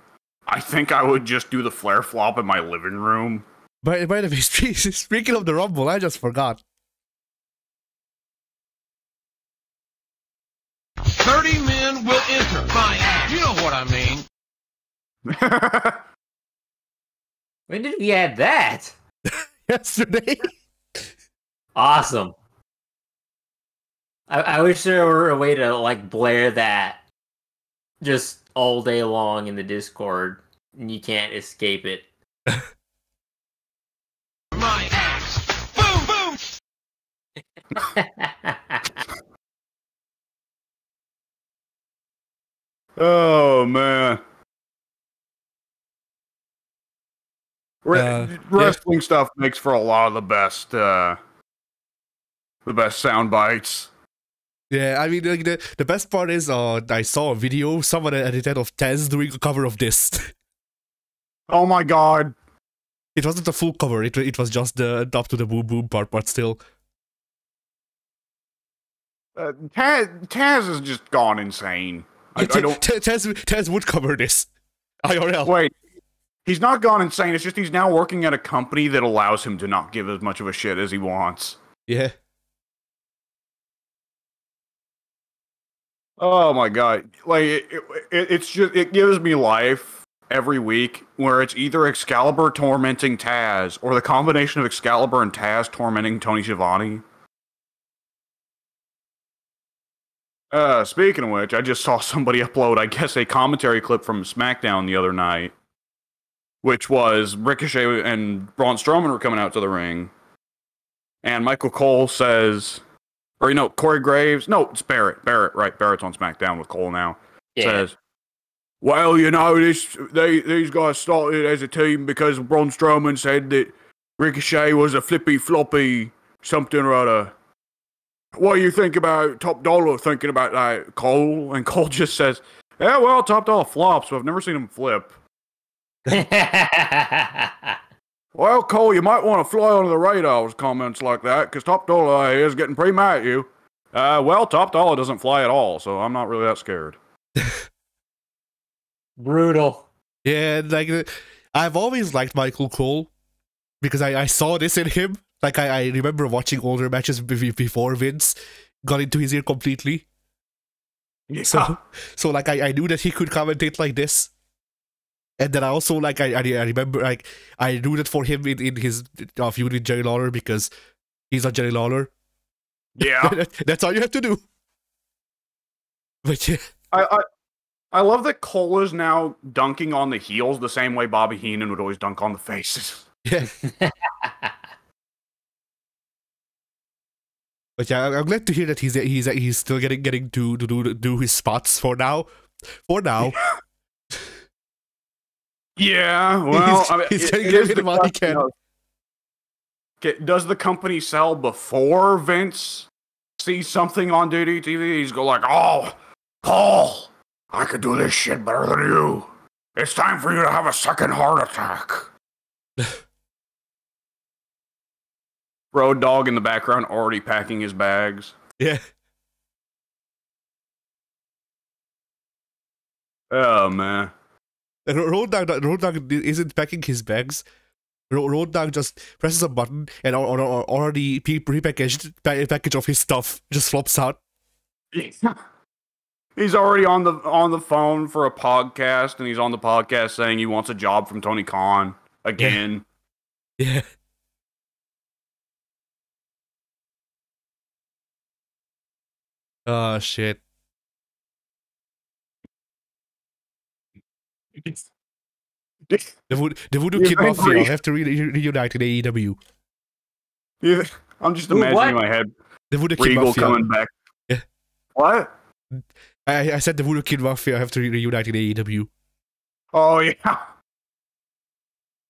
I think I would just do the flare flop in my living room.
By the way, speaking of the Rumble, I just forgot.
30 men will enter my ass. You know what I mean.
When did we add that?
Yesterday.
Awesome. I wish there were a way to like blare that just all day long in the Discord, and you can't escape it.
My ass. Boom, boom.
Oh man. Wrestling stuff makes for a lot of the best The best sound bites.
Yeah, I mean, like, the best part is, I saw a video, someone edited of Taz doing a cover of this.
Oh my god.
It wasn't a full cover, it was just the up to the boom boom part, but still.
Taz has just gone insane. I don't.
Taz would cover this. IRL.
Wait. He's not gone insane. It's just he's now working at a company that allows him to not give as much of a shit as he wants.
Yeah.
Oh my god. Like, it's just, it gives me life every week where it's either Excalibur tormenting Taz or the combination of Excalibur and Taz tormenting Tony Schiavone. Speaking of which, I just saw somebody upload, I guess, a commentary clip from SmackDown the other night, which was Ricochet and Braun Strowman were coming out to the ring. And Michael Cole says, or you know, Corey Graves, no, it's Barrett, right, Barrett's on SmackDown with Cole now, says, well, you know, these guys started as a team because Braun Strowman said that Ricochet was a flippy floppy something or other. What do you think about Top Dollar thinking about that, Cole? And Cole just says, yeah, well, Top Dollar flops, but I've never seen him flip. Well, Cole, you might want to fly under the radar with comments like that, because Top Dollar is getting pretty mad at you. Well, Top Dollar doesn't fly at all, so I'm not really that scared.
Brutal.
Yeah, like, I've always liked Michael Cole, because I saw this in him. Like, I remember watching older matches before Vince got into his ear completely.
Yeah.
So like, I knew that he could commentate like this. And then I also, like, I remember, like, I rooted for him in his feud with Jerry Lawler because he's not Jerry Lawler.
Yeah.
That's all you have to do. But yeah.
I love that Cole is now dunking on the heels the same way Bobby Heenan would always dunk on the faces.
Yeah. But yeah, I'm glad to hear that he's still getting to do his spots for now. For now.
Yeah, well, I mean,
he's getting it while he can.
Does the company sell before Vince sees something on duty TV? He's go like, oh, Paul, I could do this shit better than you. It's time for you to have a second heart attack. Road Dogg in the background already packing his bags.
Yeah.
Oh, man.
Road Dogg isn't packing his bags. Road Dogg just presses a button and already prepackaged package of his stuff just flops out.
He's already on the phone for a podcast, and he's on the podcast saying he wants a job from Tony Khan again.
Yeah. Oh, shit. The Voodoo Kid Mafia have to reunite in AEW.
Yeah, I'm just imagining in my head
the Voodoo Kid
Regal
Mafia
coming back.
Yeah.
What?
I said the Voodoo Kid Mafia have to reunite in AEW.
Oh, yeah.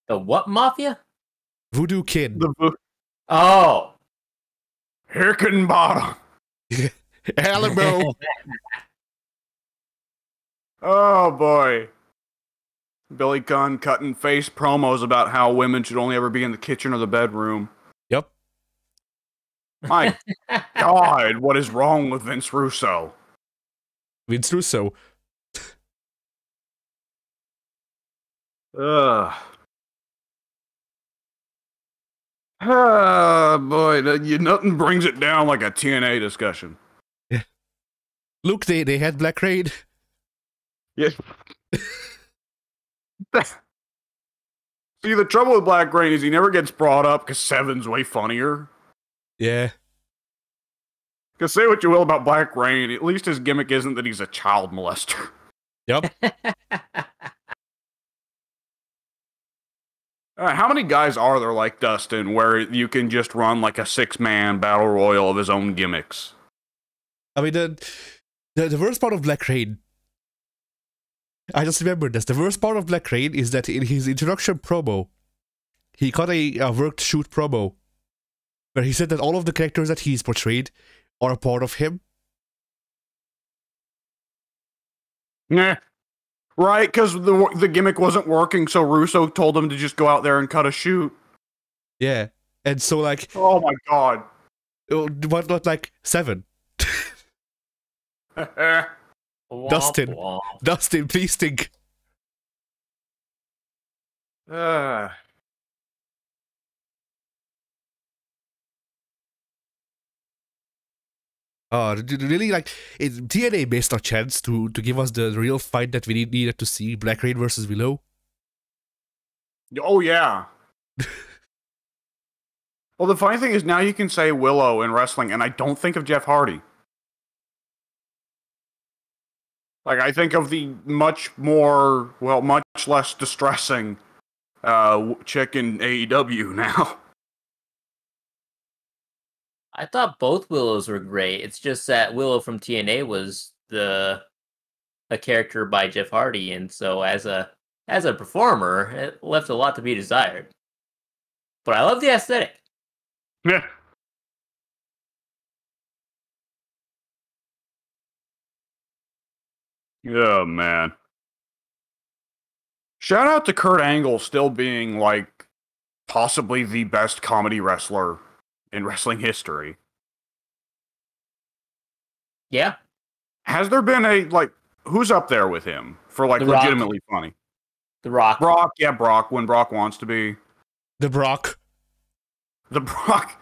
The what Mafia?
Voodoo Kid.
Oh.
Hickenbottom.
Alamo.
Oh, boy. Billy Gunn cutting face promos about how women should only ever be in the kitchen or the bedroom.
Yep.
My God, what is wrong with Vince Russo?
Vince Russo.
Ugh. Ah, boy, nothing brings it down like a TNA discussion.
Yeah. Look, they had Black Raid.
Yeah. See, the trouble with Black Rain is he never gets brought up because Seven's way funnier.
Yeah.
Because say what you will about Black Rain, at least his gimmick isn't that he's a child molester.
Yep.
How many guys are there like Dustin where you can just run like a 6-man battle royal of his own gimmicks?
I mean, the worst part of Black Rain, I just remembered this. The worst part of Black Rain is that in his introduction promo, he got a worked shoot promo where he said that all of the characters that he's portrayed are a part of him.
Nah. Right, because the gimmick wasn't working, so Russo told him to just go out there and cut a shoot.
Yeah. And so, like,
Oh my god.
what, not like 7? Dustin.
Womp womp.
Dustin, please think. Really, like, TNA missed a chance to give us the real fight that we needed to see, Black Rain versus Willow.
Oh, yeah. Well, the funny thing is now you can say Willow in wrestling, and I don't think of Jeff Hardy. Like, I think of the much less distressing chick in AEW now.
I thought both Willows were great. It's just that Willow from TNA was a character by Jeff Hardy, and so as a performer, it left a lot to be desired. But I love the aesthetic.
Yeah. Oh, man. Shout out to Kurt Angle still being, like, possibly the best comedy wrestler in wrestling history.
Yeah.
Has there been who's up there with him for, like,
The Rock.
legitimately funny?
The Rock.
Brock, yeah, Brock, when Brock wants to be.
The Brock.
The Brock.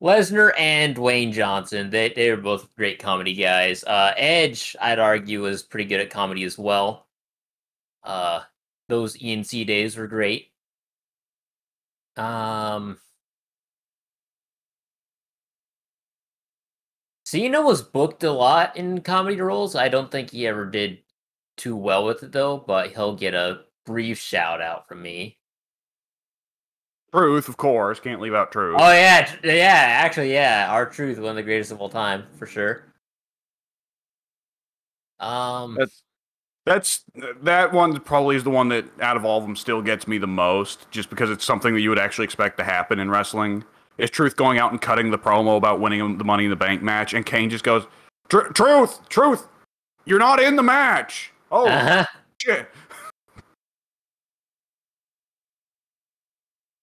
Lesnar and Dwayne Johnson, they were both great comedy guys. Edge, I'd argue, was pretty good at comedy as well. Those ENC days were great. Cena was booked a lot in comedy roles. I don't think he ever did too well with it, though, but he'll get a brief shout out from me.
Truth, of course. Can't leave out Truth.
Oh, yeah. Actually, yeah. R-Truth, one of the greatest of all time, for sure.
That one probably is the one that, out of all of them, still gets me the most, just because it's something that you would actually expect to happen in wrestling. Is Truth going out and cutting the promo about winning the Money in the Bank match, and Kane just goes, Truth, you're not in the match. Oh, shit.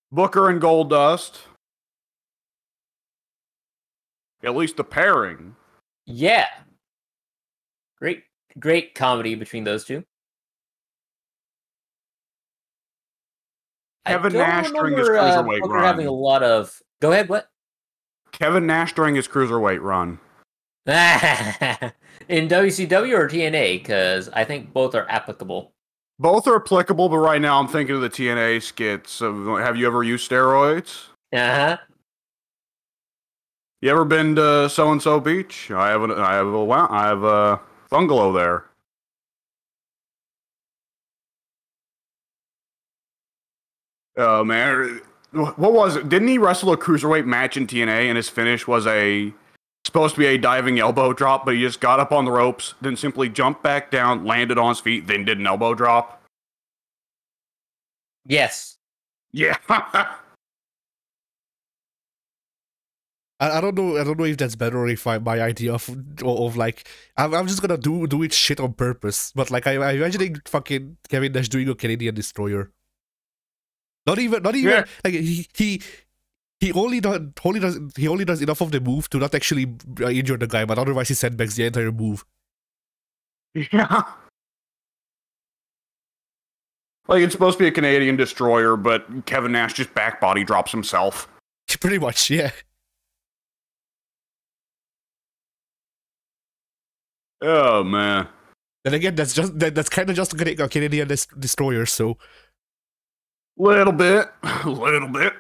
Booker and Goldust. At least the pairing.
Yeah. Great comedy between those two.
Kevin Nash during his cruiserweight
Booker
run.
having a lot of. Go ahead. What?
Kevin Nash during his cruiserweight run.
In WCW or TNA? Because I think both are applicable.
Both are applicable, but right now I'm thinking of the TNA skits. Have you ever used steroids?
Uh-huh.
You ever been to so and so beach? I have a bungalow there. Oh man, what was it? Didn't he wrestle a cruiserweight match in TNA, and his finish was supposed to be a diving elbow drop, but he just got up on the ropes, then simply jumped back down, landed on his feet, then did an elbow drop?
Yes.
Yeah.
I don't know if that's better or if my idea of like I'm just gonna do it shit on purpose. But like I'm imagining fucking Kevin Nash doing a Canadian Destroyer. Not even
Yeah.
like he only does enough of the move to not actually injure the guy, but otherwise he sandbags the entire move.
Yeah. Like, it's supposed to be a Canadian Destroyer, but Kevin Nash just back body drops himself.
Pretty much, yeah.
Oh, man.
Then again, that's kind of just a Canadian Destroyer, so.
Little bit. Little bit.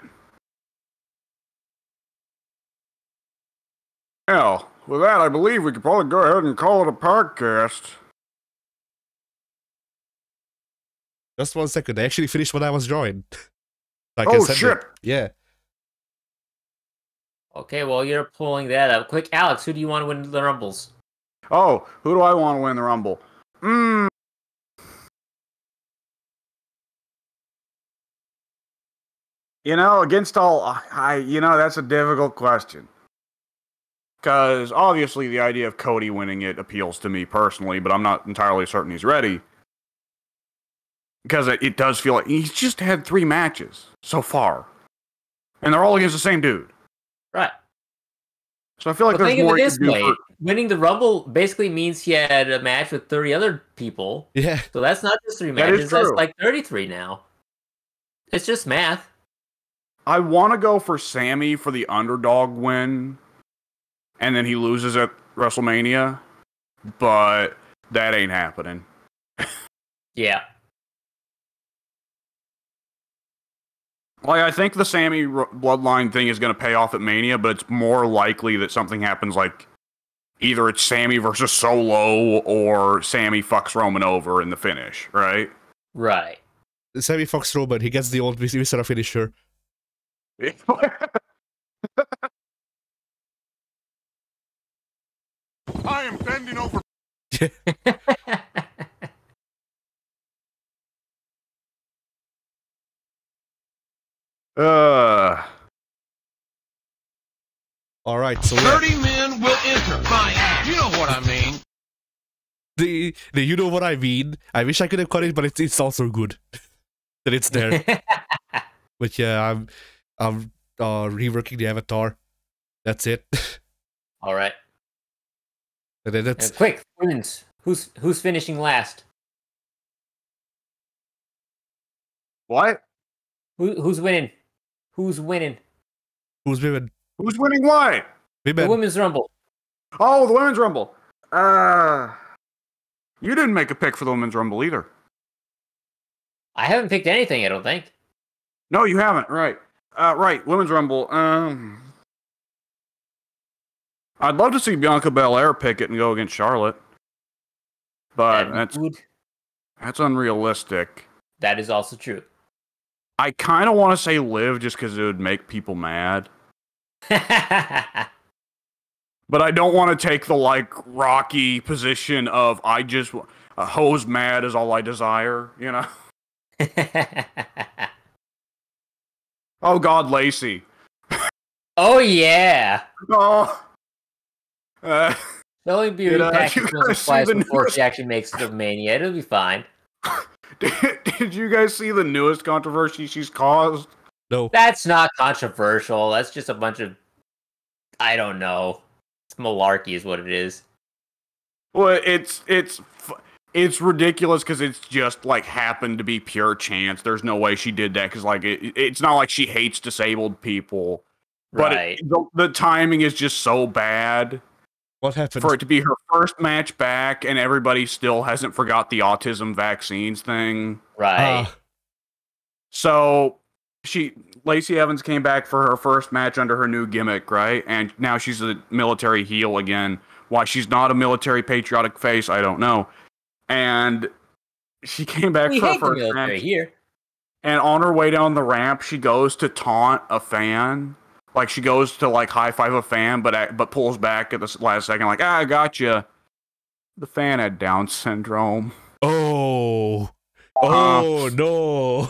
Well, with that, I believe we could probably go ahead and call it a podcast.
Just 1 second. I actually finished what I was drawing. Like
Oh, shit.
Yeah.
Okay, well, you're pulling that up. Quick, Alex, who do you want to win the Rumbles?
Oh, who do I want to win the Rumble? Against all, that's a difficult question. Because obviously the idea of Cody winning it appeals to me personally, but I'm not entirely certain he's ready. Because it does feel like he's just had 3 matches so far. And they're all against the same dude.
Right.
So I feel like
But
there's
think of
more
it
you
this
can do
way. Winning the Rumble basically means he had a match with 30 other people.
Yeah.
So that's not just 3
That is
matches, that's
true.
like 33 now. It's just math.
I want to go for Sammy for the underdog win, and then he loses at WrestleMania, but that ain't happening.
Yeah.
Like, I think the Sammy bloodline thing is going to pay off at Mania, but it's more likely that something happens like either it's Sammy versus Solo or Sammy fucks Roman over in the finish, right?
Right.
Sammy fucks Roman, he gets the old Mr. Finisher.
I am bending over.
Alright, so yeah.
30 men will enter my ass. You know what I mean.
The you know what I mean? I wish I could have cut it, but it's also good that it's there. But yeah, I'm reworking the avatar. That's it.
All right.
And then that's
Quick, wins. Who's finishing last?
What?
Who's winning? Who's winning?
who's women?
Who's winning what?
The
Women.
Women's Rumble.
Oh, the Women's Rumble. You didn't make a pick for the Women's Rumble either.
I haven't picked anything, I don't think.
No, you haven't. Right. Right. Women's Rumble. I'd love to see Bianca Belair pick it and go against Charlotte, but that's unrealistic.
That is also true.
I kind of want to say Liv just because it would make people mad, but I don't want to take the Rocky position of I just a hose mad is all I desire. Oh God, Lacey.
Oh yeah.
Oh.
Only beauty package
you
once or
guys see
twice
the
before
newest-
she actually makes it to Mania. It'll be fine.
Did you guys see the newest controversy she's caused?
No.
That's not controversial. That's just a bunch of, I don't know. It's malarkey is what it is.
Well, it's ridiculous because it's just happened to be pure chance. There's no way she did that because it's not like she hates disabled people, but
Right.
the timing is just so bad.
What happened?
For it to be her first match back, and everybody still hasn't forgot the autism vaccines thing.
Right.
So Lacey Evans came back for her first match under her new gimmick, right? And now she's a military heel again. Why she's not a military patriotic face, I don't know. And she came back
We
for her
hate the
first
military
match.
here.
And on her way down the ramp, she goes to taunt a fan. She goes to high five a fan, but pulls back at the last second, I got you. The fan had Down syndrome.
Oh no.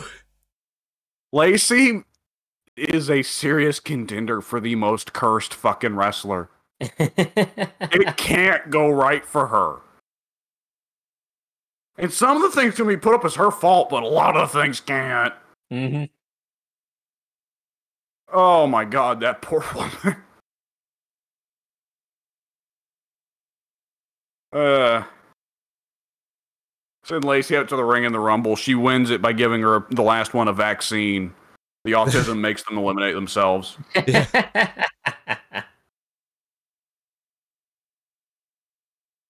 Lacey is a serious contender for the most cursed fucking wrestler. It can't go right for her. And some of the things can be put up as her fault, but a lot of things can't.
Mm-hmm.
Oh my God, that poor woman. Send Lacey out to the ring in the Rumble. She wins it by giving her the last one a vaccine. The autism makes them eliminate themselves.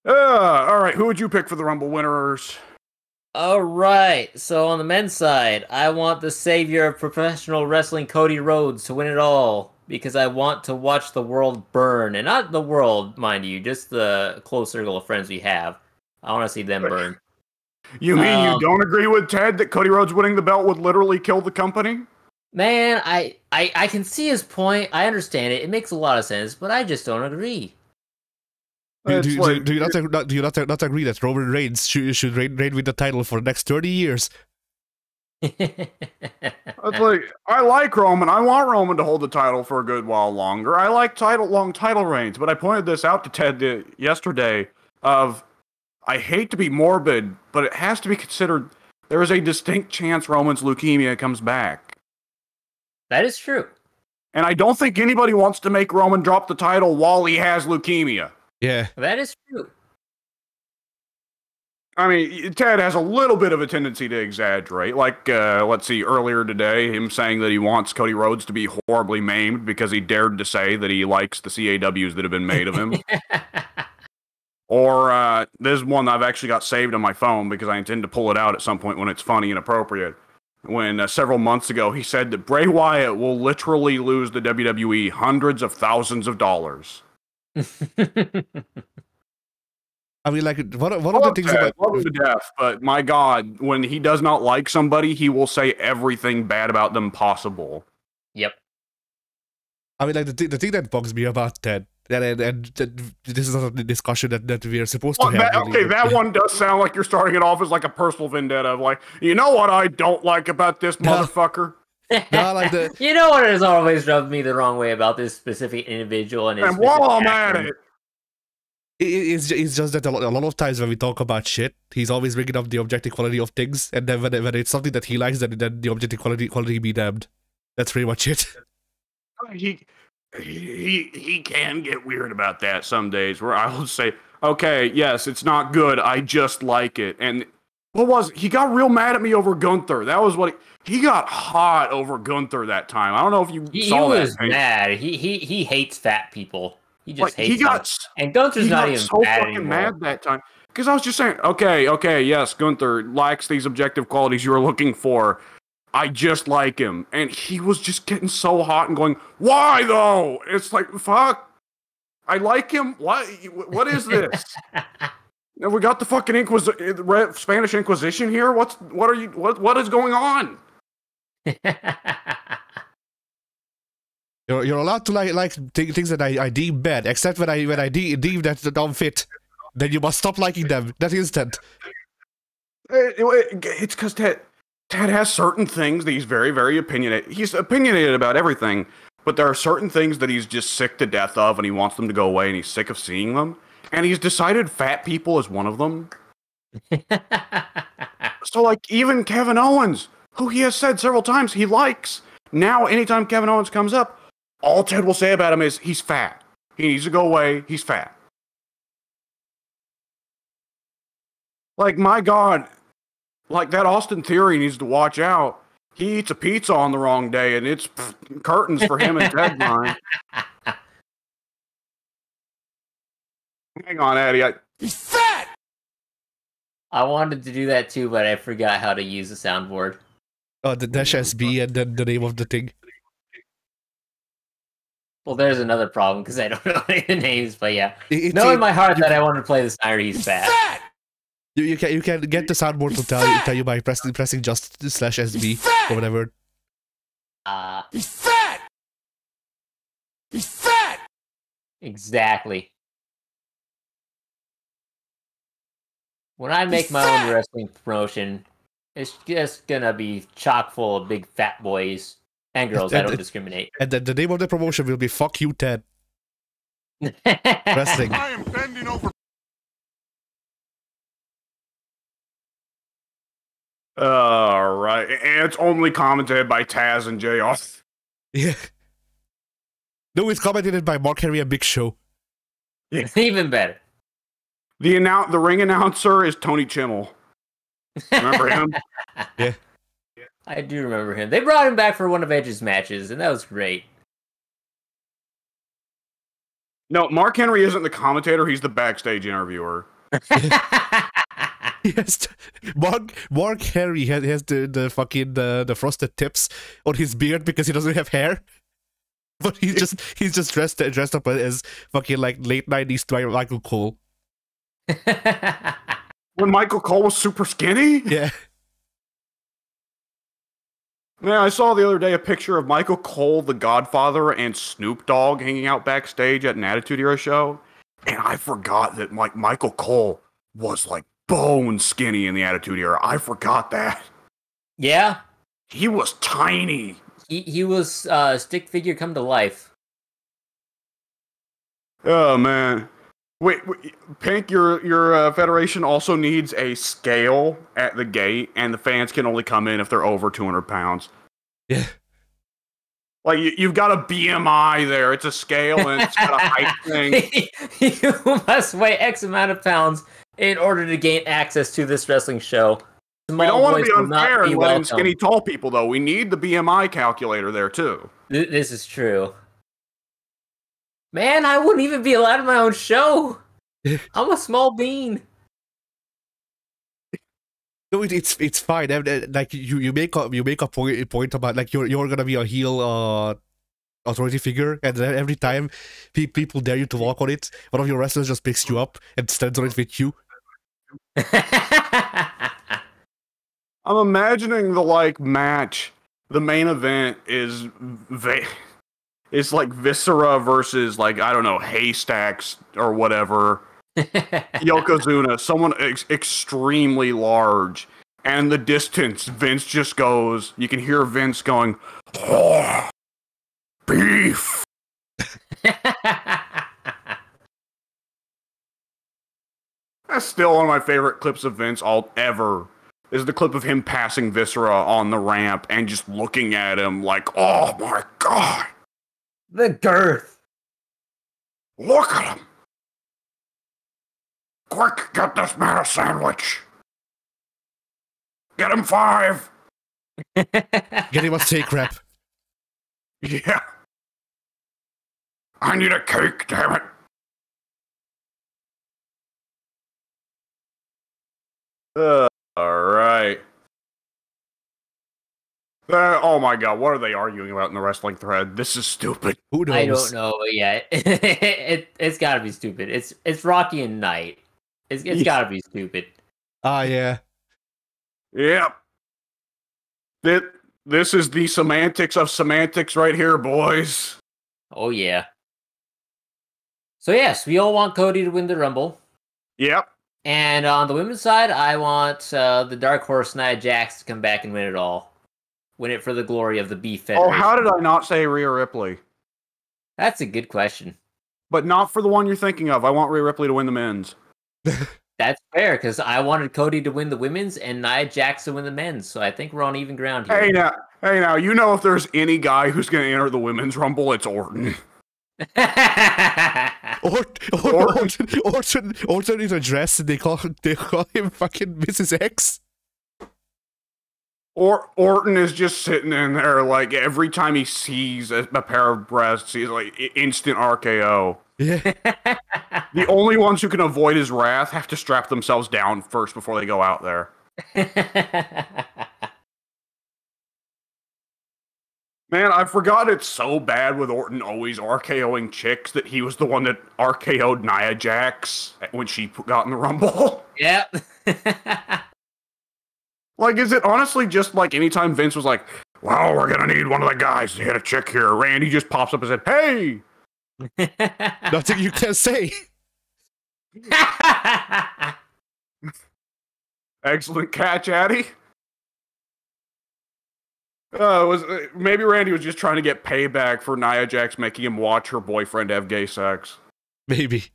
All right, who would you pick for the Rumble winners?
All right. So on the men's side, I want the savior of professional wrestling, Cody Rhodes, to win it all because I want to watch the world burn, and not the world, mind you, just the close circle of friends we have. I want to see them burn.
You mean you don't agree with Ted that Cody Rhodes winning the belt would literally kill the company?
Man, I can see his point. I understand it. It makes a lot of sense, but I just don't agree.
Do you not agree that Roman Reigns should reign with the title for the next 30 years?
It's like, I like Roman. I want Roman to hold the title for a good while longer. I like long title reigns, but I pointed this out to Ted yesterday of, I hate to be morbid, but it has to be considered there is a distinct chance Roman's leukemia comes back.
That is true.
And I don't think anybody wants to make Roman drop the title while he has leukemia.
Yeah.
That is true.
I mean, Ted has a little bit of a tendency to exaggerate. Like, let's see, earlier today, him saying that he wants Cody Rhodes to be horribly maimed because he dared to say that he likes the CAWs that have been made of him. Or, there's one I've actually got saved on my phone because I intend to pull it out at some point when it's funny and appropriate. When several months ago he said that Bray Wyatt will literally lose the WWE hundreds of thousands of dollars.
I mean, like, one of the things about...
Love him to death, but my God, when he does not like somebody, he will say everything bad about them possible.
Yep.
I mean, like, the thing that bugs me about Ted, and this is not a discussion that we are supposed to have.
That one does sound like you're starting it off as like a personal vendetta of like, you know what I don't like about this motherfucker?
No, like
You know what has always rubbed me the wrong way about this specific individual and his
And while I'm at it,
it's just that a lot of times when we talk about shit, he's always bringing up the objective quality of things, and then when it's something that he likes, then the objective quality be damned. That's pretty much it.
He can get weird about that some days, where I'll say, okay, yes, it's not good, I just like it. And he got real mad at me over Gunther. That was what he got hot over Gunther that time. I don't know if you saw that.
He was mad. He hates fat people. He just hates them. And Gunther's not even
so
mad
fucking
anymore.
mad that time. Because I was just saying, okay, yes, Gunther lacks these objective qualities you were looking for. I just like him. And he was just getting so hot and going, why though? It's like, fuck. I like him? What is this? And we got the fucking Spanish Inquisition here? What is going on?
You're allowed to like things that I deem bad, except when I deem that they don't fit. Then you must stop liking them that instant.
It's because Ted has certain things that he's very, very opinionated. He's opinionated about everything, but there are certain things that he's just sick to death of, and he wants them to go away, and he's sick of seeing them. And he's decided fat people is one of them. So, like, even Kevin Owens, who he has said several times he likes, now anytime Kevin Owens comes up, all Ted will say about him is, he's fat. He needs to go away. He's fat. Like, my God. Like, that Austin Theory needs to watch out. He eats a pizza on the wrong day, and it's curtains for him and Ted line. Hang on, Eddie. He's fat!
I wanted to do that too, but I forgot how to use the soundboard.
Oh, the dash SB and then the name of the thing.
Well, there's another problem because I don't know any of the names, but yeah. Know in my heart that I wanted to play the Snyder, he's fat.
You can get the soundboard to tell you by pressing just /SB or whatever.
He's fat! He's fat!
Exactly. When I make my own wrestling promotion, it's just gonna be chock full of big fat boys and girls. I don't discriminate.
And the name of the promotion will be "Fuck You, Ted." Wrestling.
I am bending over.
All right, and it's only commented by Taz and JR.
Yeah. No, it's commented by Mark Henry and Big Show.
Yeah.
Even better.
The ring announcer is Tony Chimmel. Remember him?
Yeah.
I do remember him. They brought him back for one of Edge's matches, and that was great.
No, Mark Henry isn't the commentator. He's the backstage interviewer.
Yes, Mark Henry has the fucking the frosted tips on his beard because he doesn't have hair. But he's just dressed up as fucking like late 90s Michael Cole.
When Michael Cole was super skinny?
Yeah.
Man, I saw the other day a picture of Michael Cole, the Godfather, and Snoop Dogg hanging out backstage at an Attitude Era show. And I forgot that Michael Cole was like bone skinny in the Attitude Era. I forgot that.
Yeah,
He was tiny.
He was stick figure come to life.
Oh man. Wait, Pink, your federation also needs a scale at the gate, and the fans can only come in if they're over 200 pounds.
Yeah.
Like, you've got a BMI there. It's a scale, and it's got a height thing.
You must weigh X amount of pounds in order to gain access to this wrestling show.
We don't want to be unfair and let in
welcome.
skinny tall people, though. We need the BMI calculator there, too.
This is true. Man, I wouldn't even be allowed in my own show. I'm a small bean.
No, it's fine. Like you make a point about like you're gonna be a heel authority figure, and then every time people dare you to walk on it, one of your wrestlers just picks you up and stands on it with you.
I'm imagining the match. The main event is like Viscera versus I don't know, Haystacks or whatever. Yokozuna, someone extremely large, and in the distance, Vince just goes. You can hear Vince going, "Oh, beef." That's still one of my favorite clips of Vince ever. Is the clip of him passing Viscera on the ramp and just looking at him like, "Oh my god,
the girth!
Look at him! Quick, get this man a sandwich! Get him 5!
Get him a steak wrap.
Yeah. I need a cake, damn it! Alright. Oh my god, what are they arguing about in the wrestling thread? This is stupid.
Who knows?
I don't know, but yeah, it's gotta be stupid. It's Rocky and Knight. It's gotta be stupid.
Ah, yeah.
Yep. This is the semantics of semantics right here, boys.
Oh yeah. So yes, we all want Cody to win the Rumble.
Yep.
And on the women's side, I want the Dark Horse Nia Jax to come back and win it all. Win it for the glory of the Beef Federation.
Oh, how did I not say Rhea Ripley?
That's a good question.
But not for the one you're thinking of. I want Rhea Ripley to win the men's.
That's fair, because I wanted Cody to win the women's and Nia Jax to win the men's, so I think we're on even ground here.
Hey now, you know if there's any guy who's going to enter the women's Rumble, it's Orton.
Orton is a dress and they call him fucking Mrs. X.
Orton is just sitting in there like every time he sees a pair of breasts, he's like instant RKO.
Yeah.
The only ones who can avoid his wrath have to strap themselves down first before they go out there. Man, I forgot it's so bad with Orton always RKOing chicks that he was the one that RKO'd Nia Jax when she got in the Rumble.
Yep.
Like, is it honestly just like anytime Vince was like, well, we're gonna need one of the guys to hit a chick here, Randy just pops up and said, hey!
Nothing you can say.
Excellent catch, Addy. Maybe Randy was just trying to get payback for Nia Jax making him watch her boyfriend have gay sex.
Maybe.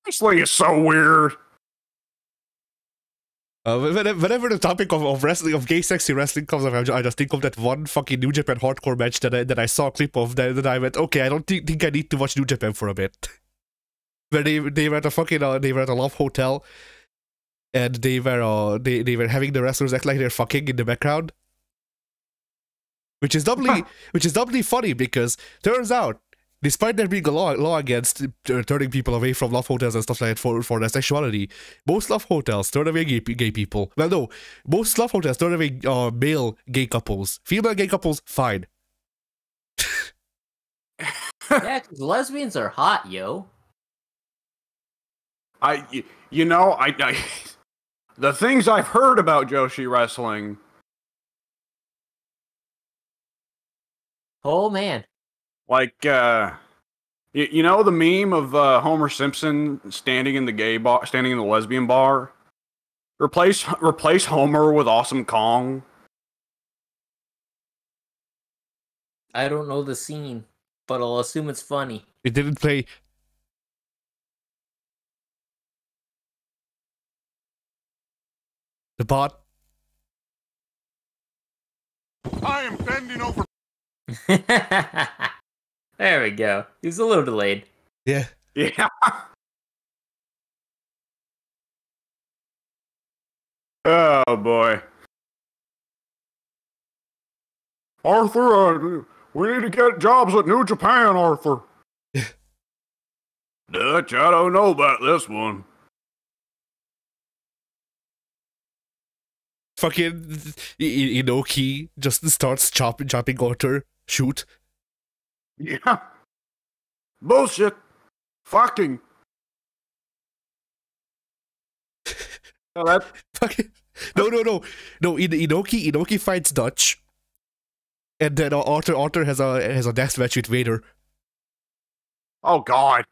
Wrestling is so weird.
Whenever the topic of wrestling, of gay sexy wrestling comes up, I just think of that one fucking New Japan hardcore match that I saw a clip of. That I went, okay, I don't think I need to watch New Japan for a bit. Where they were at a fucking they were at a Love Hotel, and they were having the wrestlers act like they're fucking in the background, which is doubly funny because turns out, despite there being a law against turning people away from love hotels and stuff like that for their sexuality, most love hotels turn away gay people. Well, no, most love hotels turn away male gay couples. Female gay couples, fine.
Yeah, because lesbians are hot, yo.
I the things I've heard about Joshi wrestling.
Oh man.
Like, you know the meme of Homer Simpson standing in the lesbian bar? Replace Homer with Awesome Kong.
I don't know the scene, but I'll assume it's funny.
It didn't play. The bot.
I am bending over.
There we go. He was a little delayed.
Yeah.
Yeah. Oh boy. Arthur, we need to get jobs at New Japan, Arthur. Dutch, I don't know about this one.
Fucking Inoki just starts chopping Arthur. Shoot.
Yeah. Bullshit. Fucking. Now that
Fucking no. Inoki fights Dutch, and then Arthur has a death match with Vader.
Oh God.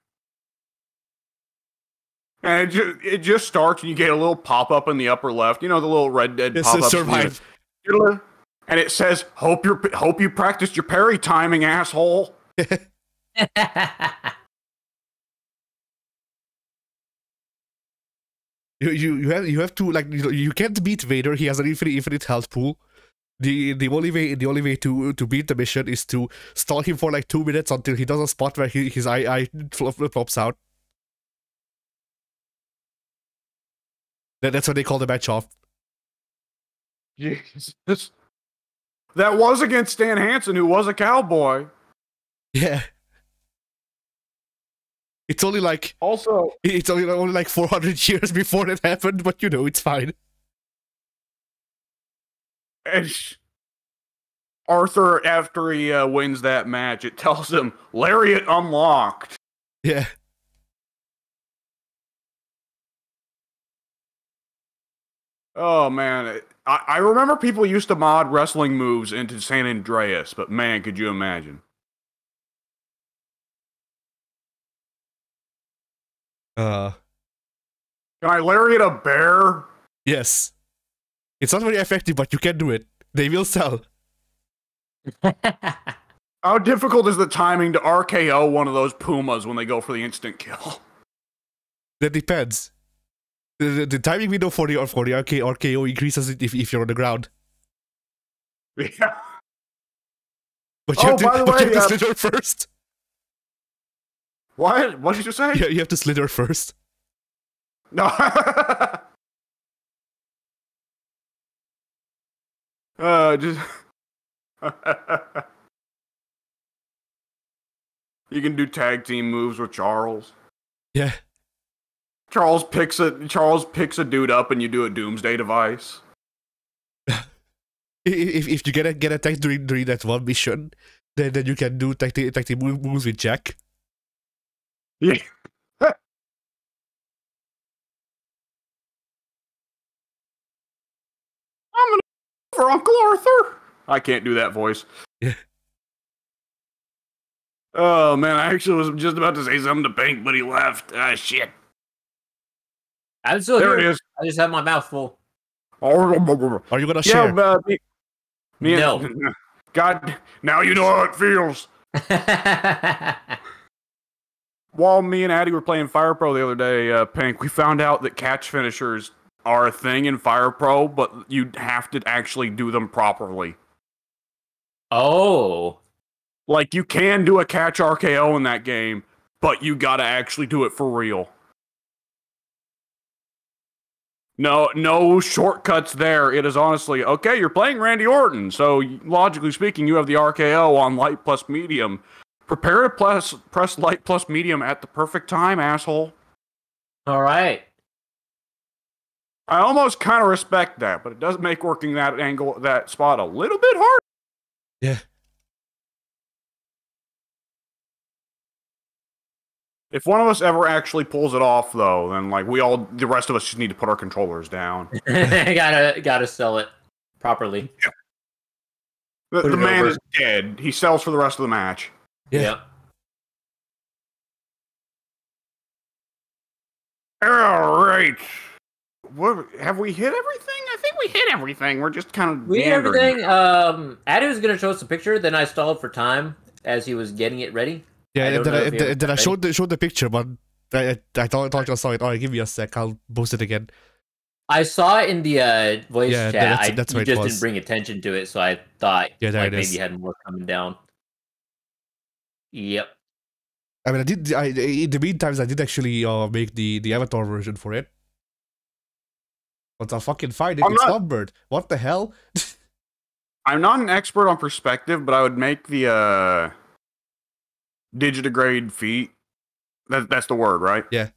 And it just starts, and you get a little pop up in the upper left. You know, the little Red Dead
It
pop
says
up.
survive.
And it says, "Hope you practiced your parry timing, asshole."
You have to, like, you can't beat Vader. He has an infinite health pool. The only way to beat the mission is to stall him for like 2 minutes until he does a spot where his eye flops out. That's what they call the match off.
Jesus. That was against Stan Hansen, who was a cowboy.
Yeah. It's only like
Also,
it's only like 400 years before that happened, but you know it's fine.
and Arthur, after he wins that match, it tells him Lariat unlocked.
Yeah.
Oh man, I remember people used to mod wrestling moves into San Andreas, but man, could you imagine?
Uh.
Can I lariat a bear?
Yes. It's not very effective, but you can do it. They will sell.
How difficult is the timing to RKO one of those Pumas when they go for the instant kill?
That depends. The timing window for the RKO increases if you're on the ground.
Yeah.
But you have to,
by the
but you
way,
have to slither first.
What? What did you say?
Yeah, you have to slither first.
No. Just. You can do tag team moves with Charles.
Yeah.
Charles picks a dude up, and you do a doomsday device.
If you get attacked during that one mission, then you can do tag team moves with Jack.
Yeah. I'm gonna for Uncle Arthur. I can't do that voice.
Yeah.
Oh man, I actually was just about to say something to Pink, but he left. Ah, shit.
I'm still
There
here.
it is.
I just have my mouth full.
Are you gonna share?
Yeah, me
No.
and, God, now you know how it feels. While me and Addie were playing Fire Pro the other day, Pink, we found out that catch finishers are a thing in Fire Pro, but you have to actually do them properly.
Oh.
Like, you can do a catch RKO in that game, but you gotta actually do it for real. No shortcuts there. It is honestly, okay, you're playing Randy Orton, so logically speaking, you have the RKO on light plus medium. Prepare to press light plus medium at the perfect time, asshole.
All right.
I almost kind of respect that, but it does make working that angle, that spot a little bit hard.
Yeah.
If one of us ever actually pulls it off, though, then like the rest of us just need to put our controllers down.
gotta sell it properly.
Yeah. The
Put it
man
over.
is dead. He sells for the rest of the match.
Yeah.
Yep.
All right. what have we hit everything? I think we hit everything. We're just kind of
We did
meandering.
everything. Addy was gonna show us a picture, then I stalled for time as he was getting it ready.
Yeah,
I
and
don't
then
know
I,
if you ever
then I
got
showed the picture, but I thought I saw it. Alright, give me a sec. I'll post it again.
I saw it in the voice
Yeah,
chat.
that's
You
what it
just
was.
didn't bring attention to it, so I thought
Yeah, there
like
it
maybe
is.
you had more coming down. Yep.
I mean, in the meantime, I did actually make the avatar version for it. Once I fucking find it,
I'm
it's
not-
numbered. What the hell?
I'm not an expert on perspective, but I would make the digitigrade feet. That's the word, right?
Yeah.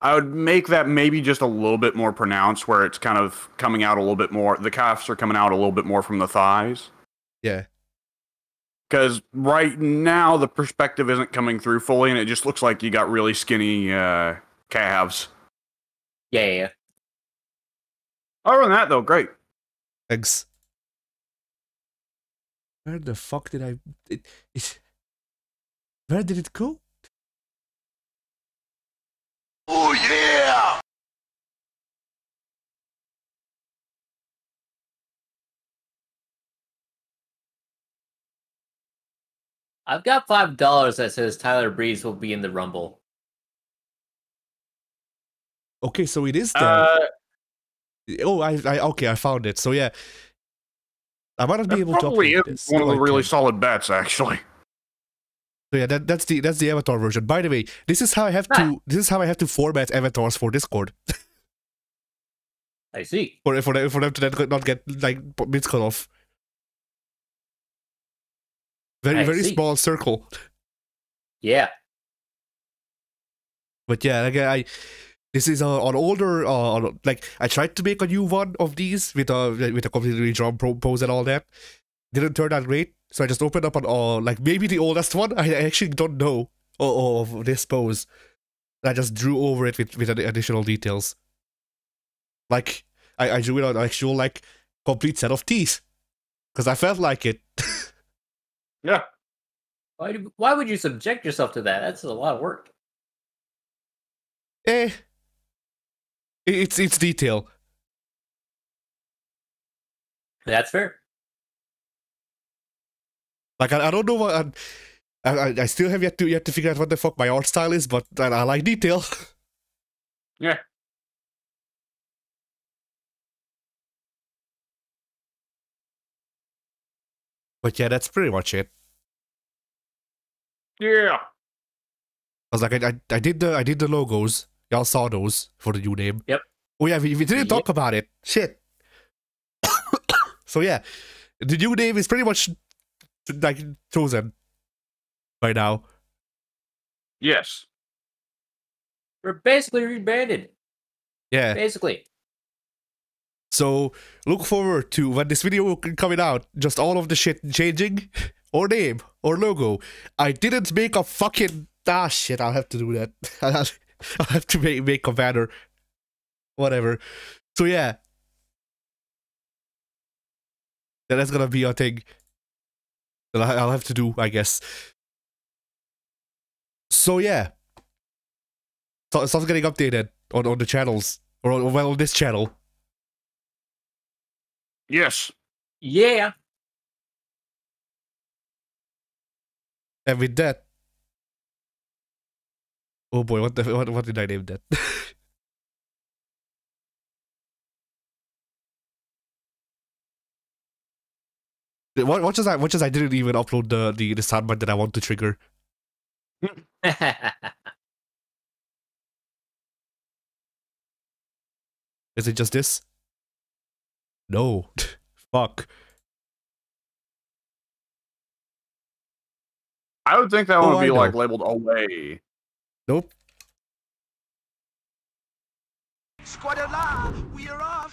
I would make that maybe just a little bit more pronounced, where it's kind of coming out a little bit more. The calves are coming out a little bit more from the thighs.
Yeah.
Because right now the perspective isn't coming through fully, and it just looks like you got really skinny calves.
Yeah.
Other than that, though, great.
Thanks. Where the fuck did I... Where did it go?
Oh yeah!
I've got $5 that says Tyler Breeze will be in the Rumble.
Okay, so it is there. Oh, okay, I found it. So yeah, I might not be
That
able to
probably
upload
is
this.
one of
No,
the
I
really
can't.
solid bets, actually.
So yeah, that's the avatar version. By the way, this is how I have to format avatars for Discord
I see.
for them to not get like bits cut off.
I
Very
see.
small circle.
Yeah.
But yeah, like this is an older like I tried to make a new one of these with a completely drawn pose and all that. Didn't turn out great, so I just opened up on like maybe the oldest one. I actually don't know of this pose. And I just drew over it with additional details. Like I drew it on an actual like complete set of teeth because I felt like it.
Yeah.
Why would you subject yourself to that? That's a lot of work.
It's detail.
That's fair.
Like I don't know what I still have yet to figure out what the fuck my art style is, but I like detail.
Yeah.
But yeah, that's pretty much it.
Yeah.
I was like, I did the logos. Y'all saw those for the new name.
Yep.
Oh yeah, we didn't talk about it. Shit. So yeah, the new name is pretty much like chosen by now.
Yes.
We're basically rebranded.
Yeah.
Basically.
So look forward to when this video coming out. Just all of the shit changing, or name, or logo. I didn't make a fucking shit. I'll have to do that. I'll have to make a banner. Whatever. So yeah, that's gonna be a thing that I'll have to do, I guess. So yeah, so stuff's getting updated on the channels, or on this channel.
Yes.
Yeah.
And with that, oh boy, what did I name that? What just I didn't even upload the soundbite that I want to trigger. Is it just this? No. Fuck.
I would think that one would
I
be like
know.
labeled away.
Nope.
Squad alive, we are off.